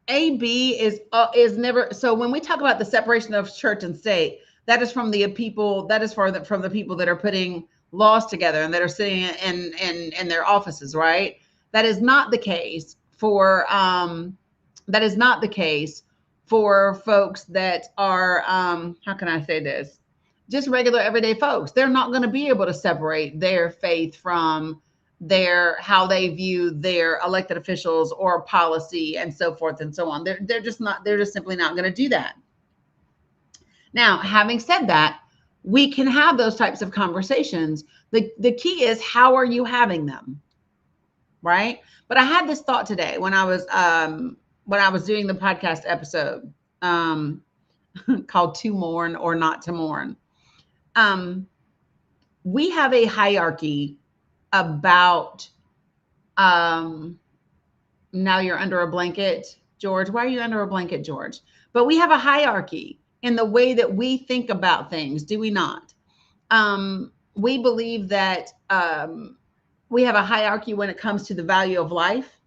is never. So when we talk about the separation of church and state, that is from the people. That is from the people that are putting laws together and that are sitting in their offices, right? That is not the case for folks that are how can I say this? Just regular everyday folks. They're not going to be able to separate their faith from how they view their elected officials or policy and so forth and so on. They're just simply not going to do that. Now, having said that, we can have those types of conversations. The key is, how are you having them? Right? But I had this thought today when I was doing the podcast episode called To Mourn or Not to Mourn. We have a hierarchy about now you're under a blanket, George. Why are you under a blanket, George? But we have a hierarchy in the way that we think about things, do we not? We believe that we have a hierarchy when it comes to the value of life.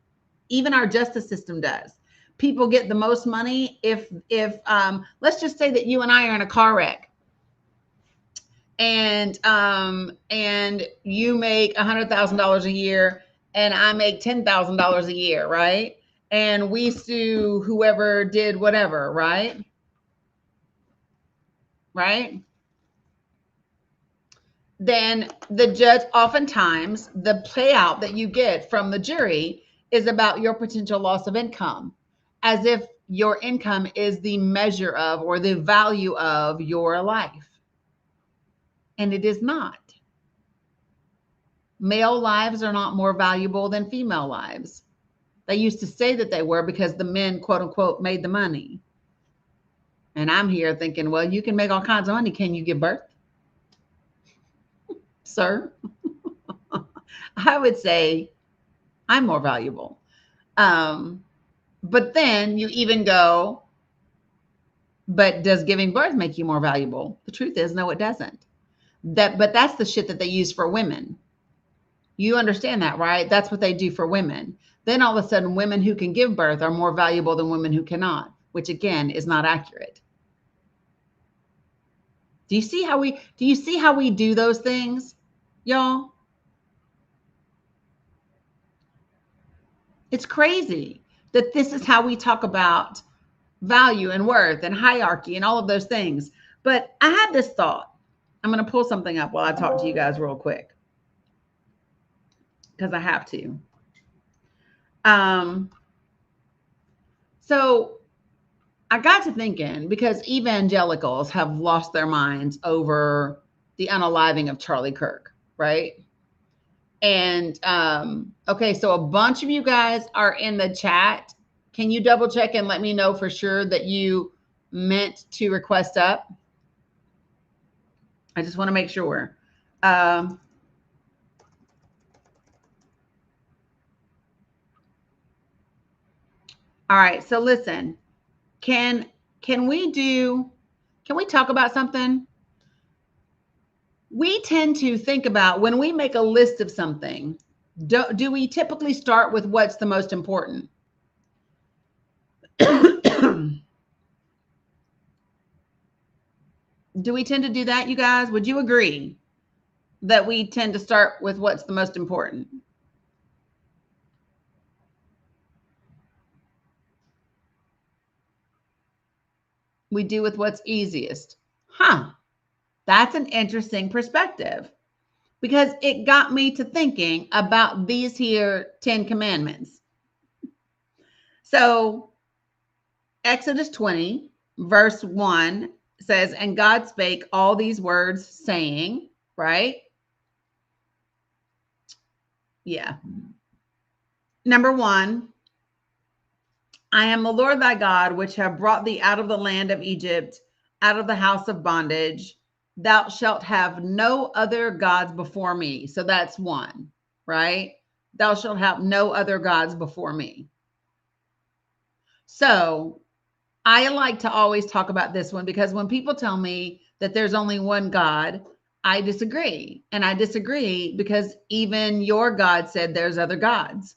Even our justice system does. People get the most money if let's just say that you and I are in a car wreck, and you make $100,000 a year, and I make $10,000 a year, right? And we sue whoever did whatever, right? Right? Then the judge, oftentimes the payout that you get from the jury is about your potential loss of income, as if your income is the measure of or the value of your life. And it is not. Male lives are not more valuable than female lives. They used to say that they were because the men, quote unquote, made the money. And I'm here thinking, well, you can make all kinds of money. Can you give birth? Sir? I would say I'm more valuable. But then you even go, but does giving birth make you more valuable? The truth is, no, it doesn't. But that's the shit that they use for women. You understand that, right? That's what they do for women. Then all of a sudden, women who can give birth are more valuable than women who cannot, which again is not accurate. Do you see how we do those things, y'all? It's crazy that this is how we talk about value and worth and hierarchy and all of those things. But I had this thought. I'm going to pull something up while I talk to you guys real quick, because I have to. So I got to thinking, because evangelicals have lost their minds over the unaliving of Charlie Kirk, right? And okay, so a bunch of you guys are in the chat. Can you double check and let me know for sure that you meant to request up? I just want to make sure. All right. So listen, can we talk about something? We tend to think about when we make a list of something, do we typically start with what's the most important? Do we tend to do that, you guys? Would you agree that we tend to start with what's the most important? We do with what's easiest. Huh. That's an interesting perspective because it got me to thinking about these here 10 commandments. So Exodus 20, verse 1 says, and God spake all these words saying, right? Yeah. Number 1, I am the Lord thy God, which have brought thee out of the land of Egypt, out of the house of bondage. Thou shalt have no other gods before me. So that's 1, right? Thou shalt have no other gods before me. So I like to always talk about this one because when people tell me that there's only one God, I disagree. And I disagree because even your God said there's other gods.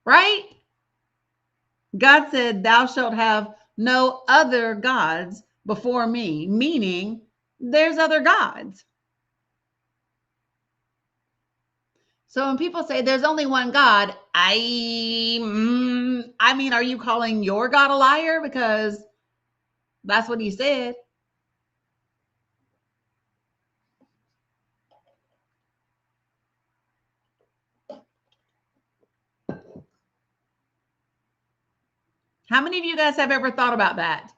Right? God said, thou shalt have no other gods before me, meaning there's other gods. So when people say there's only one God, I mean, are you calling your God a liar? Because that's what he said. How many of you guys have ever thought about that?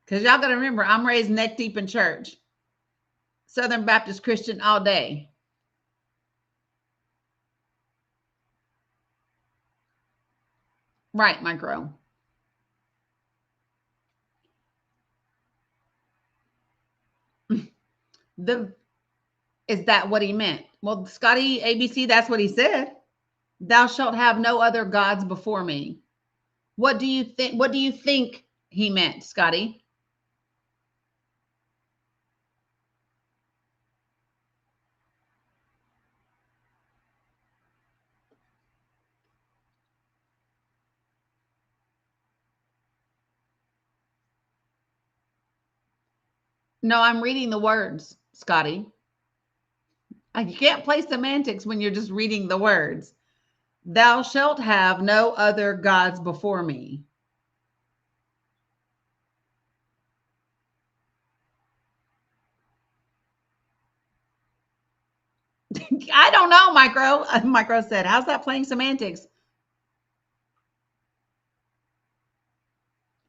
Because y'all got to remember, I'm raised neck deep in church. Southern Baptist Christian all day. Right, Micro. Is that what he meant? Well, Scotty ABC, that's what he said. Thou shalt have no other gods before me. What do you think? What do you think he meant, Scotty? No, I'm reading the words, Scotty. You can't play semantics when you're just reading the words. Thou shalt have no other gods before me. I don't know, Micro. Micro said, how's that playing semantics?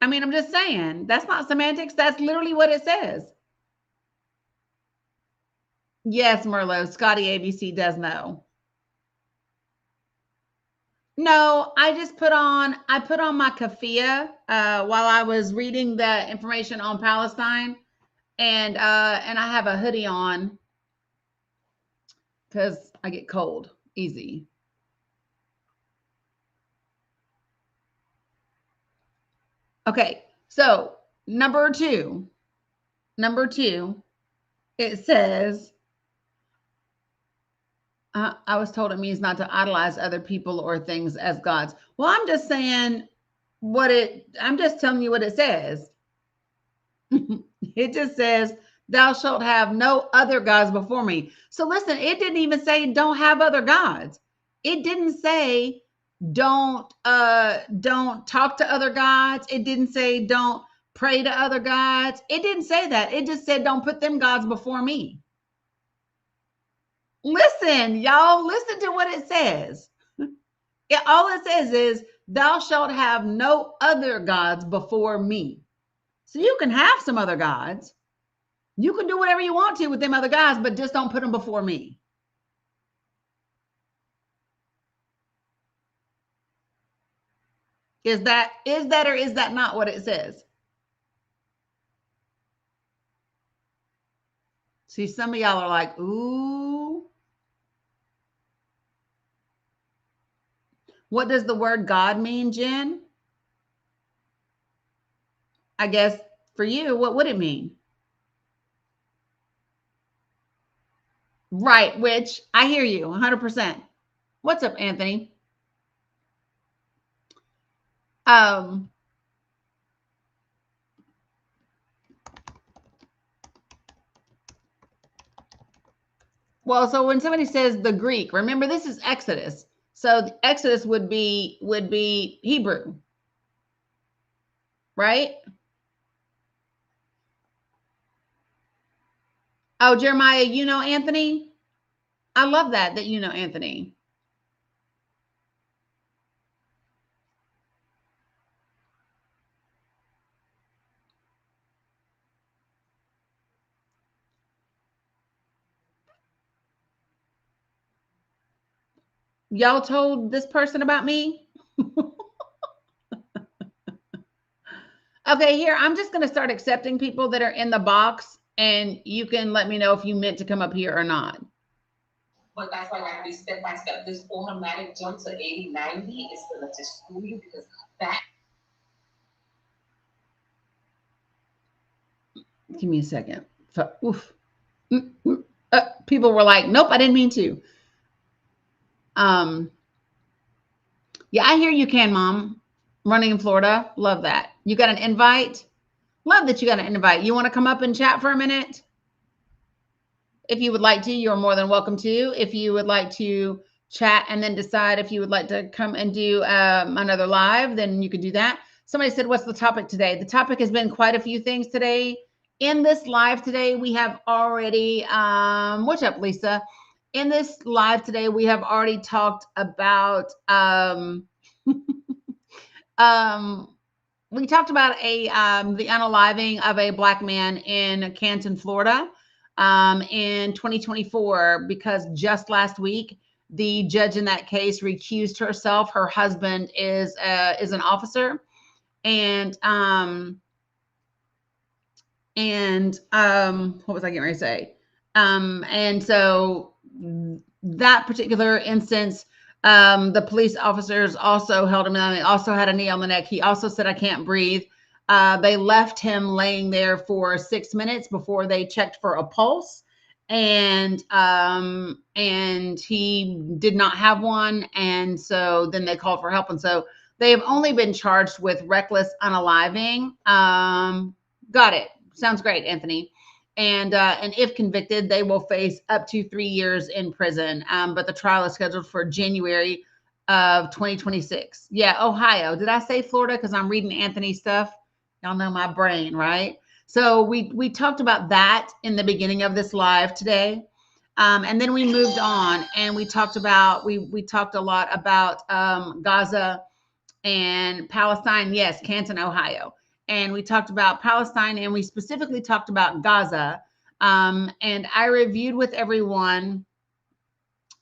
I mean, I'm just saying, that's not semantics. That's literally what it says. Yes, Merlot, Scotty ABC does know. No, I put on my kafia while I was reading the information on Palestine, and I have a hoodie on because I get cold easy. Okay, so number two, it says, I was told it means not to idolize other people or things as gods. Well, I'm just saying I'm just telling you what it says. It just says, thou shalt have no other gods before me. So listen, it didn't even say don't have other gods. It didn't say don't talk to other gods. It didn't say don't pray to other gods. It didn't say that. It just said don't put them gods before me. Listen, y'all, listen to what it says. All it says is, thou shalt have no other gods before me. So you can have some other gods. You can do whatever you want to with them other gods, but just don't put them before me. Is that or is that not what it says? See, some of y'all are like, ooh. What does the word God mean, Jen? I guess for you, what would it mean? Right, which I hear you 100%. What's up, Anthony? Um, well, so when somebody says the Greek, remember this is Exodus. So Exodus would be Hebrew, right? Oh, Jeremiah, you know Anthony? I love that you know Anthony. Y'all told this person about me? Okay, here, I'm just going to start accepting people that are in the box, and you can let me know if you meant to come up here or not. But that's why I have to step by step. This automatic jump to 80, 90 is going to just screw you because that. Give me a second. Oof. People were like, nope, I didn't mean to. Yeah, I hear you can, Mom. Running in Florida. Love that. You got an invite? Love that you got an invite. You want to come up and chat for a minute? If you would like to, you're more than welcome to. If you would like to chat and then decide if you would like to come and do another live, then you could do that. Somebody said, what's the topic today? The topic has been quite a few things today. In this live today, we have already, what's up, Lisa? In this live today, we have already talked about, we talked about the unaliving of a Black man in Canton, Florida, in 2024, because just last week the judge in that case recused herself. Her husband is an officer, and what was I getting ready to say? And so that particular instance, the police officers also held him down. They also had a knee on the neck. He also said, I can't breathe. They left him laying there for 6 minutes before they checked for a pulse. And he did not have one. And so then they called for help. And so they have only been charged with reckless unaliving. Got it. Sounds great, Anthony. And if convicted, they will face up to 3 years in prison. But the trial is scheduled for January of 2026. Yeah, Ohio. Did I say Florida? Because I'm reading Anthony's stuff. Y'all know my brain, right? So we talked about that in the beginning of this live today. And then we moved on and we talked about, we talked a lot about Gaza and Palestine. Yes, Canton, Ohio. And we talked about Palestine and we specifically talked about Gaza. And I reviewed with everyone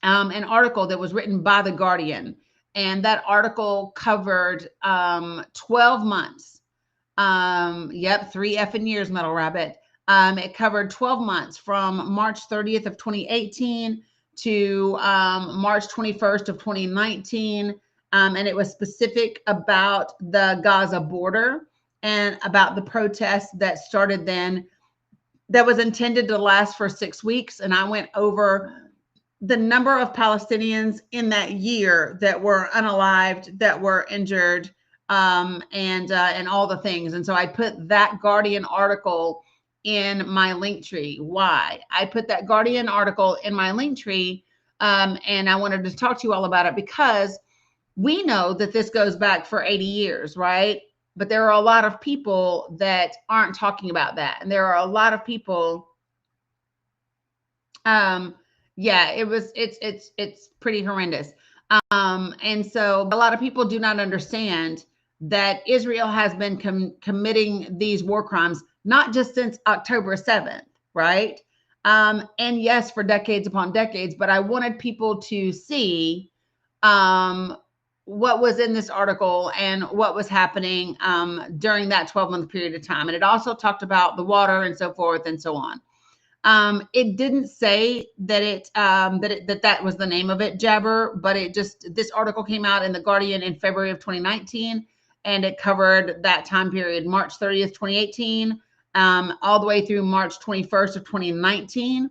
an article that was written by The Guardian. And that article covered 12 months. Yep, 3 effing years, Metal Rabbit. It covered 12 months from March 30th of 2018 to March 21st of 2019. And it was specific about the Gaza border and about the protests that started then that was intended to last for 6 weeks. And I went over the number of Palestinians in that year that were unalived, that were injured, and all the things. And so I put that Guardian article in my link tree. Why? I put that Guardian article in my link tree, and I wanted to talk to you all about it because we know that this goes back for 80 years, right? But there are a lot of people that aren't talking about that. And there are a lot of people, yeah, it's pretty horrendous. And so a lot of people do not understand that Israel has been committing these war crimes, not just since October 7th, right? And yes, for decades upon decades, but I wanted people to see what was in this article and what was happening during that 12-month period of time. And it also talked about the water and so forth and so on. It didn't say that that was the name of it, Jabber, but this article came out in the Guardian in February of 2019, and it covered that time period, March 30th, 2018, all the way through March 21st of 2019.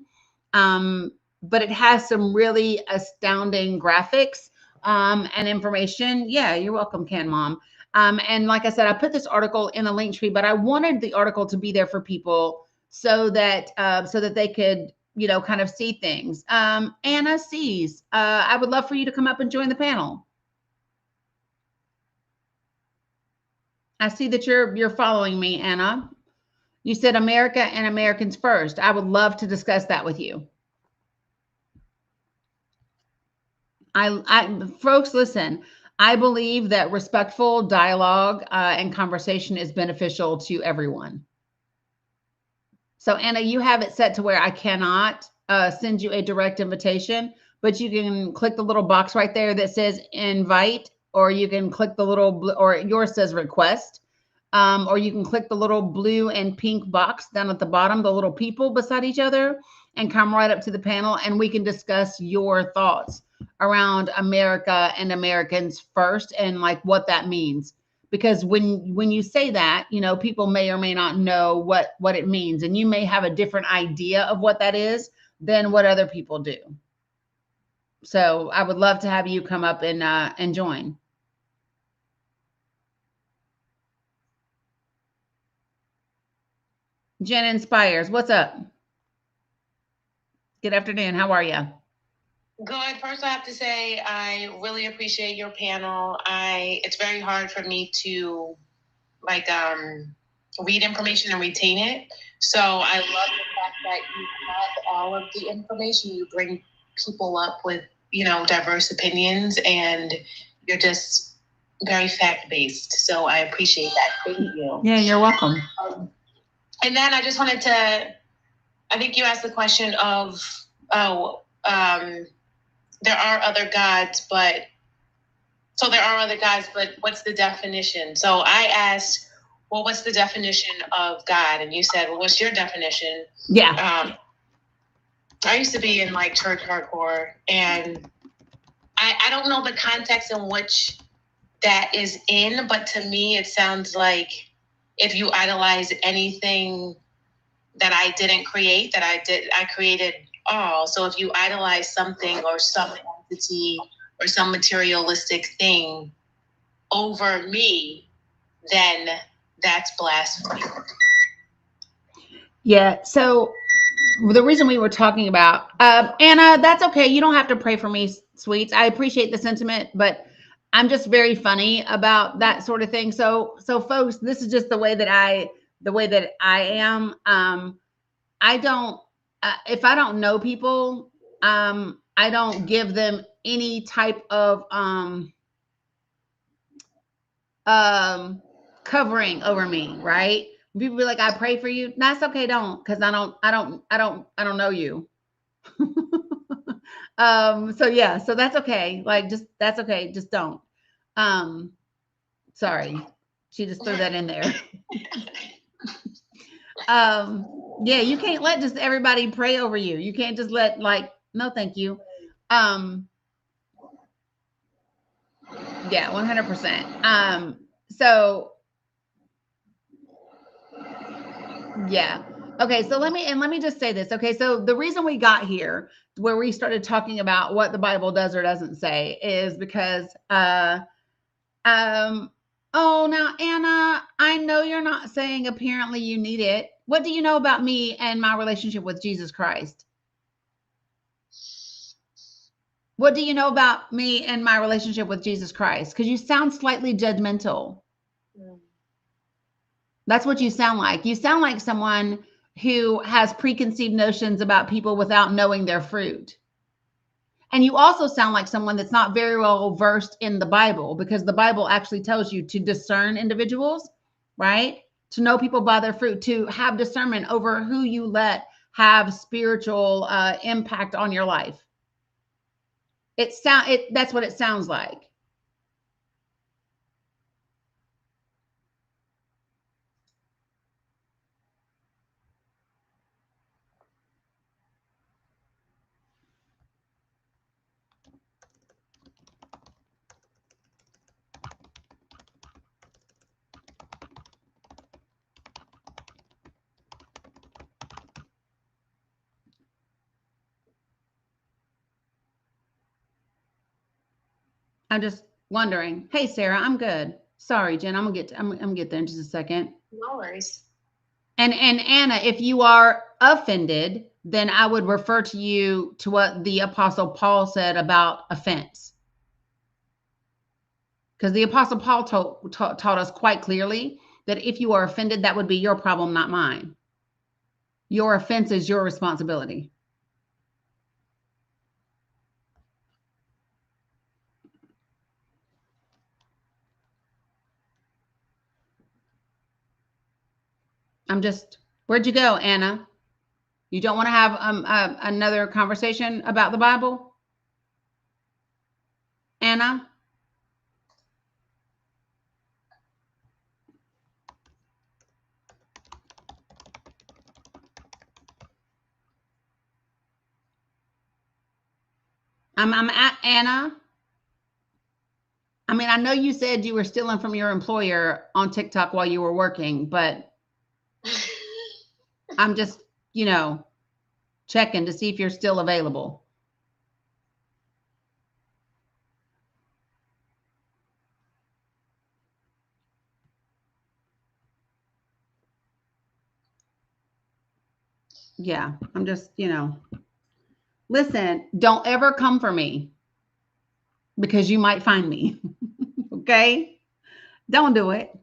But it has some really astounding graphics and information. Yeah, you're welcome, Can Mom. And like I said, I put this article in a link tree, but I wanted the article to be there for people so that they could, kind of see things. Anna sees. I would love for you to come up and join the panel. I see that you're following me, Anna. You said America and Americans first. I would love to discuss that with you. Folks, listen. I believe that respectful dialogue and conversation is beneficial to everyone. So Anna, you have it set to where I cannot send you a direct invitation, but you can click the little box right there that says invite, or you can click the little, or yours says request, or you can click the little blue and pink box down at the bottom, the little people beside each other, and come right up to the panel, and we can discuss your thoughts around America and Americans first, and like what that means. Because when you say that, people may or may not know what it means, and you may have a different idea of what that is than what other people do. So I would love to have you come up and join. Jen Inspires, what's up? Good afternoon. How are you? Good. First, I have to say I really appreciate your panel. It's very hard for me to read information and retain it. So I love the fact that you have all of the information. You bring people up with diverse opinions, and you're just very fact-based. So I appreciate that. Thank you. Yeah, you're welcome. And then I just wanted to, I think you asked the question of, there are other gods, but what's the definition? So I asked, well, what's the definition of God? And you said, well, what's your definition? Yeah. I used to be in church hardcore, and I don't know the context in which that is in, but to me, it sounds like if you idolize anything that I didn't create, I created all. So if you idolize something or some entity or some materialistic thing over me, then that's blasphemy. Yeah. So the reason we were talking about, Anna, that's okay. You don't have to pray for me, sweets. I appreciate the sentiment, but I'm just very funny about that sort of thing. So folks, this is just the way that I am. I don't, if I don't know people, I don't give them any type of covering over me, right? People be like, I pray for you. That's okay, don't, because I don't know you. So yeah, so that's okay. That's okay. Just don't. Sorry. She just threw that in there. Yeah, you can't let just everybody pray over you. You can't just let no, thank you. Yeah, 100%. So yeah. Okay, so let me just say this. Okay, so the reason we got here where we started talking about what the Bible does or doesn't say is because oh, now Anna, I know you're not saying apparently you need it. What do you know about me and my relationship with Jesus Christ? What do you know about me and my relationship with Jesus Christ? Because you sound slightly judgmental. That's what you sound like. You sound like someone who has preconceived notions about people without knowing their fruit. And you also sound like someone that's not very well versed in the Bible, because the Bible actually tells you to discern individuals, right? To know people by their fruit, to have discernment over who you let have spiritual impact on your life. That's what it sounds like. I'm just wondering. Hey, Sarah, I'm good. Sorry, Jen, I'm gonna get there in just a second. No worries. And Anna, if you are offended, then I would refer to you to what the Apostle Paul said about offense. Because the Apostle Paul taught us quite clearly that if you are offended, that would be your problem, not mine. Your offense is your responsibility. Where'd you go, Anna? You don't want to have another conversation about the Bible? Anna? I'm at Anna. I mean, I know you said you were stealing from your employer on TikTok while you were working, but I'm just, checking to see if you're still available. Yeah, I'm just, listen, don't ever come for me because you might find me. Okay? Don't do it.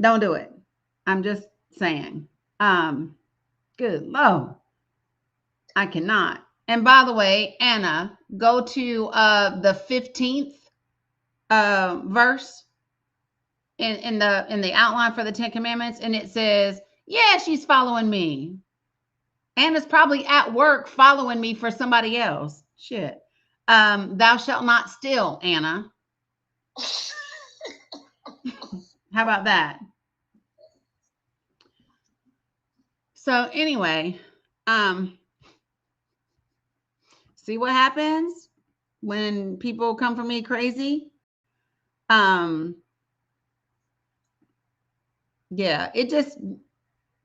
Don't do it. I'm just saying. Good Lord. I cannot. And by the way, Anna, go to the 15th verse in the outline for the 10 Commandments, and it says, yeah, she's following me. Anna's probably at work following me for somebody else. Shit. Thou shalt not steal, Anna. How about that? So anyway, see what happens when people come for me crazy? Yeah, it just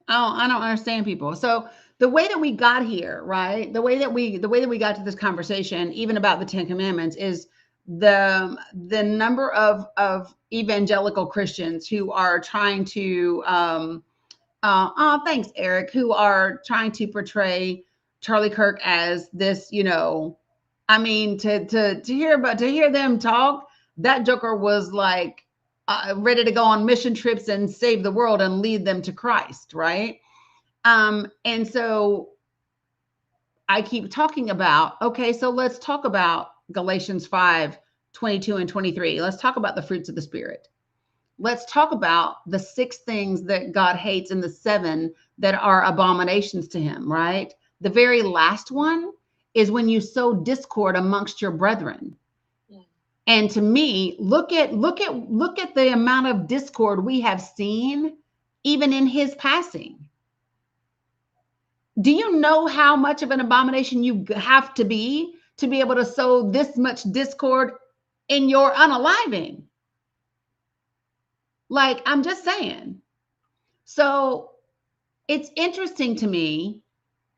I don't understand people. So the way that we got here, right? The way that we got to this conversation, even about the 10 Commandments, is the number of evangelical Christians who are trying to oh, thanks, Eric, who are trying to portray Charlie Kirk as this, I mean, to hear them talk, that Joker was like ready to go on mission trips and save the world and lead them to Christ, right? And so I keep talking about, okay, so let's talk about Galatians 5:22 and 23. Let's talk about the fruits of the Spirit. Let's talk about the 6 things that God hates and the 7 that are abominations to him, right? The very last one is when you sow discord amongst your brethren. Yeah. And to me, look at the amount of discord we have seen even in his passing. Do you know how much of an abomination you have to be able to sow this much discord in your unaliving? Like, I'm just saying. So it's interesting to me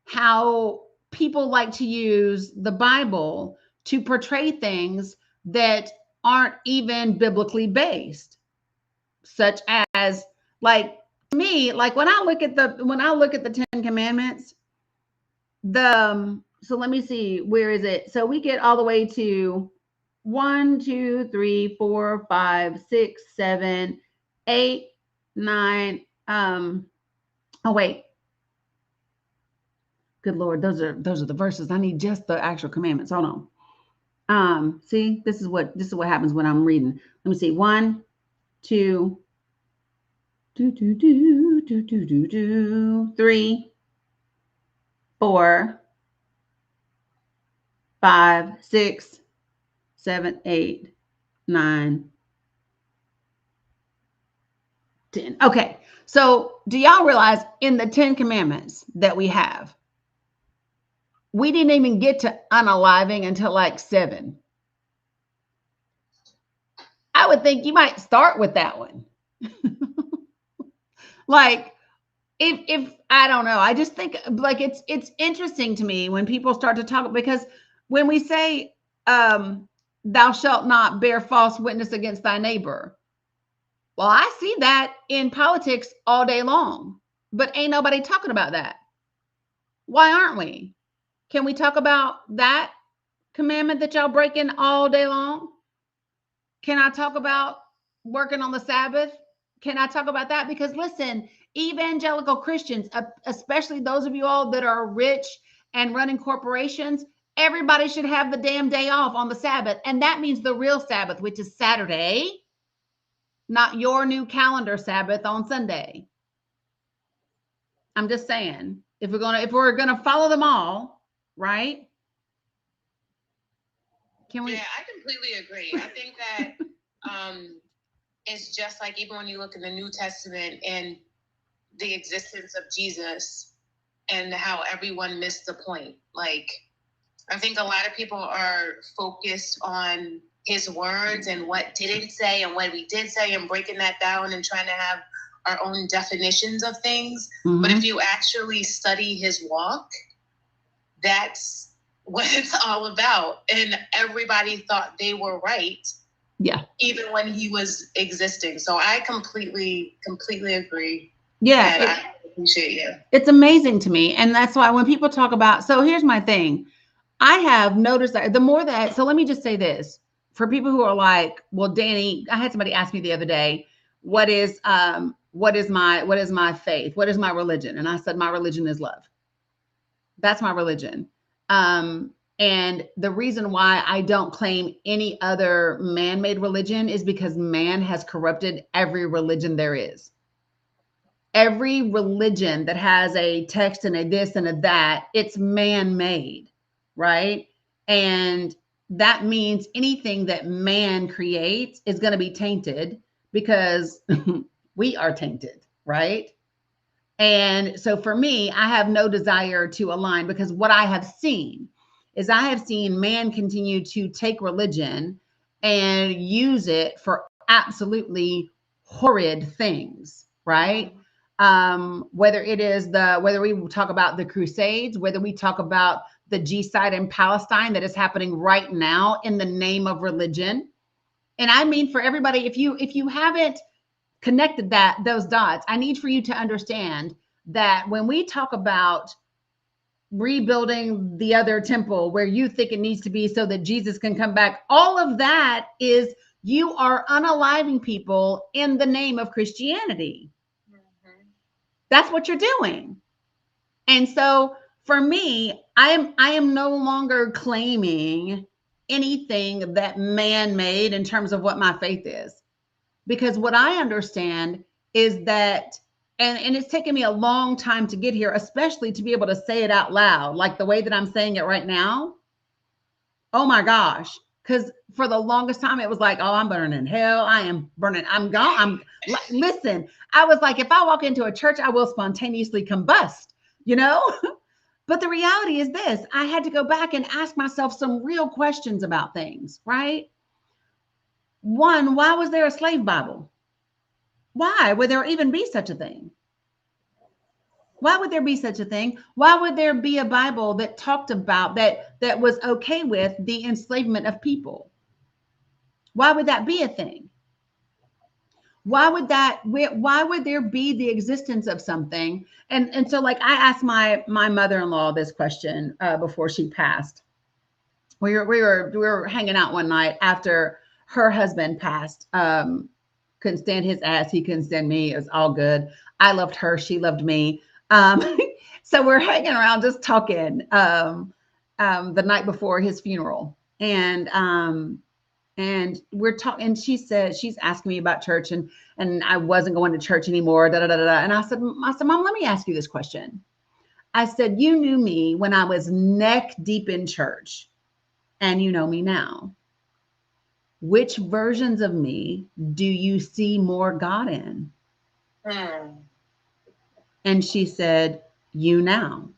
how people like to use the Bible to portray things that aren't even biblically based, such as, like, to me, like when I look at the 10 Commandments, so let me see, where is it? So we get all the way to 1, 2, 3, 4, 5, 6, 7, 8, 9. Oh wait. Good Lord, those are the verses. I need just the actual commandments. Hold on. See, this is what happens when I'm reading. Let me see. 1, 2, 3, 4, 5, 6, 7, 8, 9, 10. Okay. So do y'all realize in the 10 Commandments that we have, we didn't even get to unaliving until like 7. I would think you might start with that one. Like, if I don't know, I just think like it's interesting to me when people start to talk, because when we say thou shalt not bear false witness against thy neighbor. Well, I see that in politics all day long, but ain't nobody talking about that. Why aren't we? Can we talk about that commandment that y'all breaking all day long? Can I talk about working on the Sabbath? Can I talk about that? Because listen, evangelical Christians, especially those of you all that are rich and running corporations, everybody should have the damn day off on the Sabbath. And that means the real Sabbath, which is Saturday, not your new calendar Sabbath on Sunday. I'm just saying, if we're gonna follow them all, right? Can we? Yeah, I completely agree. I think that it's just like even when you look in the New Testament and the existence of Jesus and how everyone missed the point. Like, I think a lot of people are focused on his words and what didn't say and what we did say and breaking that down and trying to have our own definitions of things. Mm-hmm. But if you actually study his walk, that's what it's all about. And everybody thought they were right. Yeah. Even when he was existing. So I completely agree. Yeah. I appreciate you. It's amazing to me. And that's why when people talk about, so here's my thing. I have noticed that the more that, so let me just say this for people who are like, well, Danny, I had somebody ask me the other day, what is my faith? What is my religion? And I said, my religion is love. That's my religion. And the reason why I don't claim any other man-made religion is because man has corrupted every religion there is. Every religion that has a text and a this and a that, it's man-made, right? And that means anything that man creates is going to be tainted because we are tainted, right? And so for me, I have no desire to align because what I have seen is I have seen man continue to take religion and use it for absolutely horrid things, right? Whether we talk about the Crusades, whether we talk about the G-side in Palestine that is happening right now in the name of religion. And I mean, for everybody, if you haven't connected those dots, I need for you to understand that when we talk about rebuilding the other temple where you think it needs to be so that Jesus can come back, all of that is you are unaliving people in the name of Christianity. Mm-hmm. That's what you're doing. And so for me, I am no longer claiming anything that man made in terms of what my faith is. Because what I understand is that, and it's taken me a long time to get here, especially to be able to say it out loud, like the way that I'm saying it right now. Oh my gosh. Because for the longest time, it was like, oh, I'm burning in hell. I am burning. I'm gone. Listen, I was like, if I walk into a church, I will spontaneously combust, you know? But the reality is this, I had to go back and ask myself some real questions about things, right? One, why was there a slave Bible? Why would there even be such a thing? Why would there be such a thing? Why would there be a Bible that talked about that was okay with the enslavement of people? Why would that be a thing? Why would there be the existence of something? And so like I asked my mother-in-law this question before she passed. We were hanging out one night after her husband passed. Couldn't stand his ass. He couldn't stand me. It was all good. I loved her. She loved me. So we're hanging around just talking the night before his funeral. And we're talking, and she said, she's asking me about church and I wasn't going to church anymore. And I said, Mom, let me ask you this question. I said, you knew me when I was neck deep in church and you know me now. Which versions of me do you see more God in? And she said, you now.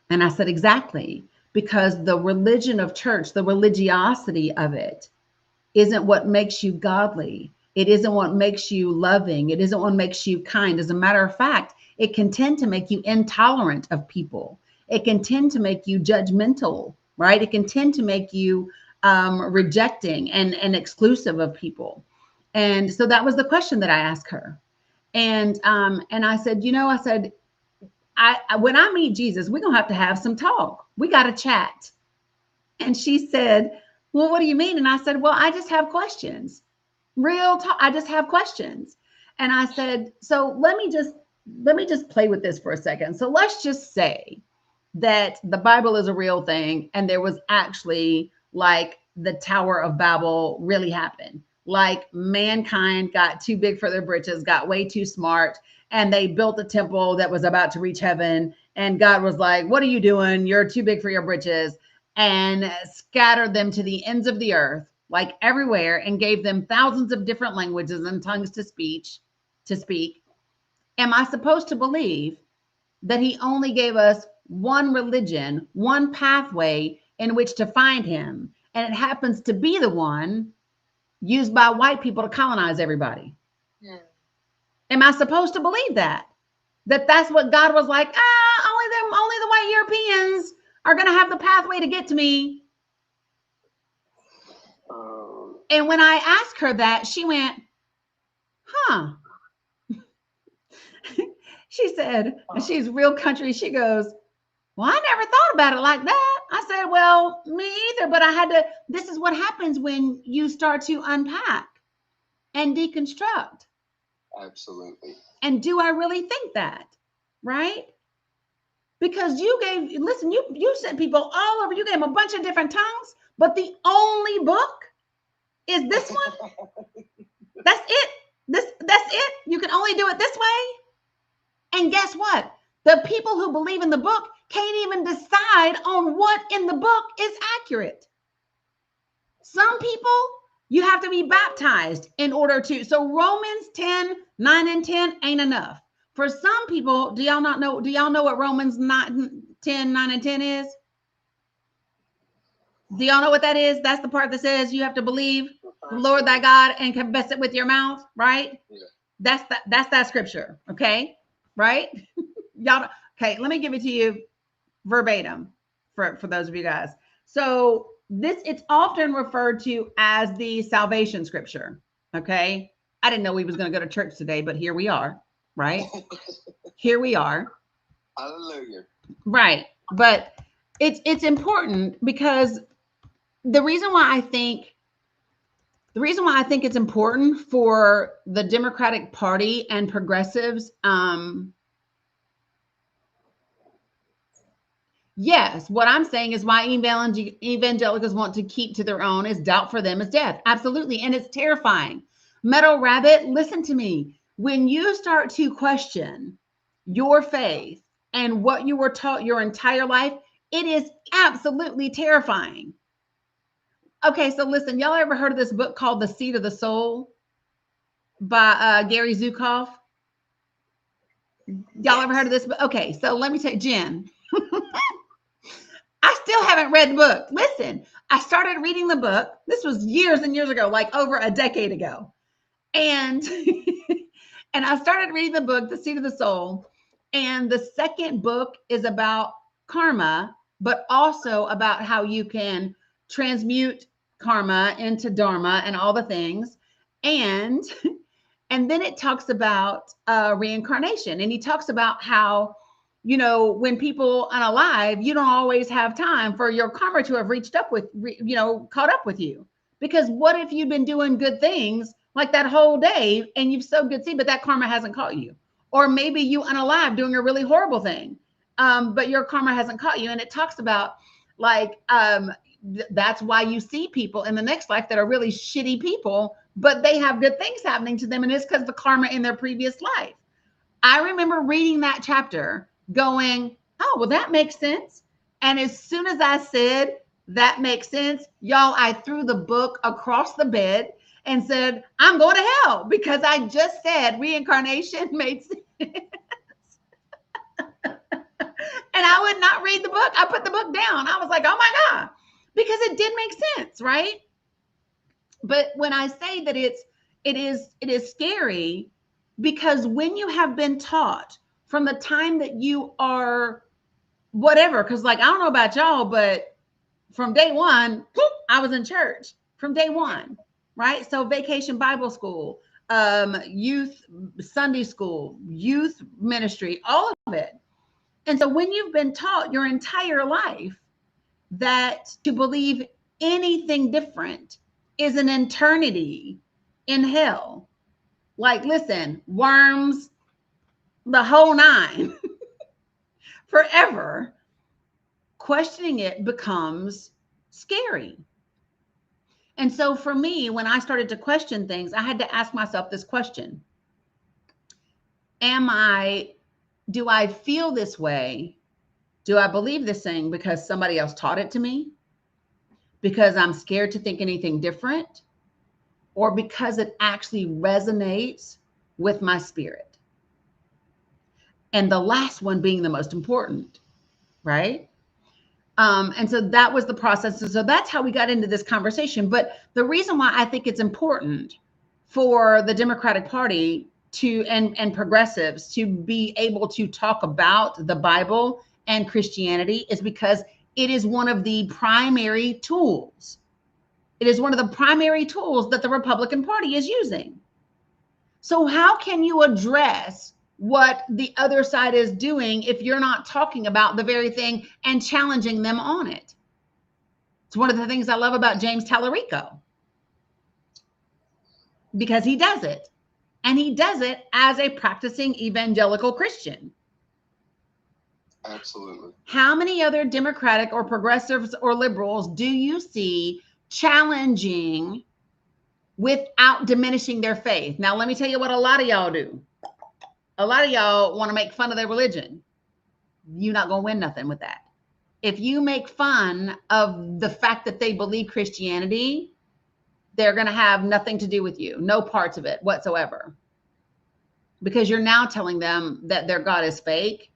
And I said, exactly. Because the religion of church, the religiosity of it, isn't what makes you godly. It isn't what makes you loving. It isn't what makes you kind. As a matter of fact, it can tend to make you intolerant of people. It can tend to make you judgmental, right? It can tend to make you rejecting and exclusive of people. And so that was the question that I asked her. And I said, I said, when I meet Jesus, we're gonna have some talk. We got to chat. And she said, well, what do you mean? And I said, well, I just have questions. Real talk. I just have questions. And I said, so let me just play with this for a second. So let's just say that the Bible is a real thing and there was actually like the Tower of Babel really happened. Like mankind got too big for their britches, got way too smart, and they built a temple that was about to reach heaven. And God was like, what are you doing? You're too big for your britches. And scattered them to the ends of the earth, like everywhere, and gave them thousands of different languages and tongues to speak. Am I supposed to believe that he only gave us one religion, one pathway in which to find him, and it happens to be the one used by white people to colonize everybody? Yeah. Am I supposed to believe that that's what God was like? Only the white Europeans are going to have the pathway to get to me. And when I asked her that, she went, huh. She said, and she's real country. She goes, well, I never thought about it like that. I said, well, me either. But this is what happens when you start to unpack and deconstruct. Absolutely. And do I really think that? Right? Because you sent people all over. You gave them a bunch of different tongues, but the only book is this one. That's it. That's it. You can only do it this way. And guess what? The people who believe in the book can't even decide on what in the book is accurate. Some people, you have to be baptized in order to. So Romans 10, 9 and 10 ain't enough. For some people, do y'all know what Romans 10, 9 and 10 is? Do y'all know what that is? That's the part that says you have to believe the Lord thy God and confess it with your mouth, right? Yeah. That's that scripture, okay? Right? Y'all, okay, let me give it to you verbatim for those of you guys. So it's often referred to as the salvation scripture, okay? I didn't know we was going to go to church today, but here we are, right? Here we are. Hallelujah. Right. But it's important because the reason why I think it's important for the Democratic Party and progressives, yes, what I'm saying is why evangelicals want to keep to their own is doubt for them is death. Absolutely. And it's terrifying. Meadow Rabbit, listen to me. When you start to question your faith and what you were taught your entire life, it is absolutely terrifying. Okay, so listen, y'all ever heard of this book called The Seat of the Soul by Gary Zukav? Y'all ever heard of this book? Okay, so let me tell you, Jen. I still haven't read the book. Listen, I started reading the book. This was years and years ago, like over a decade ago. And and I started reading the book, The Seat of the Soul. And the second book is about karma, but also about how you can transmute karma into dharma and all the things. And then it talks about reincarnation. And he talks about how, when people unalive, you don't always have time for your karma to have caught up with you. Because what if you've been doing good things like that whole day and you've sowed good seed, but that karma hasn't caught you? Or maybe you unalive doing a really horrible thing, but your karma hasn't caught you. And it talks about that's why you see people in the next life that are really shitty people, but they have good things happening to them. And it's because the karma in their previous life. I remember reading that chapter going, oh, well, that makes sense. And as soon as I said, that makes sense, y'all, I threw the book across the bed and said, I'm going to hell because I just said reincarnation made sense. And I would not read the book. I put the book down. I was like, oh my God, because it did make sense, right? But when I say that it is scary, because when you have been taught from the time that you are whatever, because like, I don't know about y'all, but from day one, I was in church from day one, right? So vacation Bible school, youth Sunday school, youth ministry, all of it. And so when you've been taught your entire life that to believe anything different is an eternity in hell, like, listen, worms, the whole nine, forever, questioning it becomes scary. And so for me, when I started to question things, I had to ask myself this question. Do I feel this way? Do I believe this thing because somebody else taught it to me? Because I'm scared to think anything different? Or because it actually resonates with my spirit? And the last one being the most important, right? And so that was the process. And so that's how we got into this conversation. But the reason why I think it's important for the Democratic Party to and progressives to be able to talk about the Bible and Christianity is because it is one of the primary tools. It is one of the primary tools that the Republican Party is using. So how can you address what the other side is doing if you're not talking about the very thing and challenging them on it? It's one of the things I love about James Tallarico, because he does it, and he does it as a practicing evangelical Christian. Absolutely. How many other Democratic or progressives or liberals do you see challenging without diminishing their faith? Now, let me tell you what a lot of y'all do. A lot of y'all want to make fun of their religion. You're not going to win nothing with that. If you make fun of the fact that they believe Christianity, they're going to have nothing to do with you, no parts of it whatsoever. Because you're now telling them that their God is fake,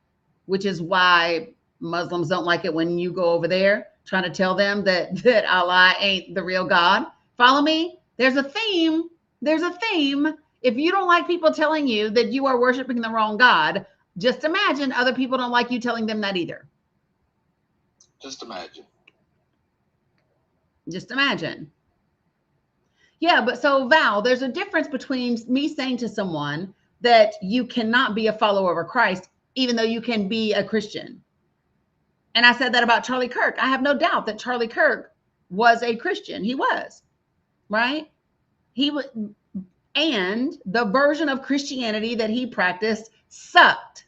which is why Muslims don't like it when you go over there trying to tell them that Allah ain't the real God. Follow me? There's a theme. There's a theme. If you don't like people telling you that you are worshiping the wrong God, just imagine other people don't like you telling them that either. Just imagine. Just imagine. Yeah, but so Val, there's a difference between me saying to someone that you cannot be a follower of Christ, even though you can be a Christian. And I said that about Charlie Kirk. I have no doubt that Charlie Kirk was a Christian. He was, right? He was, and the version of Christianity that he practiced sucked.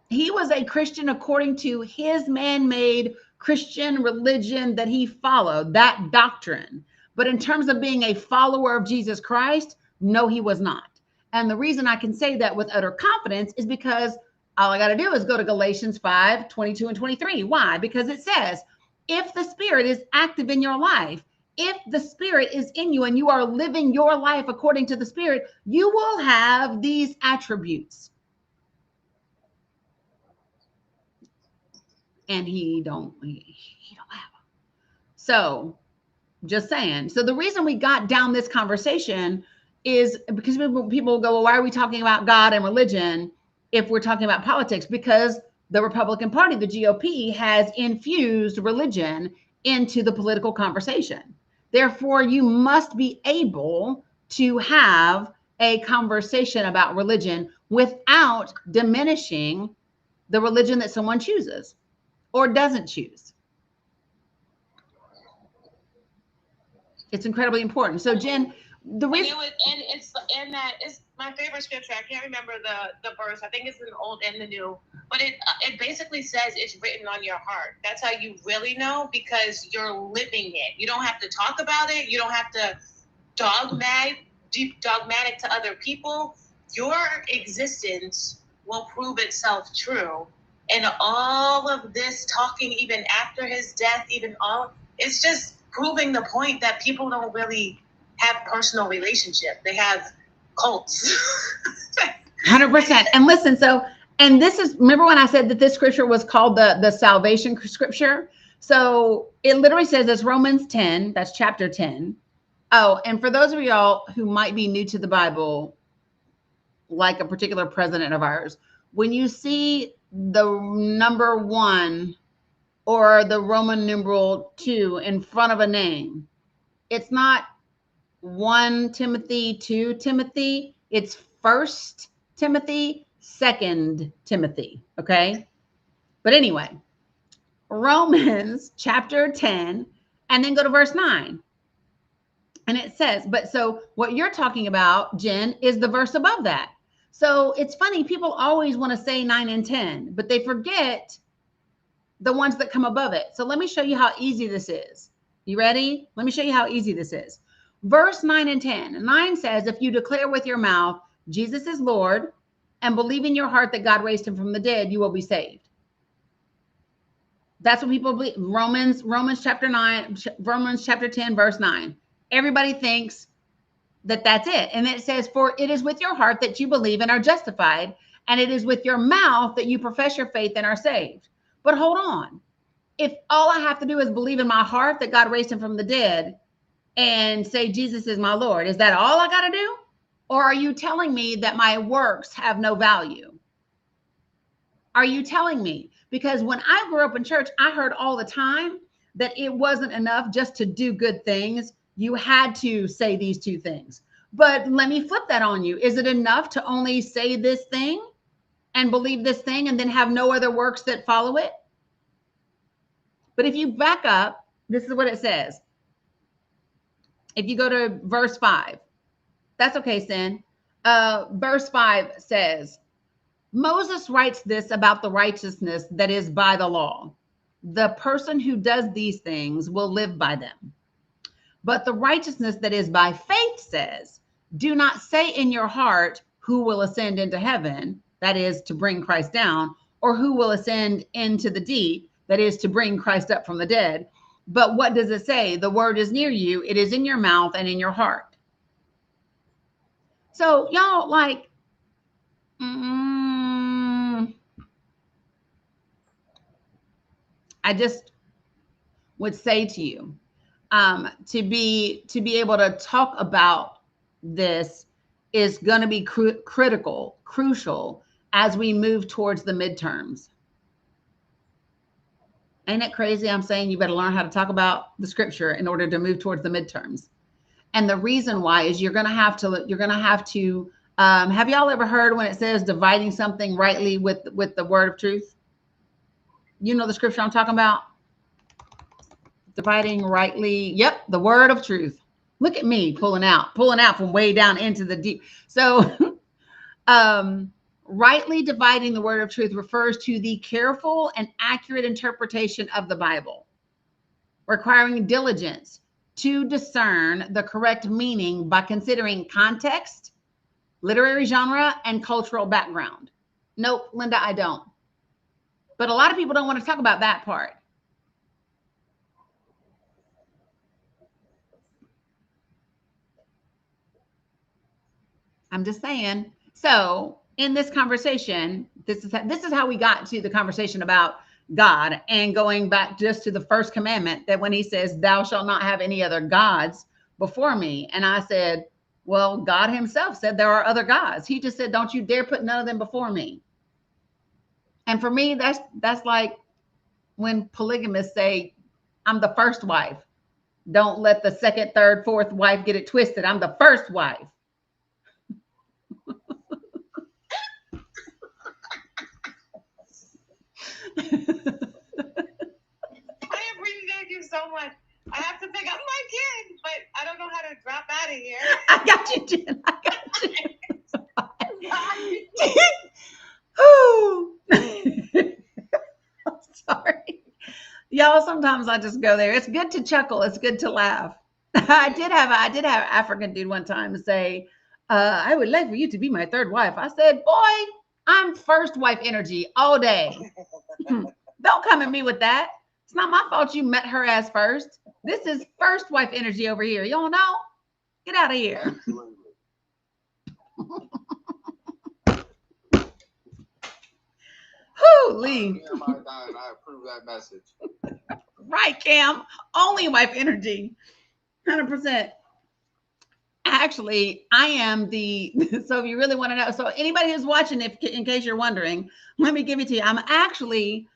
He was a Christian according to his man-made Christian religion that he followed, that doctrine. But in terms of being a follower of Jesus Christ, no, he was not. And the reason I can say that with utter confidence is because all I got to do is go to Galatians 5:22 and 23. Why? Because it says, if the Spirit is active in your life, if the Spirit is in you and you are living your life according to the Spirit, you will have these attributes. And he don't have them. So just saying. So the reason we got down this conversation is because people go, well, why are we talking about God and religion if we're talking about politics? Because the Republican Party, the GOP, has infused religion into the political conversation. Therefore, you must be able to have a conversation about religion without diminishing the religion that someone chooses or doesn't choose. It's incredibly important. So, Jen, the reason it's my favorite scripture. I can't remember the verse. I think it's in the Old and the New, but it basically says it's written on your heart. That's how you really know, because you're living it. You don't have to talk about it. You don't have to dogmatic to other people. Your existence will prove itself true. And all of this talking, even after his death, it's just proving the point that people don't really have personal relationship. They have cults. 100%. And listen, and this is, remember when I said that this scripture was called the salvation scripture? So it literally says, it's Romans 10, that's chapter 10. Oh, and for those of y'all who might be new to the Bible, like a particular president of ours, when you see the number 1 or the Roman numeral 2 in front of a name. It's not 1 Timothy, 2 Timothy. It's 1 Timothy, 2 Timothy. Okay. But anyway, Romans chapter 10, and then go to verse 9. And it says, but so what you're talking about, Jen, is the verse above that. So it's funny. People always want to say 9 and 10, but they forget the ones that come above it. So let me show you how easy this is. You ready? Let me show you how easy this is. Verse 9 and 10. 9 says, if you declare with your mouth, Jesus is Lord, and believe in your heart that God raised him from the dead, you will be saved. That's what people believe. Romans chapter 9, Romans chapter 10, verse 9. Everybody thinks that that's it. And it says, for it is with your heart that you believe and are justified, and it is with your mouth that you profess your faith and are saved. But hold on. If all I have to do is believe in my heart that God raised him from the dead and say Jesus is my Lord, is that all I got to do? Or are you telling me that my works have no value? Are you telling me? Because when I grew up in church, I heard all the time that it wasn't enough just to do good things. You had to say these two things. But let me flip that on you. Is it enough to only say this thing and believe this thing and then have no other works that follow it? But if you back up, this is what it says. If you go to verse 5, that's okay, Sin. Verse 5 says, Moses writes this about the righteousness that is by the law. The person who does these things will live by them. But the righteousness that is by faith says, do not say in your heart who will ascend into heaven, that is to bring Christ down, or who will ascend into the deep, that is to bring Christ up from the dead. But what does it say? The word is near you. It is in your mouth and in your heart. So y'all like, I just would say to you, to be able to talk about this is going to be crucial as we move towards the midterms. Ain't it crazy? I'm saying you better learn how to talk about the scripture in order to move towards the midterms. And the reason why is you're going to have to, have y'all ever heard when it says dividing something rightly with the word of truth? You know the scripture I'm talking about? Dividing rightly. Yep. The word of truth. Look at me pulling out from way down into the deep. So, rightly dividing the word of truth refers to the careful and accurate interpretation of the Bible, requiring diligence to discern the correct meaning by considering context, literary genre, and cultural background. Nope, Linda, I don't. But a lot of people don't want to talk about that part. I'm just saying. So in this conversation, this is how we got to the conversation about God, and going back just to the first commandment, that when he says, thou shalt not have any other gods before me. And I said, well, God himself said there are other gods. He just said, don't you dare put none of them before me. And for me, that's like when polygamists say, I'm the first wife. Don't let the second, third, fourth wife get it twisted. I'm the first wife. I appreciate you so much. I have to pick up my kid, but I don't know how to drop out of here. I got you, Jen. I got you. I'm sorry. Y'all, sometimes I just go there. It's good to chuckle. It's good to laugh. I did have an African dude one time say, I would like for you to be my third wife. I said, boy, I'm first wife energy all day. Don't come at me with that. It's not my fault you met her as first. This is first wife energy over here. You don't know? Get out of here. Holy. I approve that message. Right, Cam. Only wife energy. 100%. Actually, I am the, so if you really want to know, so anybody who's watching, in case you're wondering, let me give it to you. I'm actually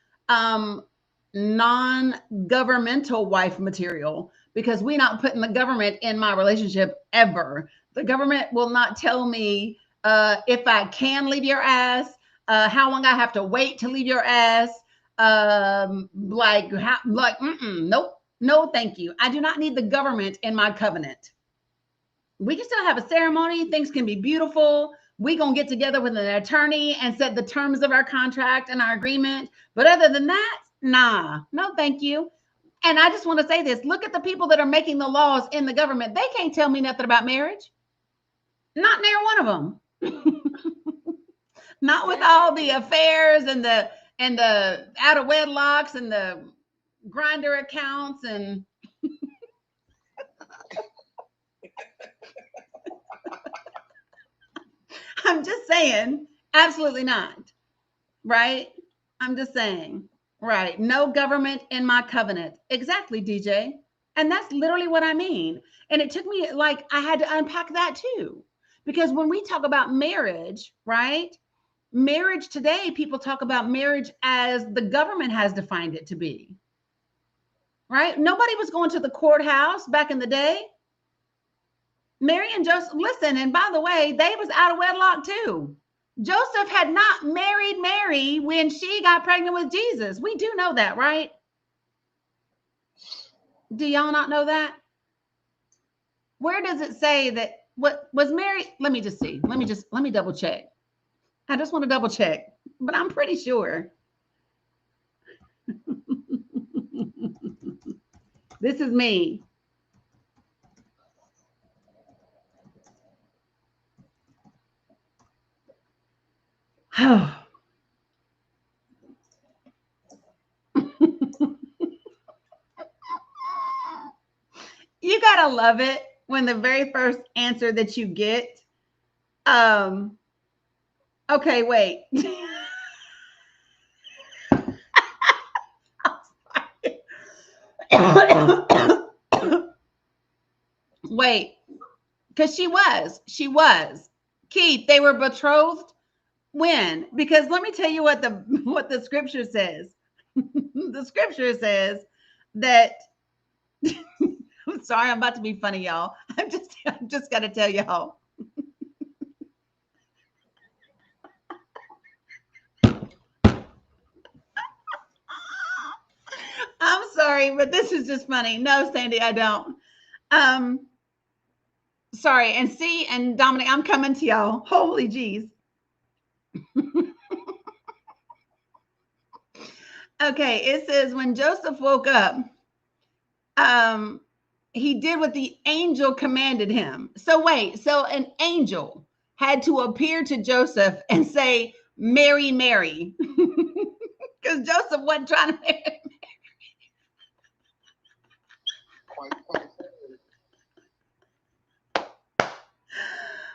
non-governmental wife material because we're not putting the government in my relationship ever. The government will not tell me if I can leave your ass, how long I have to wait to leave your ass. Nope, no, thank you. I do not need the government in my covenant. We can still have a ceremony. Things can be beautiful. We gonna get together with an attorney and set the terms of our contract and our agreement. But other than that, nah, no, thank you. And I just want to say this: look at the people that are making the laws in the government. They can't tell me nothing about marriage. Not near one of them. Not with all the affairs and the out of wedlocks and the grinder accounts and I'm just saying, absolutely not. Right? I'm just saying. Right. No government in my covenant. Exactly, DJ. And that's literally what I mean. And it took me like I had to unpack that too. Because when we talk about marriage, right? Marriage today, people talk about marriage as the government has defined it to be. Right? Nobody was going to the courthouse back in the day. Mary and Joseph, listen, and by the way, they was out of wedlock too. Joseph had not married Mary when she got pregnant with Jesus. We do know that, right? Do y'all not know that? Where does it say that what was Mary? Let me just see. Let me double check. I just want to double check, but I'm pretty sure. This is me. You gotta love it when the very first answer that you get. Okay, wait. Wait, because she was. Keith, they were betrothed when? Because let me tell you what the scripture says. The scripture says that I'm sorry, I'm about to be funny, y'all. I'm just gotta tell y'all. I'm sorry, but this is just funny. No, Sandy, I don't. Sorry, and see, and Dominic, I'm coming to y'all. Holy jeez. Okay, it says when Joseph woke up, he did what the angel commanded him. So wait, so an angel had to appear to Joseph and say, Mary, Mary. Because Joseph wasn't trying to marry Mary.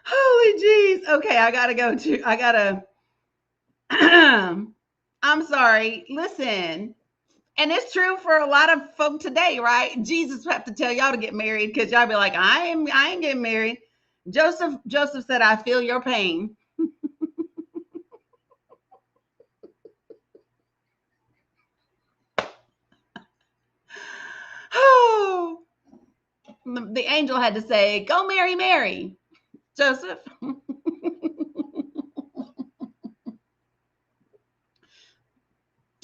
Holy jeez. Okay, I gotta I'm sorry. Listen, and it's true for a lot of folk today, right? Jesus have to tell y'all to get married because y'all be like, I ain't getting married. Joseph said, I feel your pain. Oh, the angel had to say, go marry Mary, Joseph.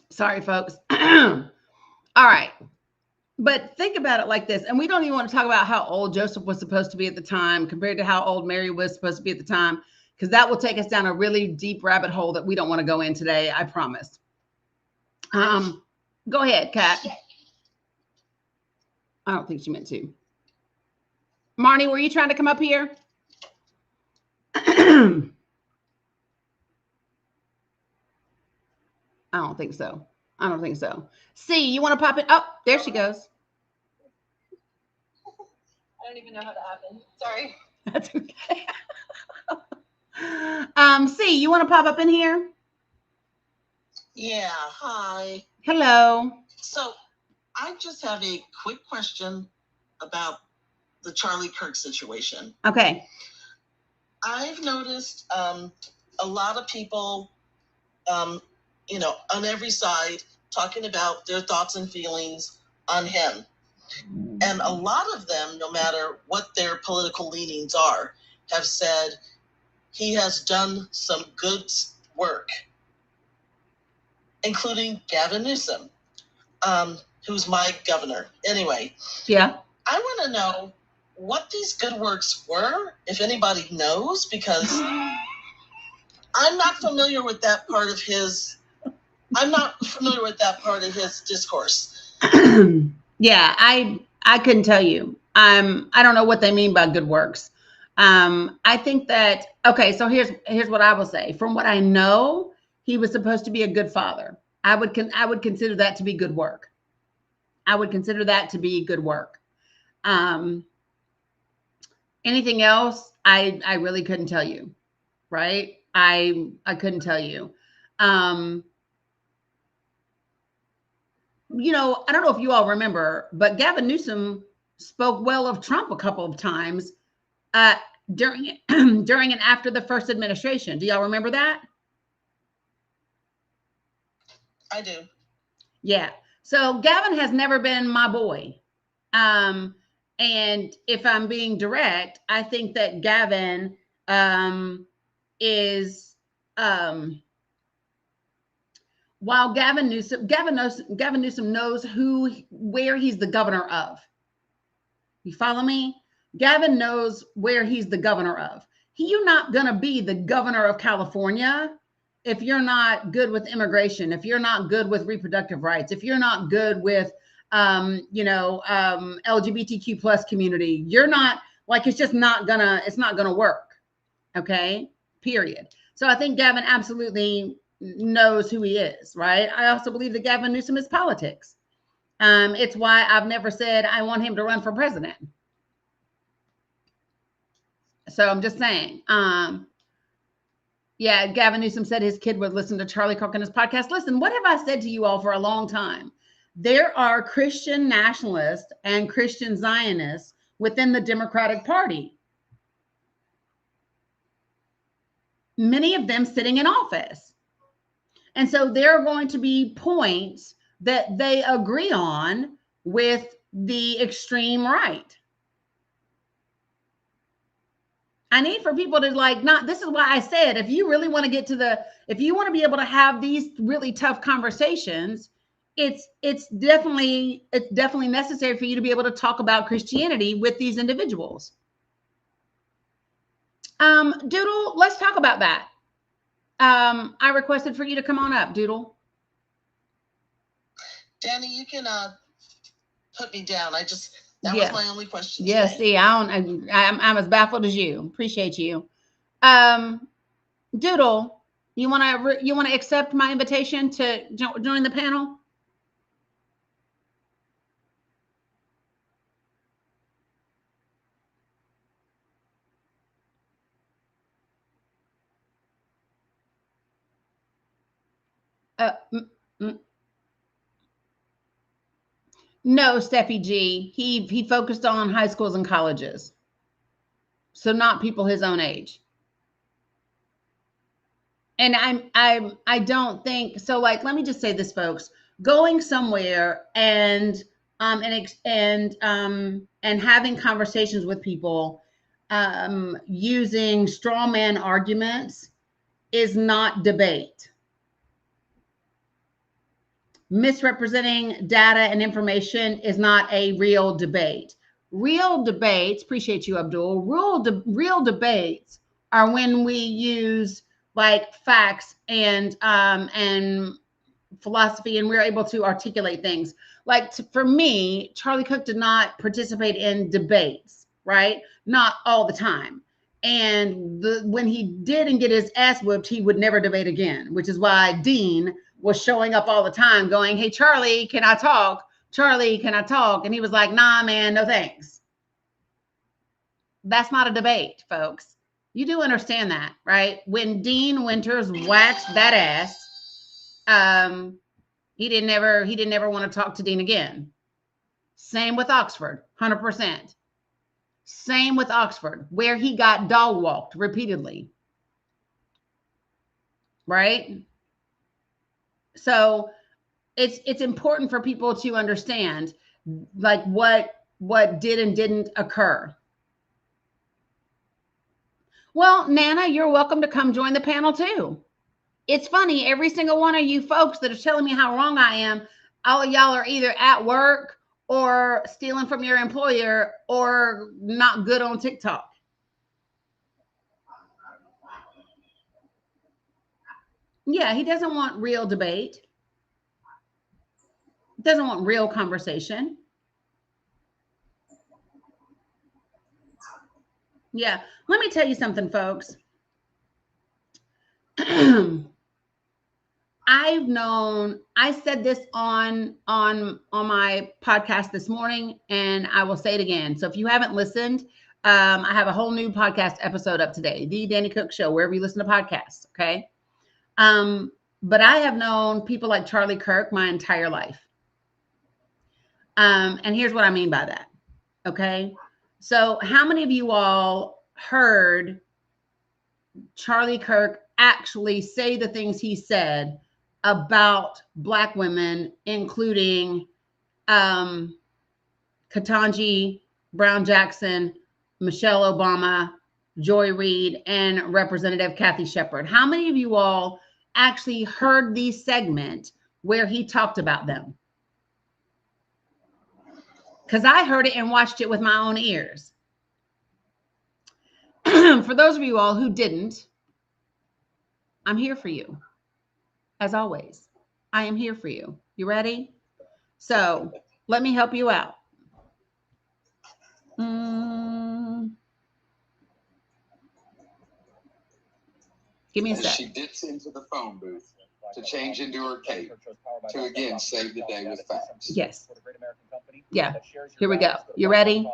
Sorry, folks. All right. But think about it like this. And we don't even want to talk about how old Joseph was supposed to be at the time compared to how old Mary was supposed to be at the time, because that will take us down a really deep rabbit hole that we don't want to go in today. I promise. Go ahead, Kat. I don't think she meant to. Marnie, were you trying to come up here? I don't think so. I don't think so. See, you want to pop it? Oh, there she goes. I don't even know how that happened. Sorry. That's okay. See, you want to pop up in here? Yeah, hi. Hello. So I just have a quick question about the Charlie Kirk situation. Okay. I've noticed a lot of people, on every side talking about their thoughts and feelings on him. And a lot of them, no matter what their political leanings are, have said he has done some good work, including Gavin Newsom, who's my governor. Anyway, Yeah. I want to know what these good works were, if anybody knows, because I'm not familiar with that part of his. I'm not familiar with that part of his discourse. Yeah, I couldn't tell you. I don't know what they mean by good works. I think that okay. So here's what I will say. From what I know, he was supposed to be a good father. I would consider that to be good work. I would consider that to be good work. Anything else, I really couldn't tell you. Right? I couldn't tell you. You know, I don't know if you all remember, but Gavin Newsom spoke well of Trump a couple of times uh, during during and after the first administration. Do y'all remember that? I do. Yeah. So Gavin has never been my boy. And if I'm being direct, I think that Gavin is while Gavin Newsom knows where he's the governor of. You follow me? Gavin knows where he's the governor of. You're not going to be the governor of California if you're not good with immigration, if you're not good with reproductive rights, if you're not good with, LGBTQ plus community. You're not like, it's not gonna work. Okay. Period. So I think Gavin absolutely knows who he is, right? I also believe that Gavin Newsom is politics. It's why I've never said I want him to run for president. So I'm just saying, yeah, Gavin Newsom said his kid would listen to Charlie Kirk on his podcast. Listen, what have I said to you all for a long time? There are Christian nationalists and Christian Zionists within the Democratic Party. Many of them sitting in office. And so there are going to be points that they agree on with the extreme right. I need for people to this is why I said, if you really want to if you want to be able to have these really tough conversations, it's definitely necessary for you to be able to talk about Christianity with these individuals. Doodle, let's talk about that. I requested for you to come on up, Doodle. Danny, you can put me down. That was my only question. Yeah, see, I'm as baffled as you. Appreciate you. Doodle, you want to accept my invitation to join the panel? No, Steffi G. He focused on high schools and colleges. So not people his own age. And I don't think so. Like, let me just say this, folks. Going somewhere and having conversations with people using straw man arguments is not debate. Misrepresenting data and information is not a real debate. Real debates, appreciate you, Abdul. Real debates are when we use like facts and philosophy, and we're able to articulate things. Like for me, Charlie Kirk did not participate in debates, right? Not all the time. And when he did and get his ass whooped, he would never debate again, which is why Dean was showing up all the time going, hey, Charlie, can I talk? Charlie, can I talk? And he was like, nah, man, no thanks. That's not a debate, folks. You do understand that, right? When Dean Winters waxed that ass, he didn't ever want to talk to Dean again. Same with Oxford, 100%. Same with Oxford, where he got dog walked repeatedly. Right? So it's important for people to understand like what did and didn't occur. Well, Nana, you're welcome to come join the panel too. It's funny, every single one of you folks that are telling me how wrong I am, all of y'all are either at work or stealing from your employer or not good on TikTok. Yeah, he doesn't want real debate. Doesn't want real conversation. Yeah, let me tell you something, folks. I said this on my podcast this morning, and I will say it again. So if you haven't listened, I have a whole new podcast episode up today, The Danny Cook Show, wherever you listen to podcasts. Okay. But I have known people like Charlie Kirk my entire life. And here's what I mean by that. Okay. So how many of you all heard Charlie Kirk actually say the things he said about Black women, including Ketanji Brown Jackson, Michelle Obama, Joy Reid, and Representative Kathy Shepard? How many of you all actually heard the segment where he talked about them? Because I heard it and watched it with my own ears. For those of you all who didn't, I'm here for you. As always, I am here for you. You ready? So let me help you out. Give me a sec. She dips into the phone booth to change into her cape to again save the day with facts. Yes. Yeah. Here we go. You ready?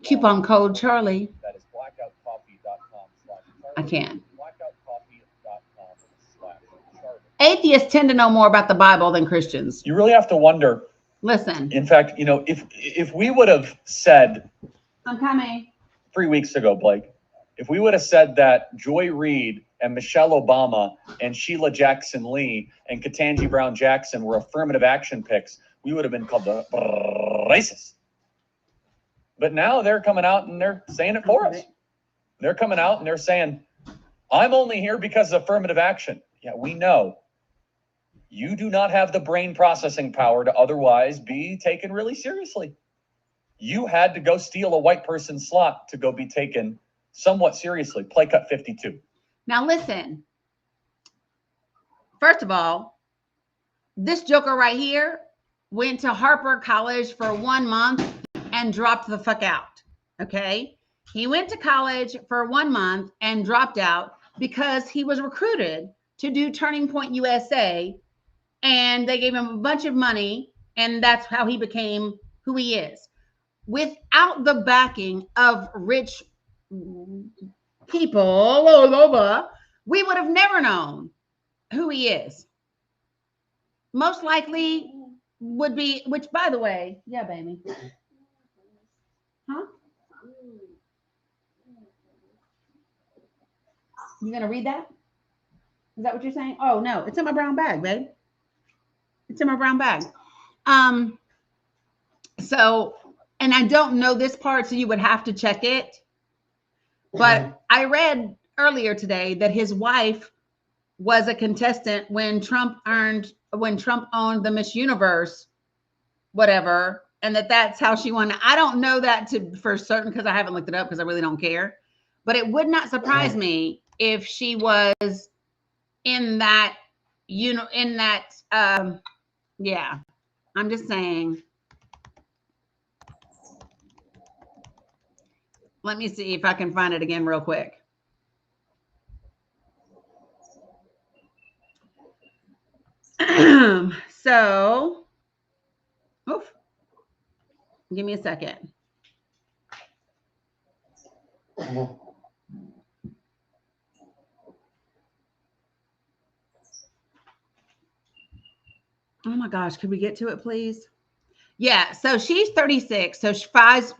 Coupon code Charlie. I can't. Atheists tend to know more about the Bible than Christians. You really have to wonder. Listen. In fact, you know, if we would have said, I'm coming. 3 weeks ago, Blake, if we would have said that Joy Reid and Michelle Obama and Sheila Jackson Lee and Ketanji Brown Jackson were affirmative action picks, we would have been called the racists. But now they're coming out and they're saying it for us. They're coming out and they're saying, I'm only here because of affirmative action. Yeah, we know. You do not have the brain processing power to otherwise be taken really seriously. You had to go steal a white person's slot to go be taken somewhat seriously. Play cut 52. Now listen. First of all, this joker right here went to Harper College for 1 month and dropped the fuck out. Okay? He went to college for 1 month and dropped out because he was recruited to do Turning Point USA, and they gave him a bunch of money, and that's how he became who he is. Without the backing of rich people all over, we would have never known who he is. Most likely would be, which by the way, yeah, baby. Huh? You gonna read that? Is that what you're saying? Oh no, it's in my brown bag, babe. It's in my brown bag. So, and I don't know this part, so you would have to check it. But I read earlier today that his wife was a contestant when Trump owned the Miss Universe, whatever, and that's how she won. I don't know that for certain because I haven't looked it up because I really don't care. But it would not surprise me if she was in that, yeah. I'm just saying. Let me see if I can find it again real quick. So, oof, give me a second. Oh my gosh, could we get to it, please? Yeah, so she's 36, so she's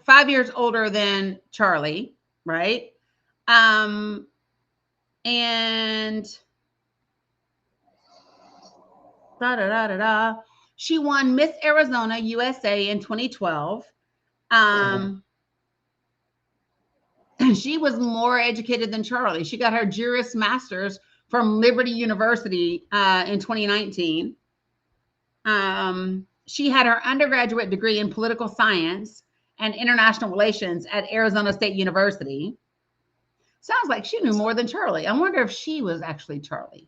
five years older than Charlie, right? And Da, da, da, da, da. She won Miss Arizona USA in 2012. She was more educated than Charlie. She got her Juris Masters from Liberty University in 2019. She had her undergraduate degree in political science and international relations at Arizona State University. Sounds like she knew more than Charlie. I wonder if she was actually Charlie.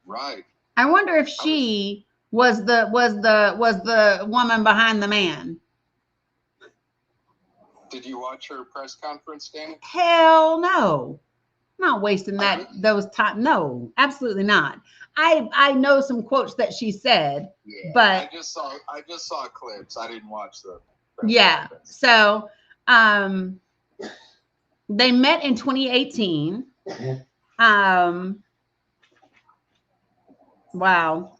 Right. I wonder if she was the woman behind the man. Did you watch her press conference, Danny? Hell no. I'm not wasting those time. No, absolutely not. I know some quotes that she said, but I just saw clips. I didn't watch the yeah. conference. So they met in 2018. Wow.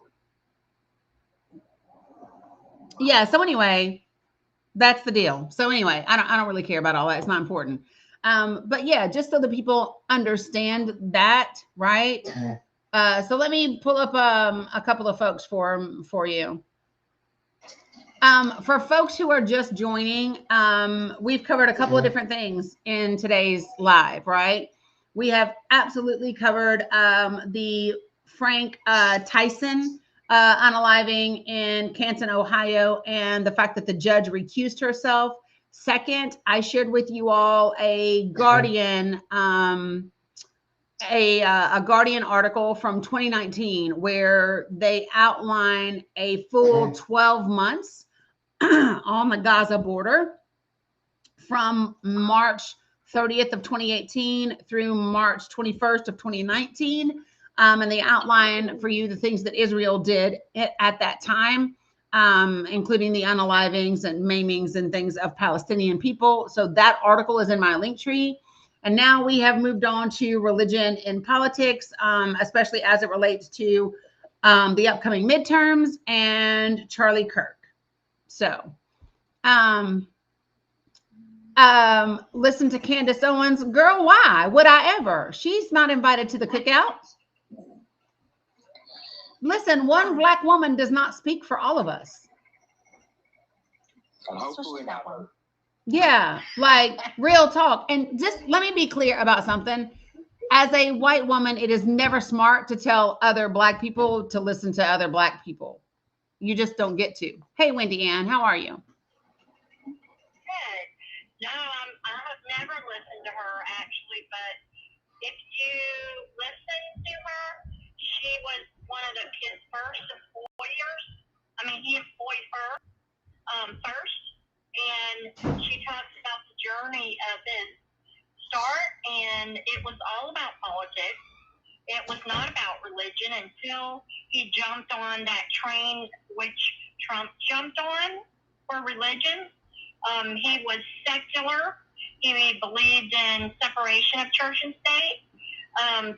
Yeah, so anyway, that's the deal. So anyway, I don't really care about all that. It's not important. But yeah, just so the people understand that, right? So let me pull up a couple of folks for you. For folks who are just joining, we've covered a couple of different things in today's live, right? We have absolutely covered the Frank Tyson unaliving in Canton, Ohio, and the fact that the judge recused herself. Second, I shared with you all a Guardian a Guardian article from 2019 where they outline a full 12 months on the Gaza border from March 30th of 2018 through March 21st of 2019. And they outline for you the things that Israel did at that time, including the unalivings and maimings and things of Palestinian people. So that article is in my link tree. And now we have moved on to religion in politics, especially as it relates to the upcoming midterms and Charlie Kirk. So, listen to Candace Owens. Girl, why would I ever? She's not invited to the cookout. Listen, one Black woman does not speak for all of us. Hopefully not her. Yeah, like real talk. And just let me be clear about something. As a white woman, it is never smart to tell other Black people to listen to other Black people. You just don't get to. Hey, Wendy Ann, how are you? Good. No, I have never listened to her actually, but if you listen to her, she was one of the kids' first employers. I mean, he employed her first, and she talks about the journey of his start, and it was all about politics. It was not about religion until he jumped on that train, which Trump jumped on for religion. He was secular. He believed in separation of church and state.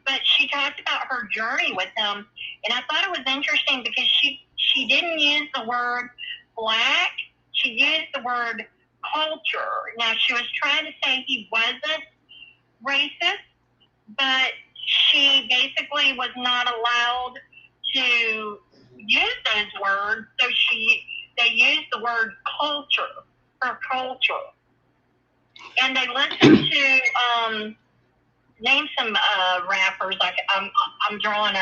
But she talked about her journey with him, and I thought it was interesting because she didn't use the word Black. She used the word culture. Now, she was trying to say he wasn't racist, but she basically was not allowed to use those words, so they used the word culture, her culture. And they listened to name some rappers. Like I'm drawing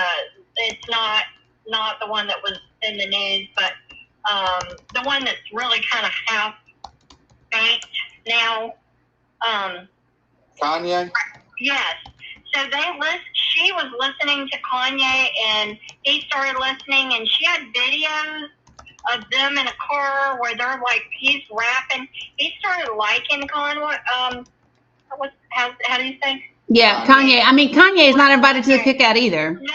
it's not the one that was in the news, but the one that's really kind of half baked now. Kanye? Yes. So she was listening to Kanye, and he started listening, and she had videos of them in a car where they're like, he's rapping. He started liking Kanye. How do you think? Yeah, Kanye. I mean, Kanye is not invited to the cookout either. No.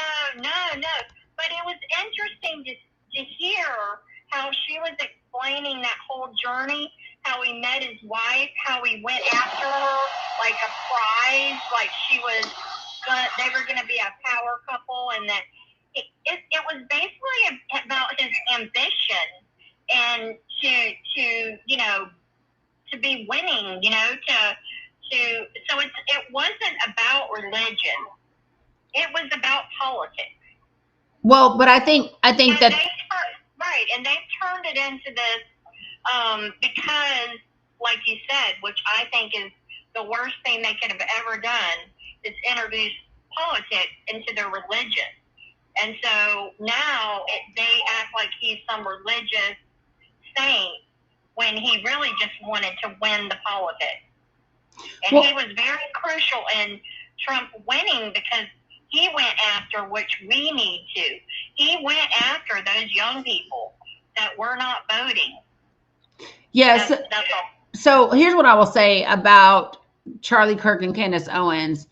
But it was interesting to hear how she was explaining that whole journey, how he met his wife, how he went after her like a prize, like they were going to be a power couple, and that it was basically about his ambition and to be winning, so it wasn't about religion. It was about politics. Well, but I think But that right, and they've turned it into this because, like you said, which I think is the worst thing they could have ever done, is introduce politics into their religion. And so now they act like he's some religious saint when he really just wanted to win the politics. And Well- he was very crucial in Trump winning because he went after, which we need to. He went after those young people that were not voting. yes. That's all. So here's what I will say about Charlie Kirk and Candace Owens.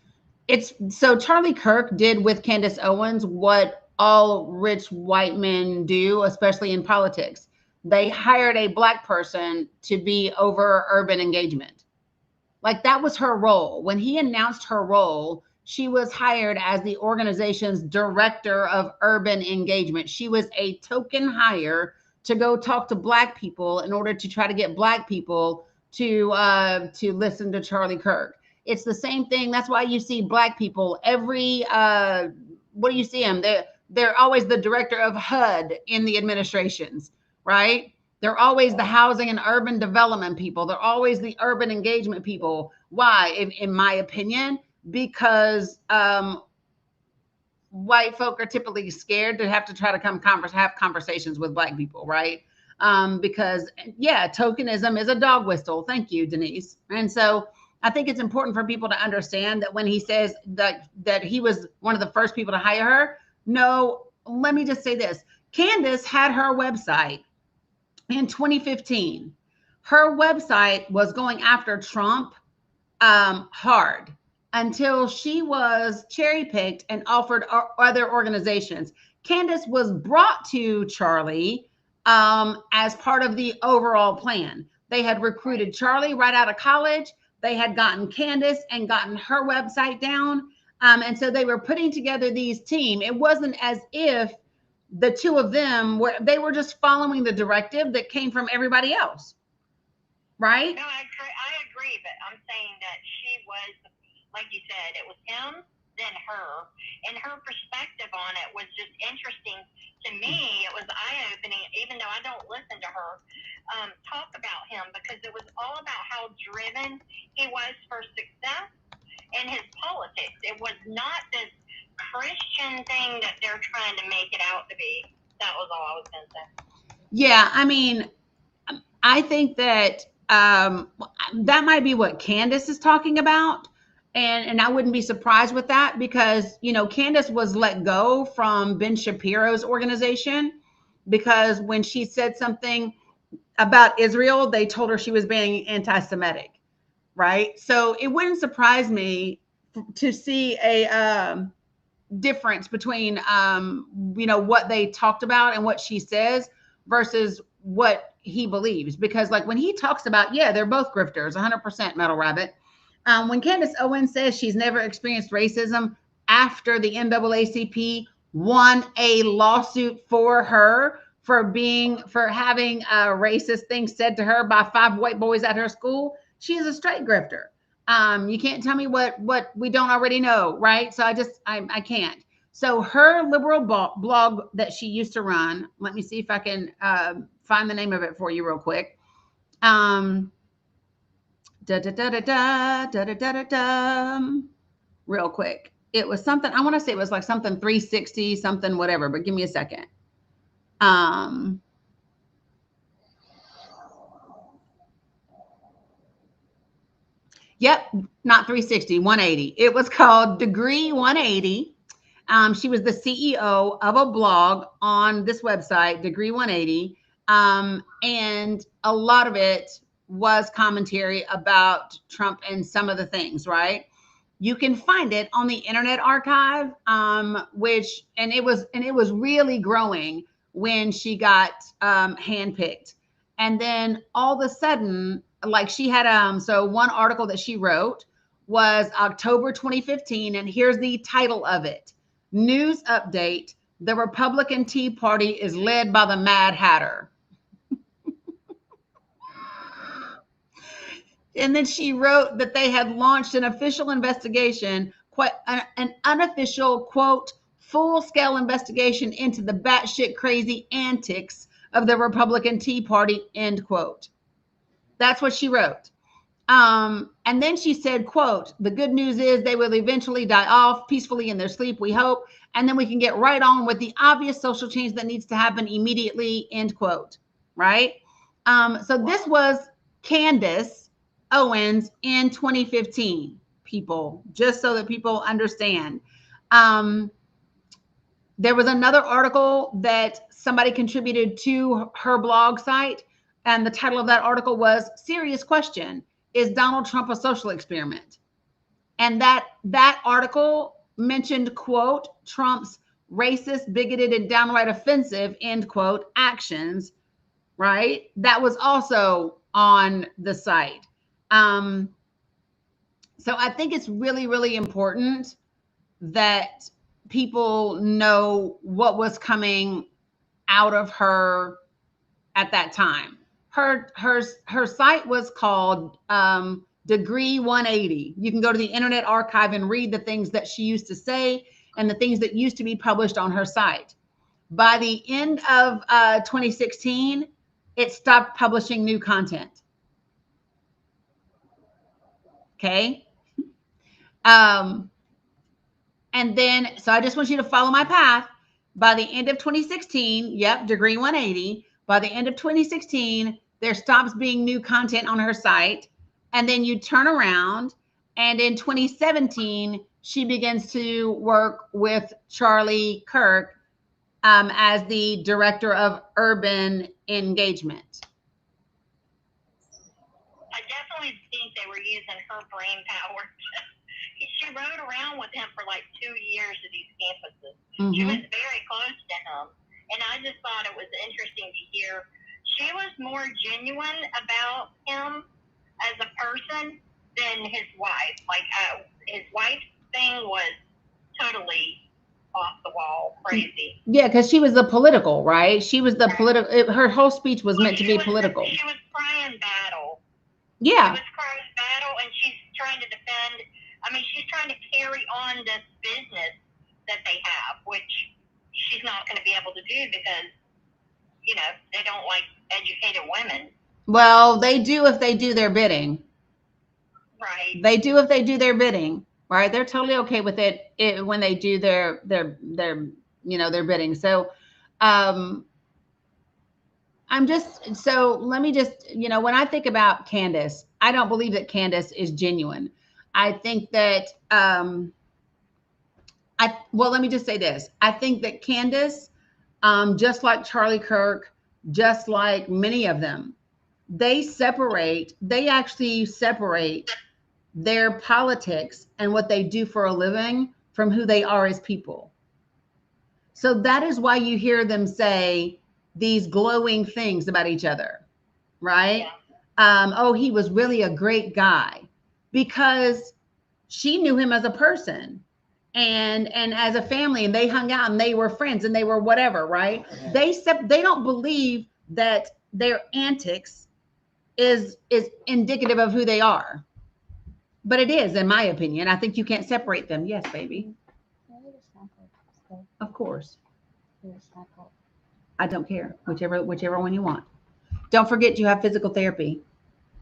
It's so Charlie Kirk did with Candace Owens what all rich white men do, especially in politics. They hired a black person to be over urban engagement. Like that was her role. When he announced her role, she was hired as the organization's director of urban engagement. She was a token hire to go talk to black people in order to try to get black people to listen to Charlie Kirk. It's the same thing. That's why you see black people every what do you see them? They're always the director of HUD in the administrations, right? They're always the housing and urban development people. They're always the urban engagement people. Why? In my opinion, because white folk are typically scared to have to try to have conversations with black people, right? Because yeah, tokenism is a dog whistle. Thank you, Denise. And so I think it's important for people to understand that when he says that he was one of the first people to hire her, no, let me just say this. Candace had her website in 2015. Her website was going after Trump hard until she was cherry picked and offered other organizations. Candace was brought to Charlie as part of the overall plan. They had recruited Charlie right out of college. They had gotten Candace and gotten her website down. And so they were putting together these team. It wasn't as if the two of them they were just following the directive that came from everybody else. Right? No, I agree, but I'm saying that she was, like you said, it was him, then her, and her perspective on it was just interesting to me. It was eye-opening, even though I don't listen to her talk about him, because it was all about how driven he was for success in his politics. It was not this Christian thing that they're trying to make it out to be. That was all I was going to say. Yeah, I mean, I think that that might be what Candace is talking about. And I wouldn't be surprised with that because, you know, Candace was let go from Ben Shapiro's organization because when she said something about Israel, they told her she was being anti-Semitic, right? So it wouldn't surprise me to see a difference between, you know, what they talked about and what she says versus what he believes. Because like when he talks about, yeah, they're both grifters, 100% Metal Rabbit. When Candace Owens says she's never experienced racism after the NAACP won a lawsuit for her for having racist things said to her by 5 white boys at her school, she is a straight grifter. You can't tell me what we don't already know, right? So I can't. So her liberal blog that she used to run, let me see if I can find the name of it for you real quick. Real quick. It was something, I want to say it was like something 360, something whatever, but give me a second. Yep, not 360, 180. It was called Degree 180. She was the CEO of a blog on this website, Degree 180. And a lot of it was commentary about Trump and some of the things, right? You can find it on the Internet Archive, and it was really growing when she got handpicked. And then all of a sudden, like she had so one article that she wrote was October 2015, and here's the title of it. News update: the Republican Tea Party is led by the Mad Hatter. And then she wrote that they had launched an official investigation, an unofficial, quote, full-scale investigation into the batshit crazy antics of the Republican Tea Party, end quote. That's what she wrote. And then she said, quote, the good news is they will eventually die off peacefully in their sleep, we hope. And then we can get right on with the obvious social change that needs to happen immediately, end quote. Right? So this was Candace Owens in 2015, people, just so that people understand. There was another article that somebody contributed to her blog site, and the title of that article was Serious Question, is Donald Trump a social experiment? And that article mentioned, quote, Trump's racist, bigoted, and downright offensive, end quote, actions, right? That was also on the site. So I think it's really, really important that people know what was coming out of her at that time. Her site was called Degree 180. You can go to the Internet Archive and read the things that she used to say and the things that used to be published on her site. By the end of 2016, it stopped publishing new content. Okay. And then, so I just want you to follow my path. By the end of 2016, yep, Degree 180. By the end of 2016, there stops being new content on her site. And then you turn around, and in 2017, she begins to work with Charlie Kirk as the director of urban engagement. I definitely think they were using her brain power. She rode around with him for like 2 years at these campuses. Mm-hmm. She was very close to him. And I just thought it was interesting to hear. She was more genuine about him as a person than his wife. Like, his wife's thing was totally off the wall, crazy. Yeah, because she was the political, right? She was the political. Her whole speech was meant to be political. She was crying battle. Yeah. She was crying battle, and she's trying to defend. I mean, she's trying to carry on this business that they have, which she's not going to be able to do because, you know, they don't like educated women. Well, they do if they do their bidding. Right. They do if they do their bidding, right? They're totally okay with it when they do their you know, their bidding. So, let me just, you know, when I think about Candace, I don't believe that Candace is genuine. I think that, let me just say this. I think that Candace, just like Charlie Kirk, just like many of them, they actually separate their politics and what they do for a living from who they are as people. So that is why you hear them say these glowing things about each other, right? Yeah. Oh, he was really a great guy, because she knew him as a person and as a family, and they hung out and they were friends and they were whatever, right? They don't believe that their antics is indicative of who they are. But it is, in my opinion. I think you can't separate them. Yes, baby. Of course. I don't care. Whichever one you want. Don't forget you have physical therapy.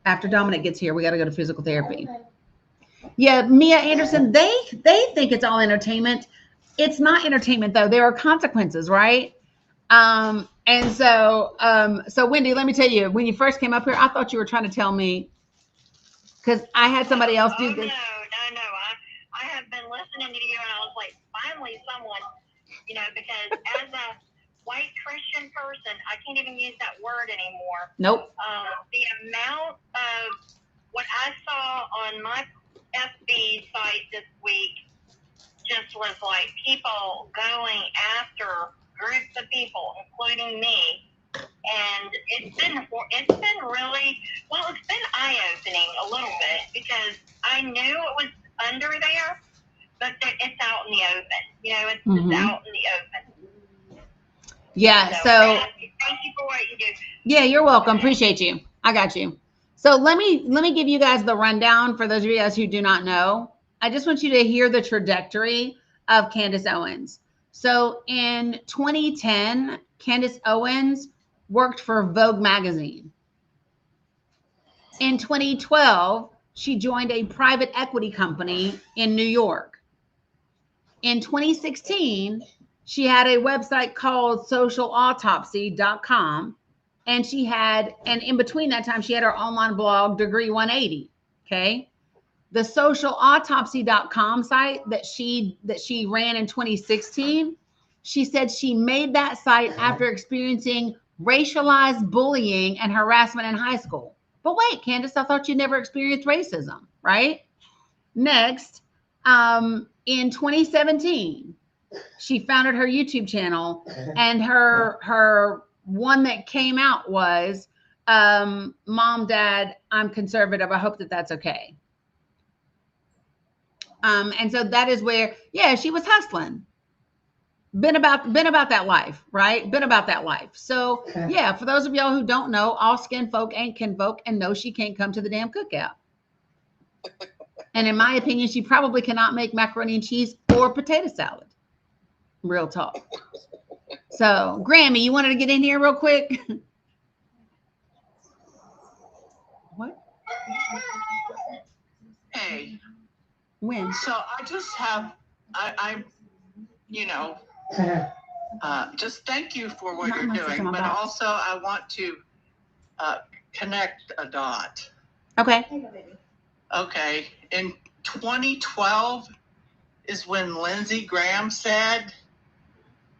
After Dominic gets here, we got to go to physical therapy. Yeah, Mia Anderson, they think it's all entertainment. It's not entertainment, though. There are consequences, right? And so Wendy, let me tell you, when you first came up here, I thought you were trying to tell me, because I had somebody else do this. No. I have been listening to you, and I was like, finally someone, you know, because as a white Christian person, I can't even use that word anymore. Nope. The amount of what I saw on my FB site this week just was like people going after groups of people, including me. And it's been really, well, it's been eye-opening a little bit, because I knew it was under there, but it's out in the open. You know, it's out in the open. Yeah, so thank you for what you do. Yeah, you're welcome. Appreciate you. I got you. So let me give you guys the rundown for those of you guys who do not know. I just want you to hear the trajectory of Candace Owens. So in 2010, Candace Owens worked for Vogue magazine. In 2012, she joined a private equity company in New York. In 2016, she had a website called socialautopsy.com. And in between that time, she had her online blog, Degree 180. Okay. The socialautopsy.com site that she ran in 2016, she said she made that site after experiencing racialized bullying and harassment in high school. But wait, Candace, I thought you never experienced racism, right? Next, in 2017, she founded her YouTube channel, and her one that came out was, Mom, Dad, I'm conservative. I hope that's okay. And so that is where, yeah, she was hustling. Been about that life, right? Been about that life. So yeah, for those of y'all who don't know, all skin folk ain't kinfolk, and no, she can't come to the damn cookout. And in my opinion, she probably cannot make macaroni and cheese or potato salad. Real talk. So Grammy, you wanted to get in here real quick? What? Hey. When? So I just have, just thank you for what you're doing, but also I want to connect a dot. Okay. Okay. In 2012 is when Lindsey Graham said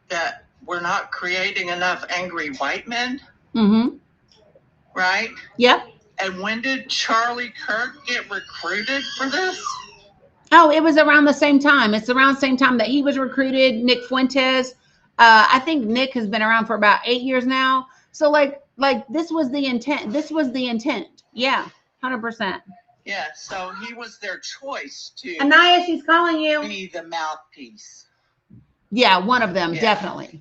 that we're not creating enough angry white men. Mm-hmm. Right? Yep. And when did Charlie Kirk get recruited for this? Oh, it was around the same time. It's around the same time that he was recruited. Nick Fuentes. I think Nick has been around for about 8 years now. So like this was the intent. This was the intent. Yeah, 100%. Yeah. So he was their choice to. Anaya, she's calling you. Be the mouthpiece. Yeah, one of them, definitely.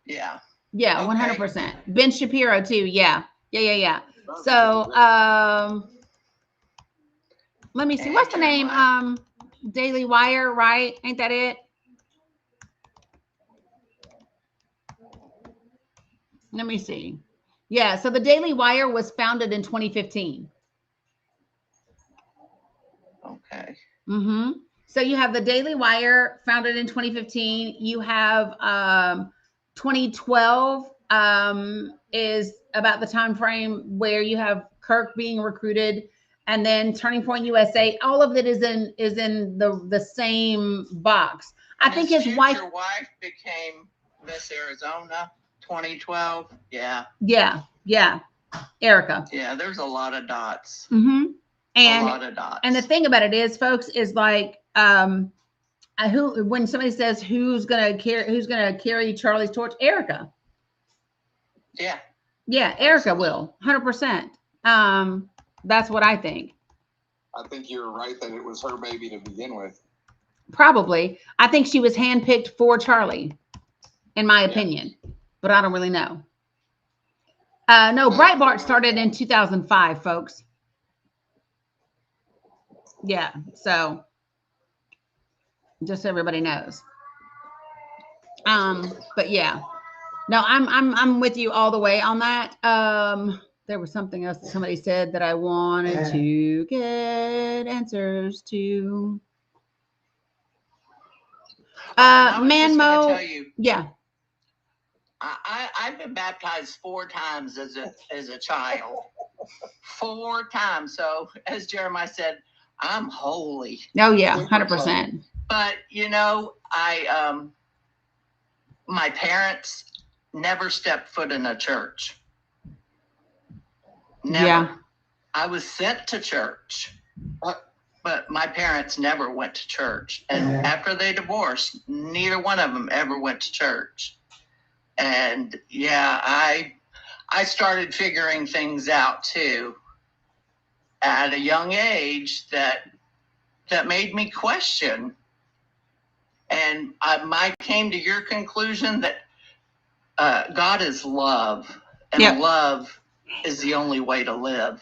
Yeah. Yeah, 100%. Ben Shapiro too. Yeah. So let me see. What's the name? Daily Wire, right? Ain't that it? Let me see. Yeah, so the Daily Wire was founded in 2015. Okay. Mm-hmm. So you have the Daily Wire founded in 2015. You have 2012 is about the time frame where you have Kirk being recruited, and then Turning Point USA. All of it is in the same box. I think his wife became Miss Arizona 2012. Yeah. Erica. Yeah, there's a lot of dots. Mm-hmm. And a lot of dots. And the thing about it is, folks, is like when somebody says who's gonna carry Charlie's torch, Erica. Yeah, Erica will 100%. That's what I think. I think you're right that it was her baby to begin with. Probably. I think she was handpicked for Charlie, in my opinion, but I don't really know. No, Breitbart started in 2005, folks. Yeah, so just so everybody knows. But yeah, no, I'm with you all the way on that. There was something else that somebody said that I wanted to get answers to. Manmo, yeah. I've been baptized 4 times as a child. 4 times. So as Jeremiah said, I'm holy. Oh yeah, 100%. But my parents never stepped foot in a church. Never. Yeah. I was sent to church, but my parents never went to church. And after they divorced, neither one of them ever went to church. And yeah, I started figuring things out too at a young age that made me question. And I came to your conclusion that God is love, and love is the only way to live.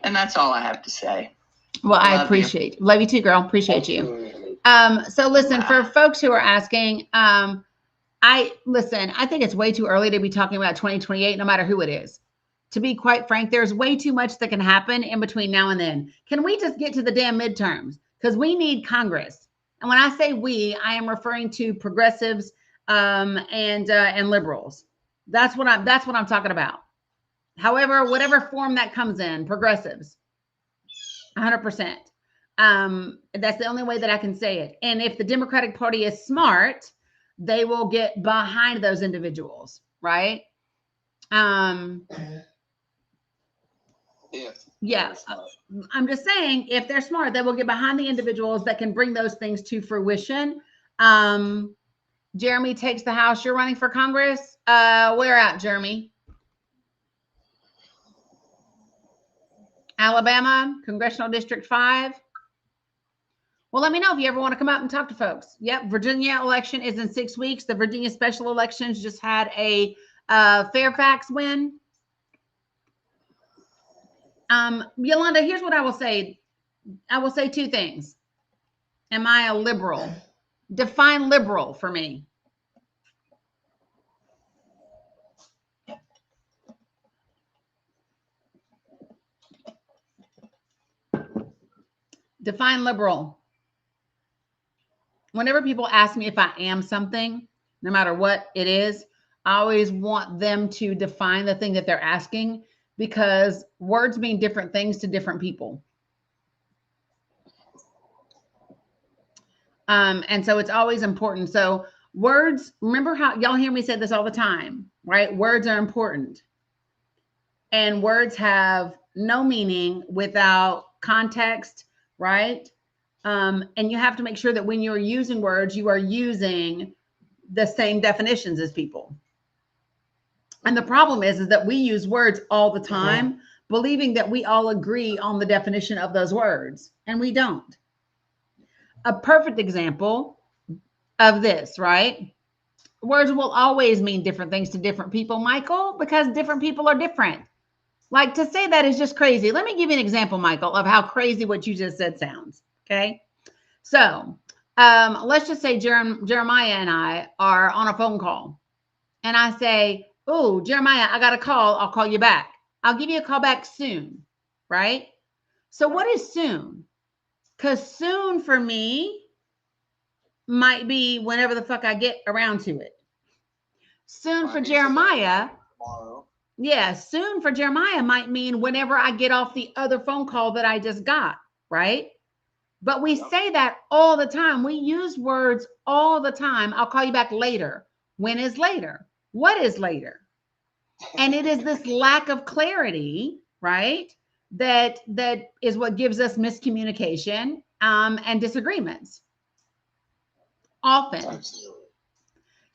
And that's all I have to say. Well, I appreciate you. Love you too, girl. Appreciate you. So listen, for folks who are asking, I think it's way too early to be talking about 2028, no matter who it is. To be quite frank, there's way too much that can happen in between now and then. Can we just get to the damn midterms? Because we need Congress. And when I say we, I am referring to progressives and liberals. That's what I'm talking about. However, whatever form that comes in, progressives, 100%. That's the only way that I can say it. And if the Democratic Party is smart, they will get behind those individuals, right? Yeah, I'm just saying, if they're smart, they will get behind the individuals that can bring those things to fruition. Jeremy takes the House. You're running for Congress. Where at, Jeremy? Alabama, Congressional District 5. Well, let me know if you ever want to come out and talk to folks. Yep, Virginia election is in 6 weeks. The Virginia special elections just had a Fairfax win. Yolanda, here's what I will say. I will say two things. Am I a liberal? Define liberal for me. Define liberal. Whenever people ask me if I am something, no matter what it is, I always want them to define the thing that they're asking, because words mean different things to different people. And so it's always important. So words, remember how y'all hear me say this all the time, right? Words are important. And words have no meaning without context, right? And you have to make sure that when you're using words, you are using the same definitions as people. And the problem is that we use words all the time, believing that we all agree on the definition of those words, and we don't. A perfect example of this, right? Words will always mean different things to different people, Michael, because different people are different. Like, to say that is just crazy. Let me give you an example, Michael, of how crazy what you just said sounds. Okay. So let's just say Jeremiah and I are on a phone call, and I say, oh, Jeremiah, I got a call. I'll call you back. I'll give you a call back soon. Right. So what is soon? Because soon for me might be whenever the fuck I get around to it. Soon for Jeremiah. Tomorrow. Yeah, soon for Jeremiah might mean whenever I get off the other phone call that I just got, right? But we say that all the time. We use words all the time. I'll call you back later. When is later? What is later? And it is this lack of clarity, right? That is what gives us miscommunication and disagreements. Often. Absolutely.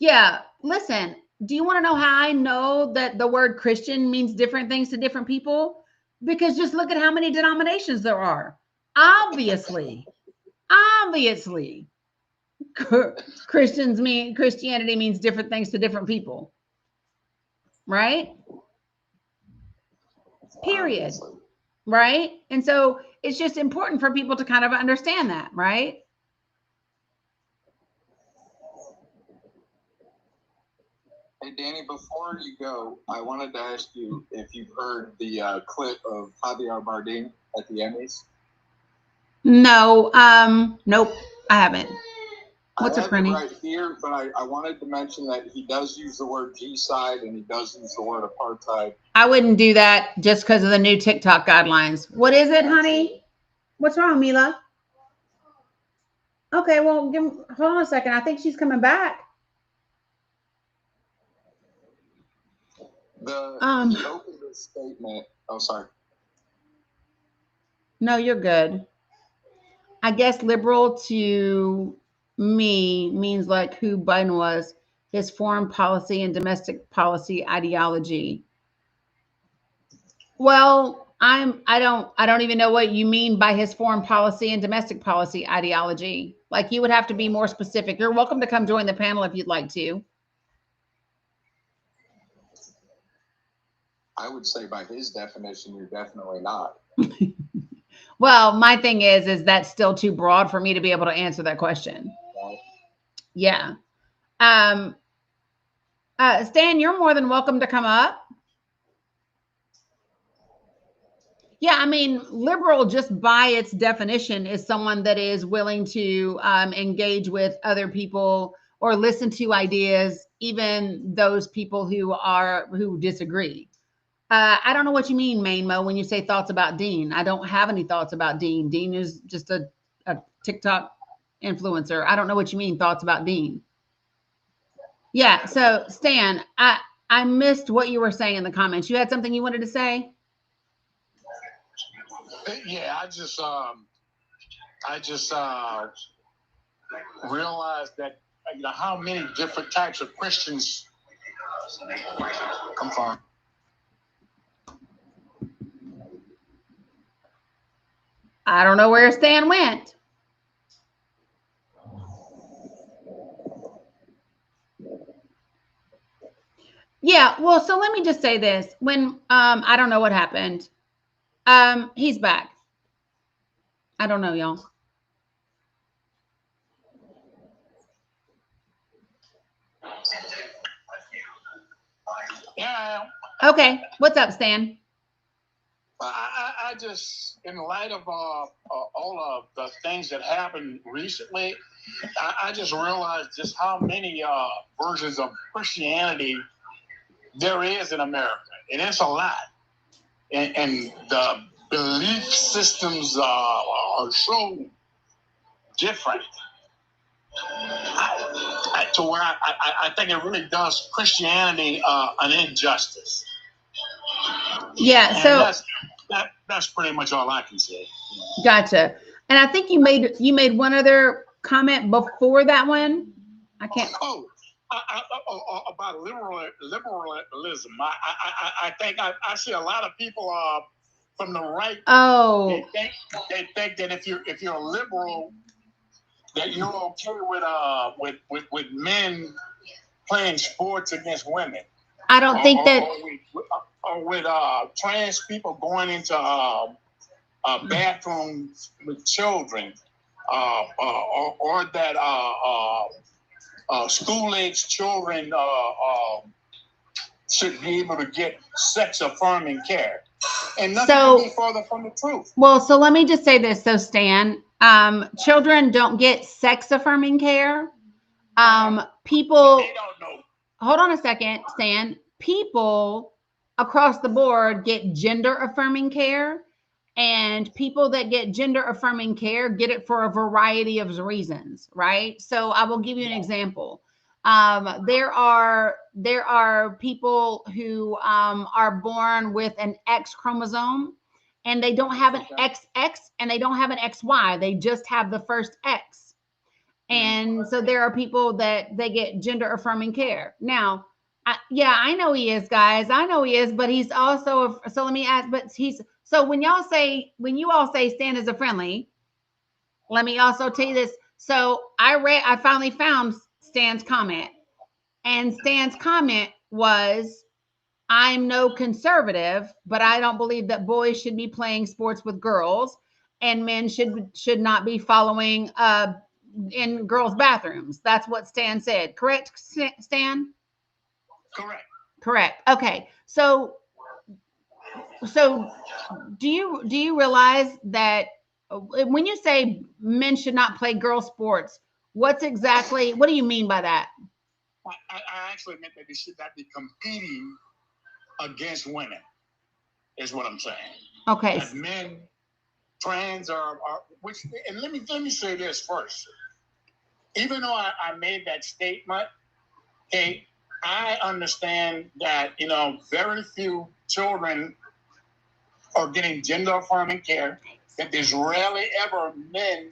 Yeah, listen, do you want to know how I know that the word Christian means different things to different people? Because just look at how many denominations there are. Obviously, Christianity means different things to different people, right? Period. Right? And so it's just important for people to kind of understand that, right? Hey, Danny, before you go, I wanted to ask you if you've heard the clip of Javier Bardem at the Emmys. No, nope, I haven't. What's I up, Rennie? right here, but I wanted to mention that he does use the word G-side and he does use the word apartheid. I wouldn't do that just because of the new TikTok guidelines. What is it, honey? What's wrong, Mila? Okay, well, hold on a second. I think she's coming back. He opened this statement. Oh, sorry. No, you're good. I guess liberal to me means like who Biden was, his foreign policy and domestic policy ideology. Well, I don't even know what you mean by his foreign policy and domestic policy ideology. Like, you would have to be more specific. You're welcome to come join the panel if you'd like to. I would say by his definition, you're definitely not. Well, my thing is that's still too broad for me to be able to answer that question. Yeah. Stan, you're more than welcome to come up. Yeah, I mean, liberal just by its definition is someone that is willing to engage with other people or listen to ideas, even those people who disagree. I don't know what you mean, Mainmo, when you say thoughts about Dean. I don't have any thoughts about Dean. Dean is just a TikTok influencer. I don't know what you mean, thoughts about Dean. Yeah, so Stan, I missed what you were saying in the comments. You had something you wanted to say? Yeah, I just realized that how many different types of Christians come from. I don't know where Stan went. Yeah, well, so let me just say this. When I don't know what happened. He's back. I don't know, y'all. Yeah. Okay, what's up, Stan? I just, in light of all of the things that happened recently, I just realized just how many versions of Christianity there is in America, and it's a lot. And the belief systems are so different. To where I think it really does Christianity an injustice. Yeah, so that's pretty much all I can say. Gotcha. And I think you made one other comment before that one. I can't. About liberalism. I think I see a lot of people from the right. Oh. They think that if you're a liberal, that you're okay with men playing sports against women. I don't think that. Or with trans people going into bathrooms with children, or that school-age children should be able to get sex-affirming care. And nothing can be further from the truth. Well, so let me just say this. So, Stan, children don't get sex-affirming care. People. They don't know. Hold on a second, Stan. People across the board get gender-affirming care. And people that get gender-affirming care get it for a variety of reasons, right? So I will give you an example. There are people who are born with an X chromosome, and they don't have an XX and they don't have an XY. They just have the first X. And so there are people that they get gender-affirming care. Now, I know he is, guys. I know he is, but he's also. So let me ask. But he's. So when you all say Stan is a friendly, let me also tell you this. So I finally found Stan's comment, and Stan's comment was, "I'm no conservative, but I don't believe that boys should be playing sports with girls, and men should not be following in girls' bathrooms." That's what Stan said. Correct, Stan? Correct. Okay. So do you realize that when you say men should not play girl sports, what do you mean by that? I actually meant that they should not be competing against women, is what I'm saying. Okay. That men, trans are which, and let me say this first. Even though I made that statement, okay, I understand that, very few children are getting gender-affirming care, that there's rarely ever men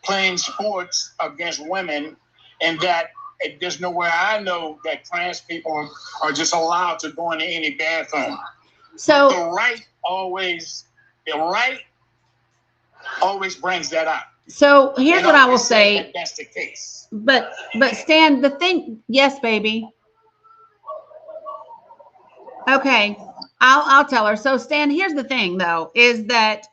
playing sports against women, and that there's nowhere I know that trans people are just allowed to go into any bathroom. So the right always brings that up. So here's what I will say. That's the case. But Stan, the thing, yes, baby. Okay, I'll tell her. So Stan, here's the thing though, is that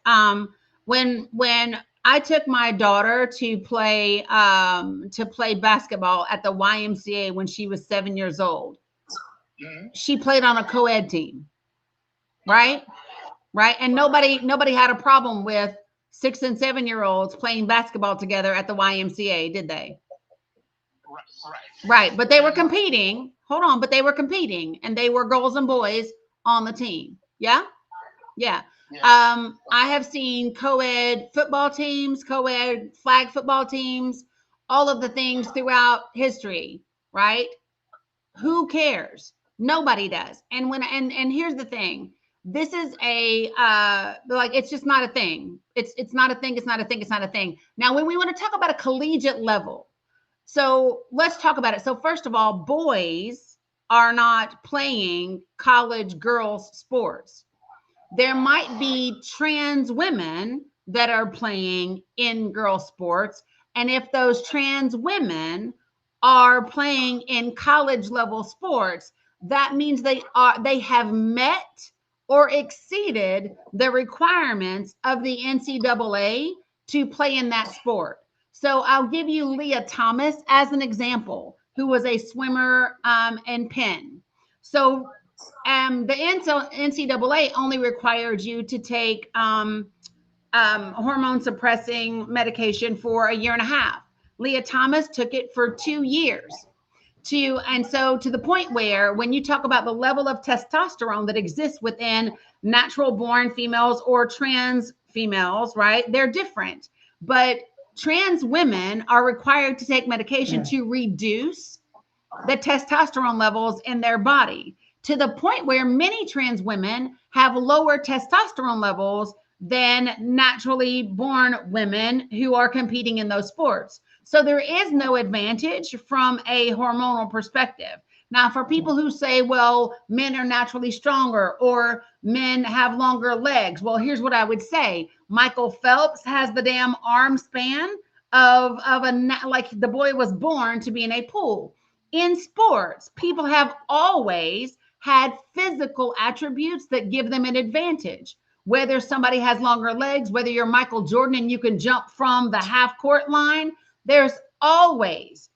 When I took my daughter to play basketball at the YMCA when she was 7 years old, she played on a co-ed team, right? Right. And nobody had a problem with 6 and 7 year olds playing basketball together at the YMCA, did they? Right. But they were competing. Hold on. But they were competing, and they were girls and boys on the team. Yeah. Yeah. I have seen co-ed football teams, co-ed flag football teams, all of the things throughout history, right? Who cares? Nobody does. And and here's the thing. This is a like, it's just not a thing. It's not a thing. It's not a thing. It's not a thing. Now, when we want to talk about a collegiate level, so let's talk about it. So first of all, boys are not playing college girls sports. There might be trans women that are playing in girl sports. And if those trans women are playing in college level sports, that means they have met or exceeded the requirements of the NCAA to play in that sport. So I'll give you Leah Thomas as an example, who was a swimmer in Penn. So the NCAA only required you to take hormone suppressing medication for a year and a half. Leah Thomas took it for 2 years. And so to the point where when you talk about the level of testosterone that exists within natural born females or trans females, right? They're different. But trans women are required to take medication to reduce the testosterone levels in their body, to the point where many trans women have lower testosterone levels than naturally born women who are competing in those sports. So there is no advantage from a hormonal perspective. Now, for people who say, well, men are naturally stronger or men have longer legs, well, here's what I would say. Michael Phelps has the damn arm span of like the boy was born to be in a pool. In sports, people have always had physical attributes that give them an advantage. Whether somebody has longer legs, whether you're Michael Jordan and you can jump from the half court line, there's always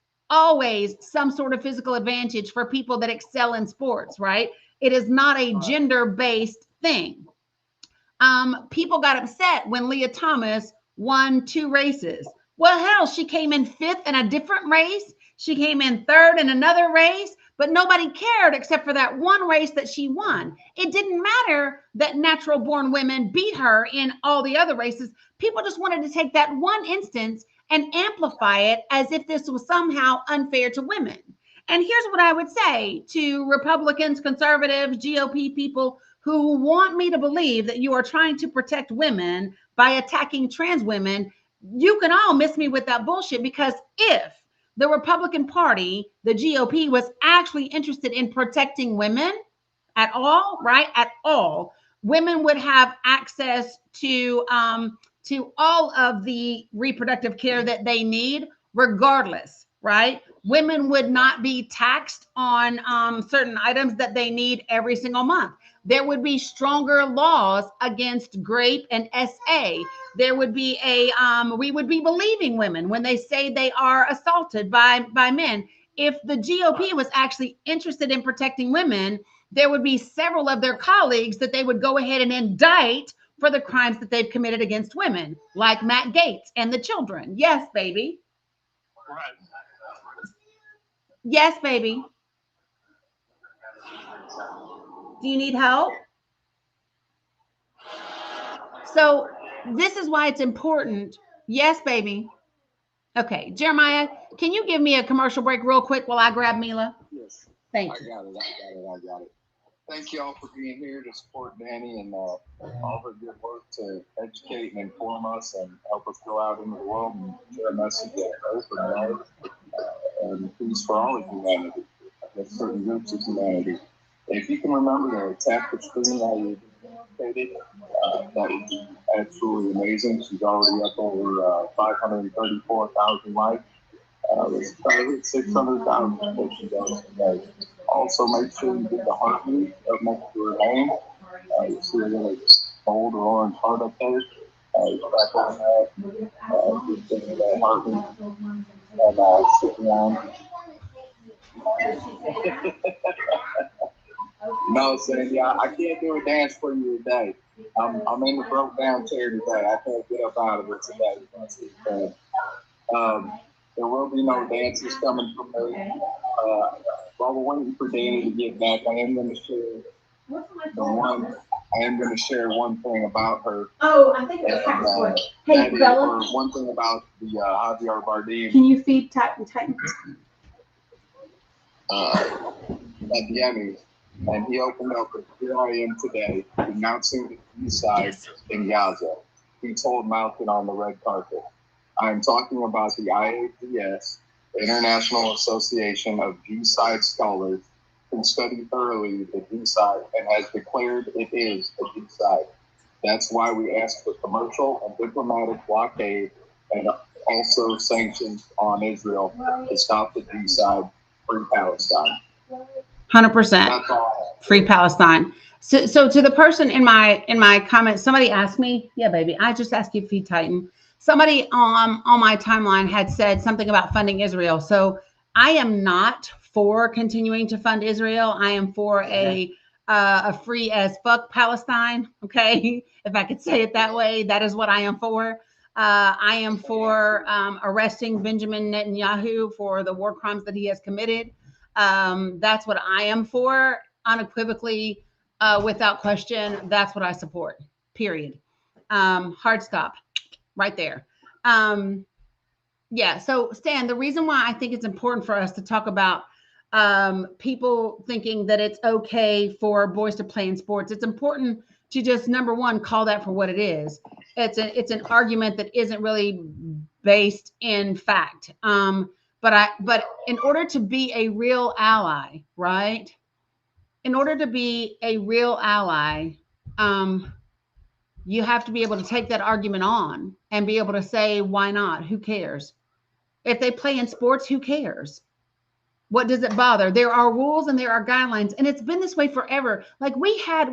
some sort of physical advantage for people that excel in sports, right? It is not a gender-based thing. People got upset when Leah Thomas won 2 races. Well, hell, she came in 5th in a different race. She came in 3rd in another race, but nobody cared except for that one race that she won. It didn't matter that natural born women beat her in all the other races. People just wanted to take that one instance and amplify it as if this was somehow unfair to women. And here's what I would say to Republicans, conservatives, GOP people who want me to believe that you are trying to protect women by attacking trans women. You can all miss me with that bullshit, because if the Republican Party, the GOP, was actually interested in protecting women at all, right? At all, women would have access to all of the reproductive care that they need, regardless, right? Women would not be taxed on certain items that they need every single month. There would be stronger laws against GRAPE and SA. There would be we would be believing women when they say they are assaulted by men. If the GOP was actually interested in protecting women, there would be several of their colleagues that they would go ahead and indict for the crimes that they've committed against women, like Matt Gaetz and the children. Yes, baby. Right. Yes, baby. Do you need help? So this is why it's important. Yes, baby. Okay, Jeremiah, can you give me a commercial break real quick while I grab Mila? Yes. Thank you. I got it. Thank you all for being here to support Danny and all her good work to educate and inform us and help us go out into the world and share a message of hope and love and peace for all of humanity, against certain groups of humanity. If you can remember to tap the screen while you educated, that would be absolutely amazing. She's already up over 534,000 likes. It's probably 600,000 that she does today. Also, make sure you get the heartbeat up next to her name. You see a little gold or orange heart up there. Back on that, getting that heartbeat and sitting down. No, Sandy, I can't do a dance for you today. I'm in the broke down chair today. I can't get up out of it today. There will be no dances coming from me. While we're waiting for Danny to get back, I am going to share one thing about her. Oh, I think it's Titan. Hey, Bella. One thing about the Javier Bardem. Can you feed Titan? At the Emmys, and he opened up with "Here I Am Today," announcing the genocide in Gaza. He told Malcolm on the red carpet, "I am talking about the IAPS, International Association of Genocide Scholars, who studied thoroughly the genocide and has declared it is a genocide. That's why we ask for commercial and diplomatic blockade and also sanctions on Israel to stop the genocide. Free Palestine." 100% free Palestine. So to the person in my comments, somebody asked me, yeah, baby, I just asked you to feed Titan. Somebody on my timeline had said something about funding Israel. So I am not for continuing to fund Israel. I am for a free as fuck Palestine. Okay, if I could say it that way, that is what I am for. I am for arresting Benjamin Netanyahu for the war crimes that he has committed. That's what I am for, unequivocally, without question. That's what I support, period. Hard stop right there. Yeah, so Stan, the reason why I think it's important for us to talk about people thinking that it's okay for boys to play in sports, it's important to just, number one, call that for what it is. It's an argument that isn't really based in fact. But in order to be a real ally, right? In order to be a real ally, you have to be able to take that argument on and be able to say, why not? Who cares? If they play in sports, who cares? What does it bother? There are rules and there are guidelines, and it's been this way forever. Like we had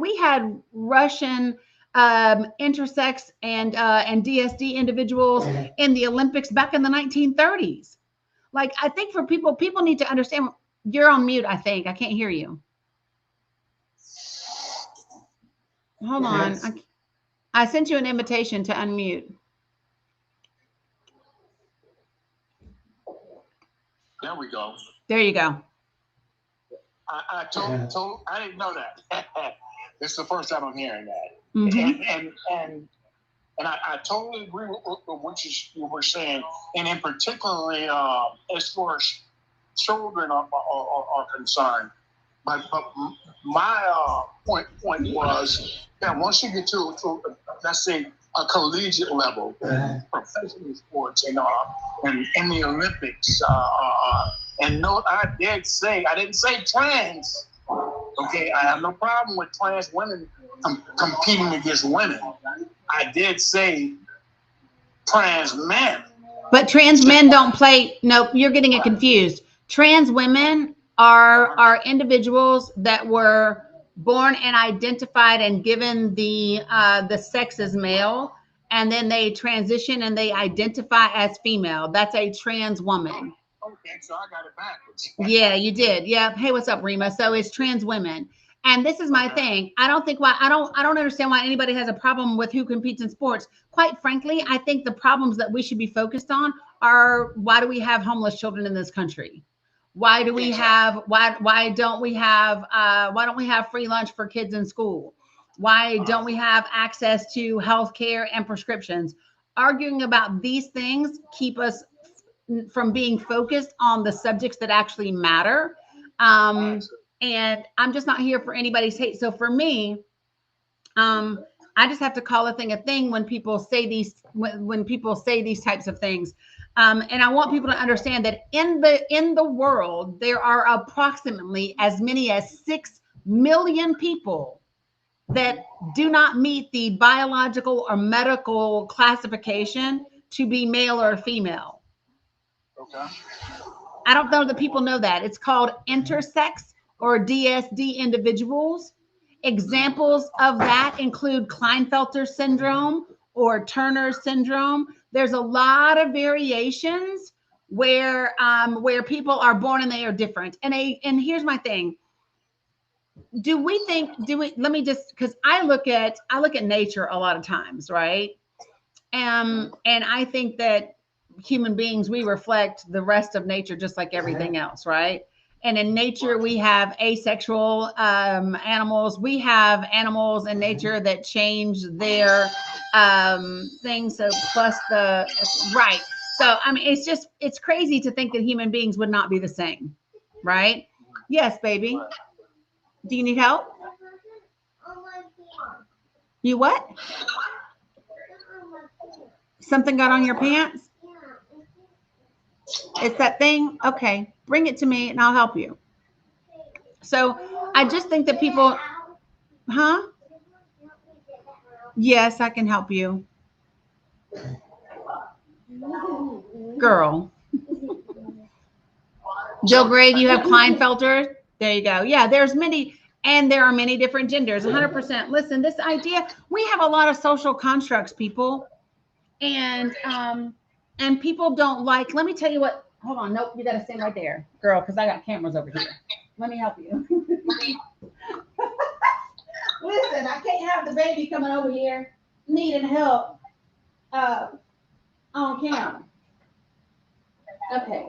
Russian intersex and DSD individuals in the Olympics back in the 1930s. Like, I think for people need to understand. You're on mute, I think. I can't hear you. Hold on. I sent you an invitation to unmute. There we go. There you go. I told I didn't know that. This is the first time I'm hearing that. Mm-hmm. And I totally agree with what you were saying. And in particularly, as far as children are concerned, but my point was that once you get to let's say a collegiate level, professional sports, and in the Olympics, and note I didn't say trans. Okay, I have no problem with trans women competing against women. I did say trans men. But trans men don't play. Nope, you're getting it confused. Trans women are individuals that were born and identified and given the sex as male, and then they transition and they identify as female. That's a trans woman. Okay, so I got it backwards. Yeah, you did. Yeah. Hey, what's up, Rima? So it's trans women. And this is my thing. I don't understand why anybody has a problem with who competes in sports. Quite frankly, I think the problems that we should be focused on are, why do we have homeless children in this country? Why don't we have free lunch for kids in school? Why don't we have access to health care and prescriptions? Arguing about these things keep us from being focused on the subjects that actually matter. And I'm just not here for anybody's hate. So for me, I just have to call a thing a thing when people say these types of things. And I want people to understand that in the world, there are approximately as many as 6 million people that do not meet the biological or medical classification to be male or female. Okay. I don't know that people know that. It's called intersex or DSD individuals. Examples of that include Klinefelter syndrome or Turner syndrome. There's a lot of variations where people are born and they are different. And here's my thing. Let me just, because I look at nature a lot of times, right? And I think that human beings, we reflect the rest of nature just like everything else, right? And in nature, we have asexual animals. We have animals in nature that change their things. So plus right. So, I mean, it's crazy to think that human beings would not be the same, right? Yes, baby. Do you need help? You what? Something got on your pants? It's that thing? Okay. Bring it to me and I'll help you. So I just think that people, huh? Yes, I can help you. Girl. Jill Gray, you have Klinefelter? There you go. Yeah, there are many different genders, 100%. Listen, this idea, we have a lot of social constructs, people. And people don't like, let me tell you what, hold on. Nope, you got to stand right there, girl, because I got cameras over here. Let me help you. Listen, I can't have the baby coming over here needing help on camera. Okay.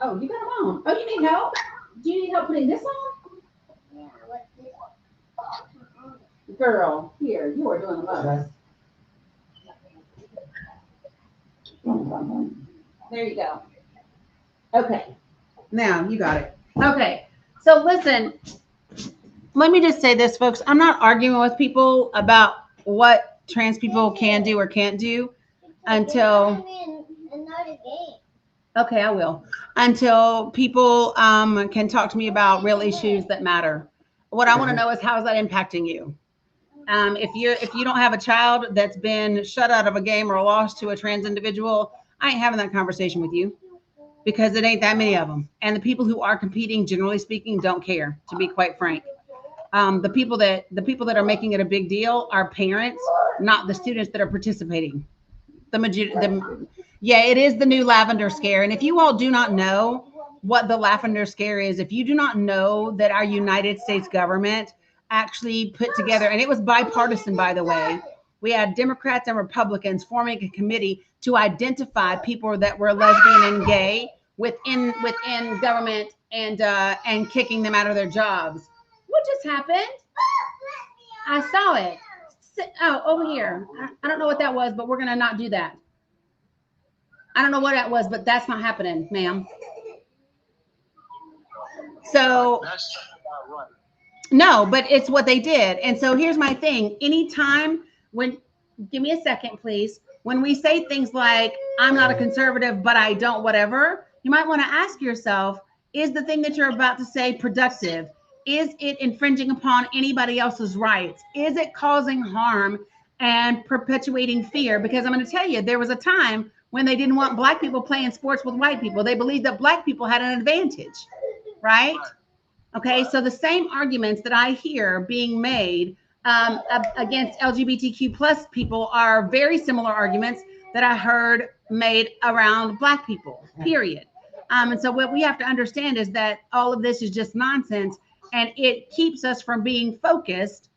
Oh, you got them on. Oh, you need help? Do you need help putting this on? Girl, here, you are doing the most. There you go. Okay. Now you got it. Okay. So listen, let me just say this, folks. I'm not arguing with people about what trans people can do or can't do until. Okay, I will. Until people can talk to me about real issues that matter. What I want to know is, how is that impacting you? If you don't have a child that's been shut out of a game or lost to a trans individual, I ain't having that conversation with you, because it ain't that many of them. And the people who are competing, generally speaking, don't care, to be quite frank. The people that are making it a big deal are parents, not the students that are participating. Yeah, it is the new lavender scare. And if you all do not know what the lavender scare is, if you do not know that our United States government actually put together, and it was bipartisan, by the way, we had Democrats and Republicans forming a committee to identify people that were lesbian and gay within government, and kicking them out of their jobs. What just happened? I saw it. Oh, over here. I don't know what that was, but we're gonna not do that. I don't know what that was, but that's not happening, ma'am. So no, but it's what they did. And so here's my thing. Anytime give me a second, please. When we say things like, I'm not a conservative, but I don't whatever, you might want to ask yourself, is the thing that you're about to say productive? Is it infringing upon anybody else's rights? Is it causing harm and perpetuating fear? Because I'm going to tell you, there was a time when they didn't want black people playing sports with white people. They believed that black people had an advantage, right? Okay, so the same arguments that I hear being made against LGBTQ plus people are very similar arguments that I heard made around black people, period. And so what we have to understand is that all of this is just nonsense, and it keeps us from being focused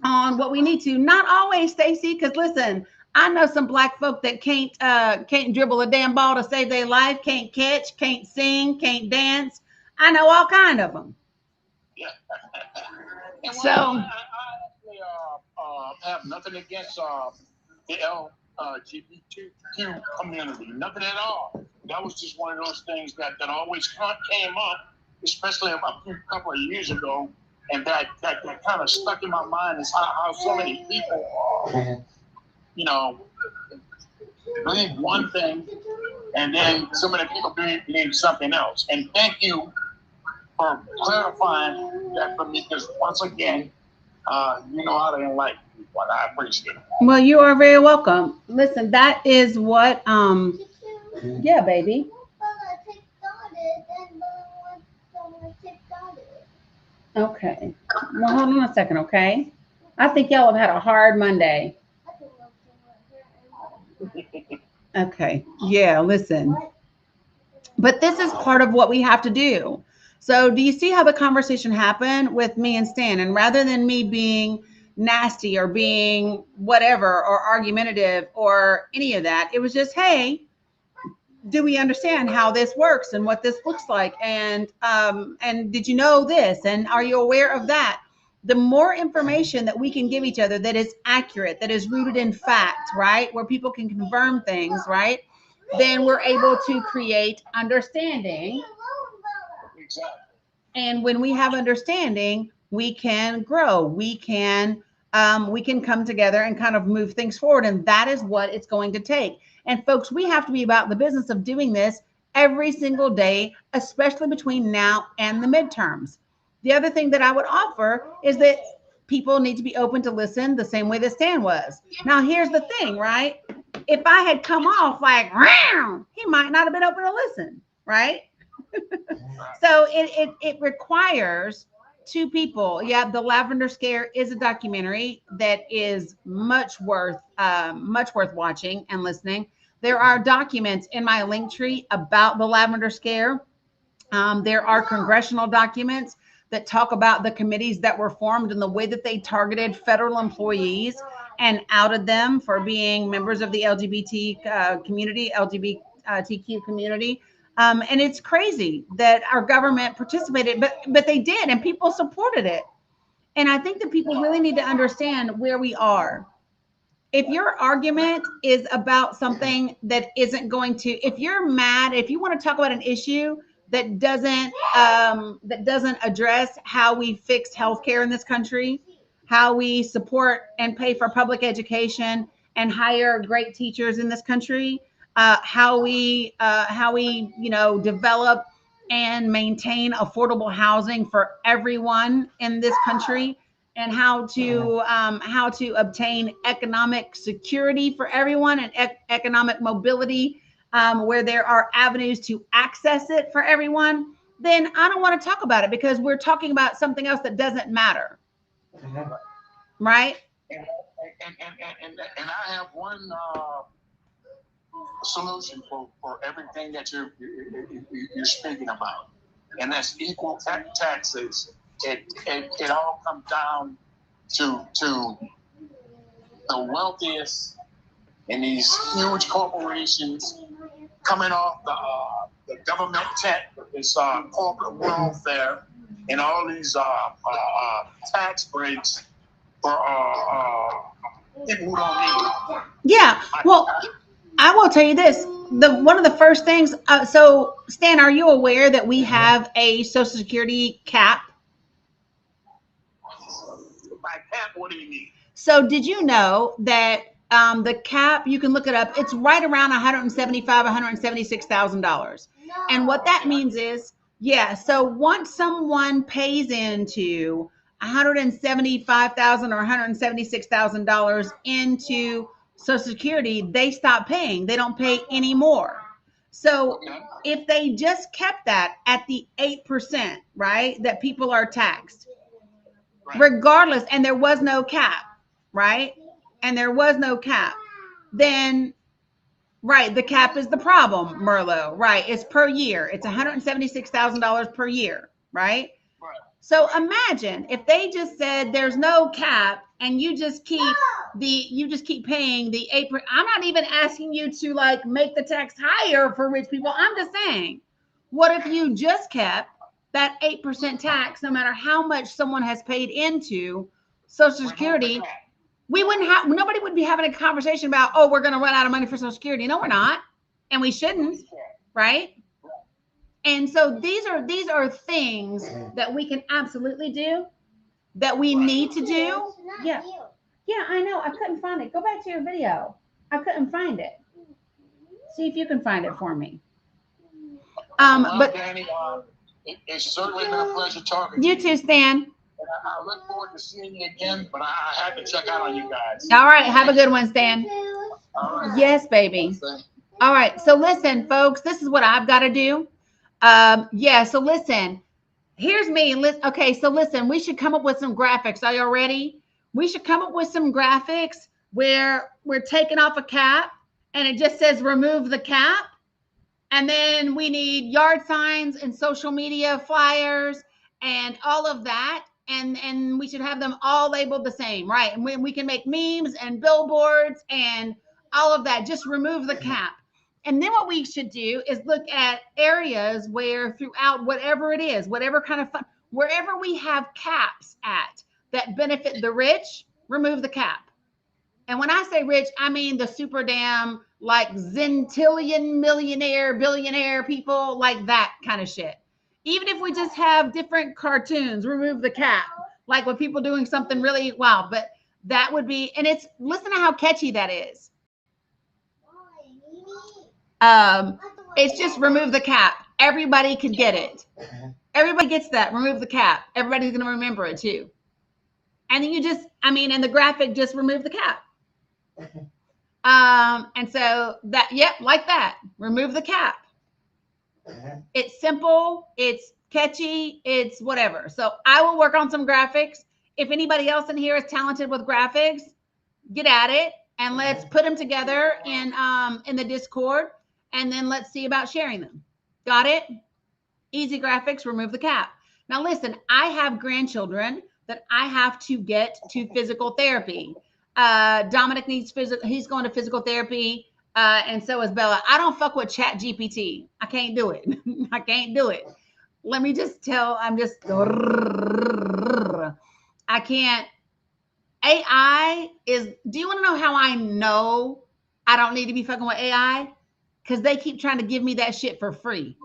on what we need to. Not always, Stacey, because listen, I know some black folk that can't dribble a damn ball to save their life, can't catch, can't sing, can't dance. I know all kind of them. Yeah. So I actually have nothing against the LGBTQ community, nothing at all. That was just one of those things that always came up, especially a couple of years ago, and that kind of stuck in my mind, is how so many people, believe one thing, and then so many people believe something else. And thank you for clarifying that for me, because once again, you know how to enlighten people, and I appreciate it. Well, you are very welcome. Listen, that is what, yeah, baby. Okay. Well, hold on a second, okay? I think y'all have had a hard Monday. Okay. Yeah, listen. But this is part of what we have to do. So, do you see how the conversation happened with me and Stan? And rather than me being nasty or being whatever or argumentative or any of that, it was just, hey, do we understand how this works and what this looks like? And did you know this? And are you aware of that? The more information that we can give each other that is accurate, that is rooted in fact, right? Where people can confirm things, right? Then we're able to create understanding. Exactly. And when we have understanding, we can grow. We can come together and kind of move things forward. And that is what it's going to take. And folks, we have to be about the business of doing this every single day, especially between now and the midterms. The other thing that I would offer is that people need to be open to listen the same way that Stan was. Now, here's the thing, right? If I had come off like, round, he might not have been open to listen, right? So it requires two people. Yeah, the Lavender Scare is a documentary that is much worth watching and listening. There are documents in my link tree about the Lavender Scare. There are congressional documents that talk about the committees that were formed and the way that they targeted federal employees and outed them for being members of the LGBT community, LGBTQ community. And it's crazy that our government participated, but they did, and people supported it. And I think that people really need to understand where we are. If your argument is about something that isn't going to, if you're mad, if you want to talk about an issue that doesn't address how we fix healthcare in this country, how we support and pay for public education and hire great teachers in this country, how we develop and maintain affordable housing for everyone in this country, and how to obtain economic security for everyone and economic mobility, where there are avenues to access it for everyone, then I don't want to talk about it because we're talking about something else that doesn't matter. Right? And I have one solution for everything that you're speaking about, and that's equal taxes. It all comes down to the wealthiest and these huge corporations coming off the government tent with this corporate welfare and all these tax breaks for people who don't need it. Yeah. Well, I will tell you this. One of the first things. So, Stan, are you aware that we have a Social Security cap? By cap, what do you mean? So, did you know that the cap? You can look it up. It's right around $176,000. And what that means is, yeah. So once someone pays into $175,000 or $176,000 into Social Security, they stop paying. They don't pay anymore. So if they just kept that at the 8%, right, that people are taxed, regardless, and there was no cap, right? And there was no cap, then, right, the cap is the problem, Merlot, right? It's per year. It's $176,000 per year, right? So imagine if they just said there's no cap and you just keep paying the 8%. I'm not even asking you to like make the tax higher for rich people. I'm just saying, what if you just kept that 8% tax no matter how much someone has paid into Social Security? Nobody would be having a conversation about, oh, we're going to run out of money for Social Security. No, we're not. And we shouldn't, right? And so these are things that we can absolutely do, that we need to do. Yeah. Yeah, I know. I couldn't find it. Go back to your video. I couldn't find it. See if you can find it for me. But Danny, it's certainly been a pleasure talking to you too, Stan. I look forward to seeing you again, but I had to check out on you guys. All right. Have a good one, Stan. Right. Yes, baby. All right. So listen, folks, this is what I've got to do. So listen, here's me. Okay. So listen, we should come up with some graphics. Are y'all ready? We should come up with some graphics where we're taking off a cap and it just says remove the cap. And then we need yard signs and social media flyers and all of that. And we should have them all labeled the same, right? And we can make memes and billboards and all of that. Just remove the cap. And then what we should do is look at areas where throughout whatever it is, whatever kind of fun, wherever we have caps at that benefit the rich, remove the cap. And when I say rich, I mean the super damn like zentillion millionaire, billionaire people, like that kind of shit. Even if we just have different cartoons, remove the cap. Like with people doing something really wow, but that would be, and it's, listen to how catchy that is. It's just remove the cap. Everybody could get it. Everybody gets that. Remove the cap. Everybody's going to remember it too. And then you just, I mean, and the graphic, just remove the cap. And so that, yep, like that. Remove the cap. It's simple. It's catchy. It's whatever. So I will work on some graphics. If anybody else in here is talented with graphics, get at it and let's put them together in the Discord, and then let's see about sharing them. Got it? Easy graphics, remove the cap. Now listen, I have grandchildren that I have to get to physical therapy. Dominic needs physical, he's going to physical therapy, and so is Bella. I don't fuck with Chat GPT. I can't do it. I can't do it. Let me just tell, I can't. AI is, do you want to know how I know I don't need to be fucking with AI? Because they keep trying to give me that shit for free.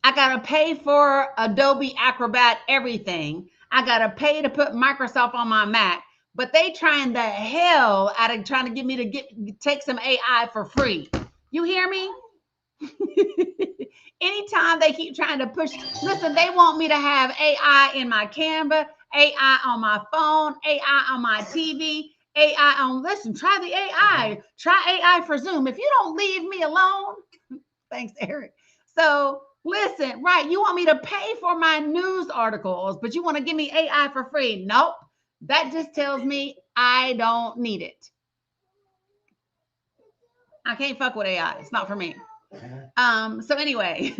I got to pay for Adobe Acrobat, everything. I got to pay to put Microsoft on my Mac, but they trying the hell out of trying to get me to take some AI for free. You hear me? Anytime they keep trying to push, listen, they want me to have AI in my Canva, AI on my phone, AI on my TV, AI on, listen, try the AI, try AI for Zoom. If you don't leave me alone, thanks, Eric. So listen, right, you want me to pay for my news articles, but you want to give me AI for free. Nope. That just tells me I don't need it. I can't fuck with AI. It's not for me. So anyway,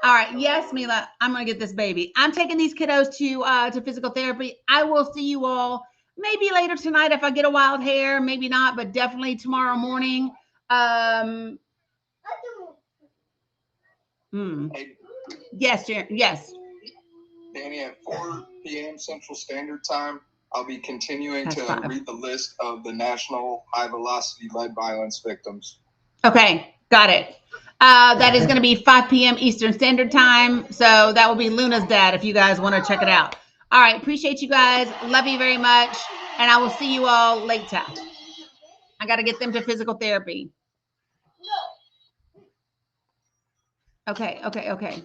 all right. Yes, Mila, I'm going to get this baby. I'm taking these kiddos to physical therapy. I will see you all maybe later tonight if I get a wild hair, maybe not, but definitely tomorrow morning. Yes, yes. Danny, at 4 p.m. Central Standard Time, I'll be continuing to read the list of the national high-velocity lead violence victims. Okay, got it. That is going to be 5 p.m. Eastern Standard Time. So that will be Luna's dad if you guys want to check it out. All right, appreciate you guys. Love you very much. And I will see you all later. I got to get them to physical therapy. Okay. Okay.